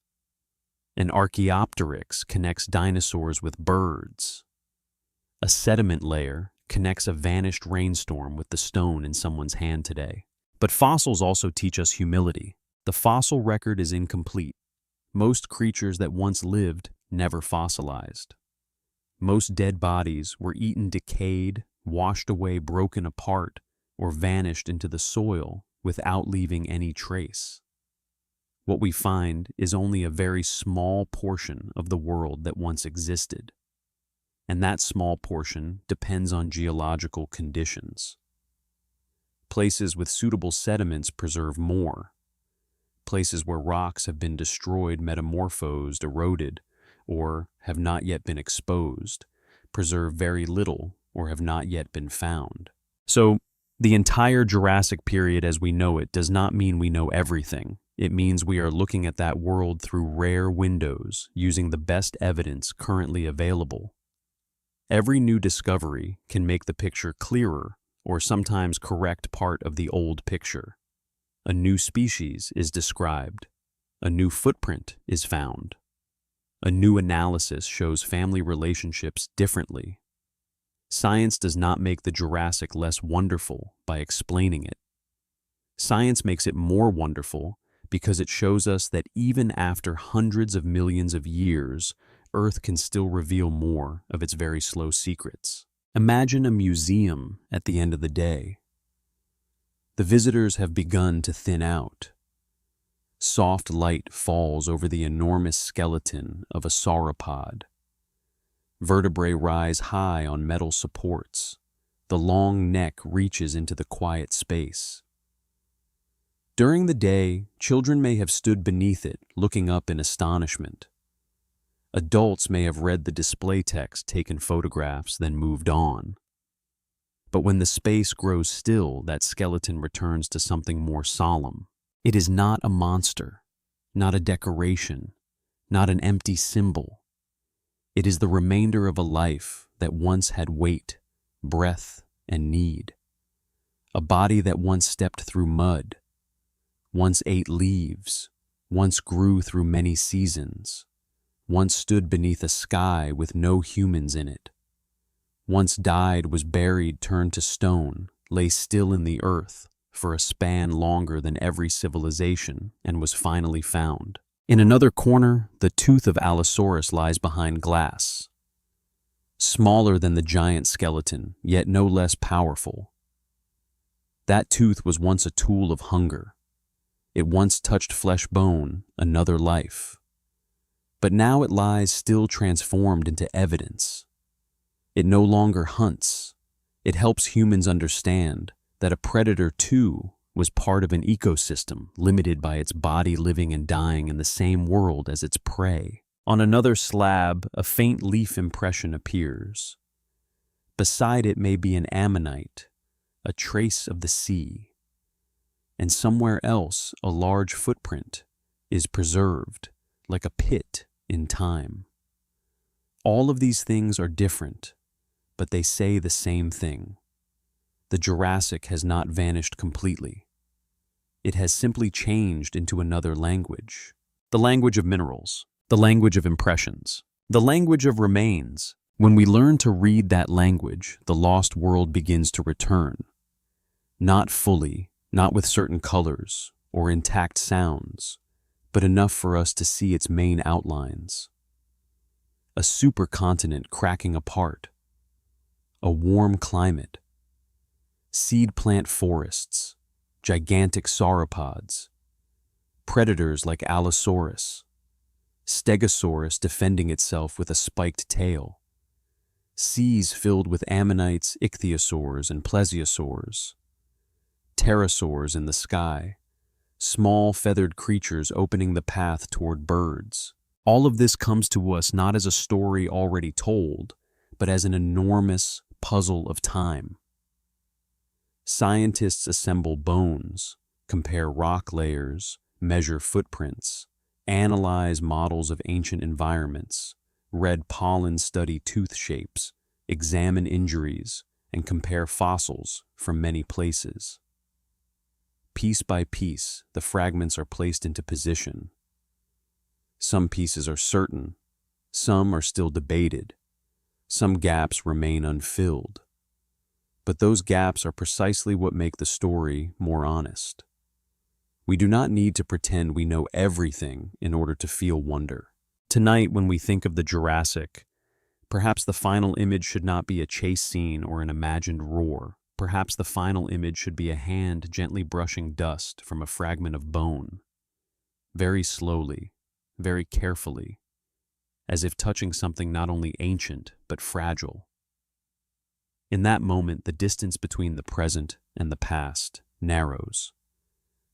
An Archaeopteryx connects dinosaurs with birds. A sediment layer connects a vanished rainstorm with the stone in someone's hand today. But fossils also teach us humility. The fossil record is incomplete. Most creatures that once lived never fossilized. Most dead bodies were eaten decayed, washed away, broken apart, or vanished into the soil without leaving any trace. What we find is only a very small portion of the world that once existed. And that small portion depends on geological conditions. Places with suitable sediments preserve more. Places where rocks have been destroyed, metamorphosed, eroded, or have not yet been exposed, preserve very little or have not yet been found. So, the entire Jurassic period as we know it does not mean we know everything. It means we are looking at that world through rare windows, using the best evidence currently available. Every new discovery can make the picture clearer or sometimes correct part of the old picture. A new species is described. A new footprint is found. A new analysis shows family relationships differently. Science does not make the Jurassic less wonderful by explaining it. Science makes it more wonderful because it shows us that even after hundreds of millions of years, Earth can still reveal more of its very slow secrets. Imagine a museum at the end of the day. The visitors have begun to thin out. Soft light falls over the enormous skeleton of a sauropod. Vertebrae rise high on metal supports. The long neck reaches into the quiet space. During the day, children may have stood beneath it, looking up in astonishment. Adults may have read the display text, taken photographs, then moved on. But when the space grows still, that skeleton returns to something more solemn. It is not a monster, not a decoration, not an empty symbol. It is the remainder of a life that once had weight, breath, and need. A body that once stepped through mud, once ate leaves, once grew through many seasons, once stood beneath a sky with no humans in it, once died, was buried, turned to stone, lay still in the earth for a span longer than every civilization, and was finally found. In another corner, the tooth of Allosaurus lies behind glass. Smaller than the giant skeleton, yet no less powerful. That tooth was once a tool of hunger. It once touched flesh bone, another life. But now it lies still transformed into evidence. It no longer hunts. It helps humans understand that a predator too was part of an ecosystem limited by its body living and dying in the same world as its prey. On another slab, a faint leaf impression appears. Beside it may be an ammonite, a trace of the sea. And somewhere else, a large footprint is preserved, like a pit in time. All of these things are different, but they say the same thing. The Jurassic has not vanished completely. It has simply changed into another language. The language of minerals, the language of impressions, the language of remains. When we learn to read that language, the lost world begins to return. Not fully, not with certain colors or intact sounds, but enough for us to see its main outlines. A supercontinent cracking apart, a warm climate, seed plant forests, gigantic sauropods, predators like Allosaurus, Stegosaurus defending itself with a spiked tail, seas filled with ammonites, ichthyosaurs, and plesiosaurs, pterosaurs in the sky, small feathered creatures opening the path toward birds. All of this comes to us not as a story already told, but as an enormous puzzle of time. Scientists assemble bones, compare rock layers, measure footprints, analyze models of ancient environments, read pollen study tooth shapes, examine injuries, and compare fossils from many places. Piece by piece, the fragments are placed into position. Some pieces are certain, some are still debated, some gaps remain unfilled. But those gaps are precisely what make the story more honest. We do not need to pretend we know everything in order to feel wonder. Tonight, when we think of the Jurassic, perhaps the final image should not be a chase scene or an imagined roar. Perhaps the final image should be a hand gently brushing dust from a fragment of bone. Very slowly, very carefully, as if touching something not only ancient but fragile. In that moment, the distance between the present and the past narrows.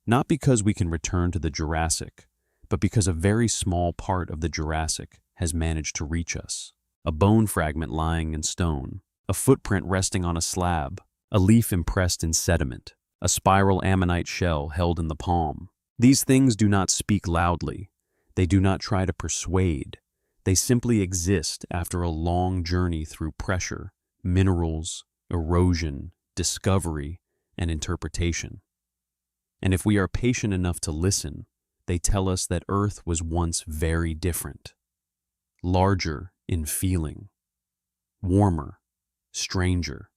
Not because we can return to the Jurassic, but because a very small part of the Jurassic has managed to reach us. A bone fragment lying in stone, a footprint resting on a slab, a leaf impressed in sediment, a spiral ammonite shell held in the palm. These things do not speak loudly. They do not try to persuade. They simply exist after a long journey through pressure, minerals, erosion, discovery, and interpretation. And if we are patient enough to listen, they tell us that Earth was once very different. Larger in feeling, warmer, stranger,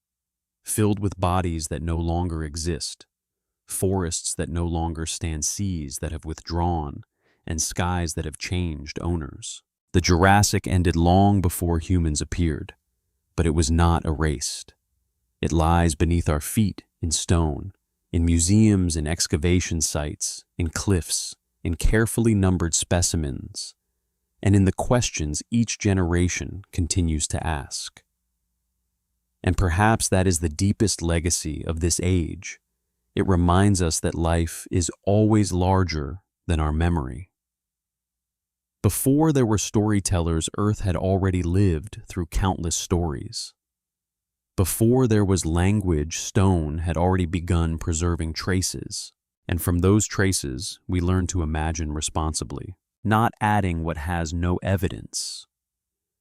filled with bodies that no longer exist, forests that no longer stand, seas that have withdrawn, and skies that have changed owners. The Jurassic ended long before humans appeared, but it was not erased. It lies beneath our feet in stone, in museums and excavation sites, in cliffs, in carefully numbered specimens, and in the questions each generation continues to ask. And perhaps that is the deepest legacy of this age. It reminds us that life is always larger than our memory. Before there were storytellers, Earth had already lived through countless stories. Before there was language, stone had already begun preserving traces, and from those traces we learn to imagine responsibly, not adding what has no evidence,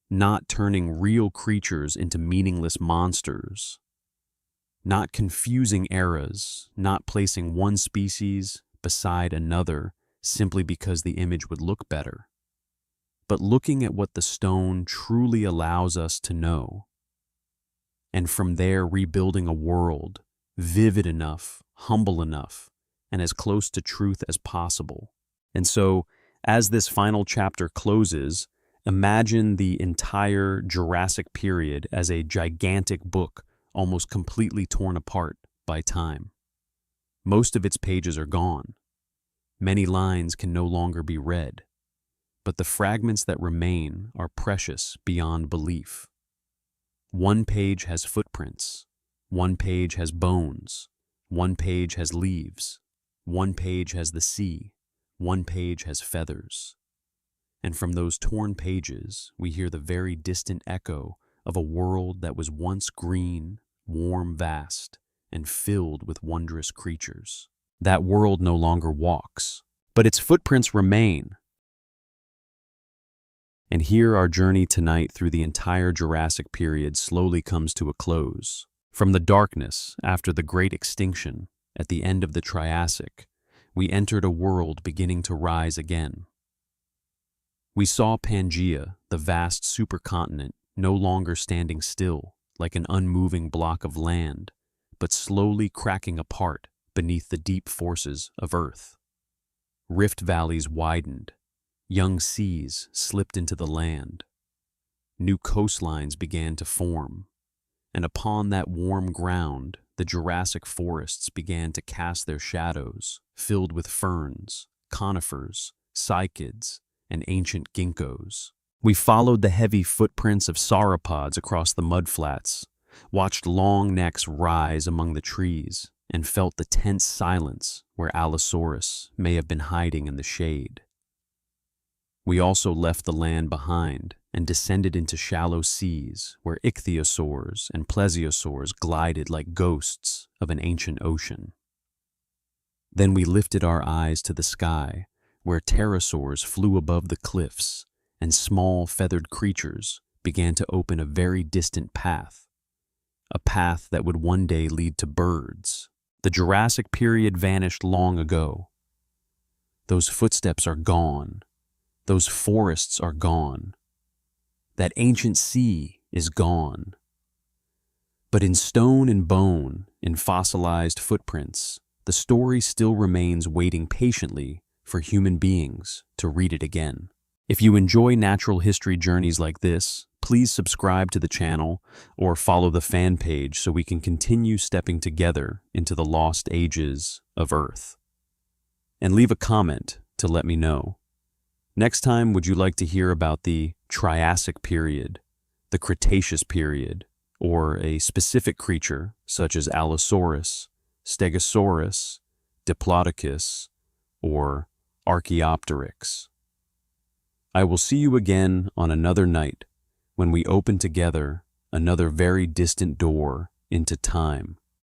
not turning real creatures into meaningless monsters, not confusing eras, not placing one species beside another simply because the image would look better, but looking at what the stone truly allows us to know, and from there rebuilding a world vivid enough, humble enough, and as close to truth as possible. And so, as this final chapter closes, imagine the entire Jurassic period as a gigantic book almost completely torn apart by time. Most of its pages are gone. Many lines can no longer be read, but the fragments that remain are precious beyond belief. One page has footprints, one page has bones, one page has leaves, one page has the sea, one page has feathers. And from those torn pages, we hear the very distant echo of a world that was once green, warm, vast, and filled with wondrous creatures. That world no longer walks, but its footprints remain. And here our journey tonight through the entire Jurassic period slowly comes to a close. From the darkness after the Great Extinction, at the end of the Triassic, we entered a world beginning to rise again. We saw Pangaea, the vast supercontinent, no longer standing still like an unmoving block of land, but slowly cracking apart beneath the deep forces of Earth. Rift valleys widened, young seas slipped into the land, new coastlines began to form, and upon that warm ground, the Jurassic forests began to cast their shadows, filled with ferns, conifers, cycads, and ancient ginkgos. We followed the heavy footprints of sauropods across the mudflats, watched long necks rise among the trees, and felt the tense silence where Allosaurus may have been hiding in the shade. We also left the land behind and descended into shallow seas where ichthyosaurs and plesiosaurs glided like ghosts of an ancient ocean. Then we lifted our eyes to the sky where pterosaurs flew above the cliffs and small feathered creatures began to open a very distant path, a path that would one day lead to birds. The Jurassic period vanished long ago. Those footsteps are gone. Those forests are gone. That ancient sea is gone. But in stone and bone, in fossilized footprints, the story still remains waiting patiently for human beings to read it again. If you enjoy natural history journeys like this, please subscribe to the channel or follow the fan page so we can continue stepping together into the lost ages of Earth. And leave a comment to let me know. Next time, would you like to hear about the Triassic period, the Cretaceous period, or a specific creature such as Allosaurus, Stegosaurus, Diplodocus, or Archaeopteryx? I will see you again on another night when we open together another very distant door into time.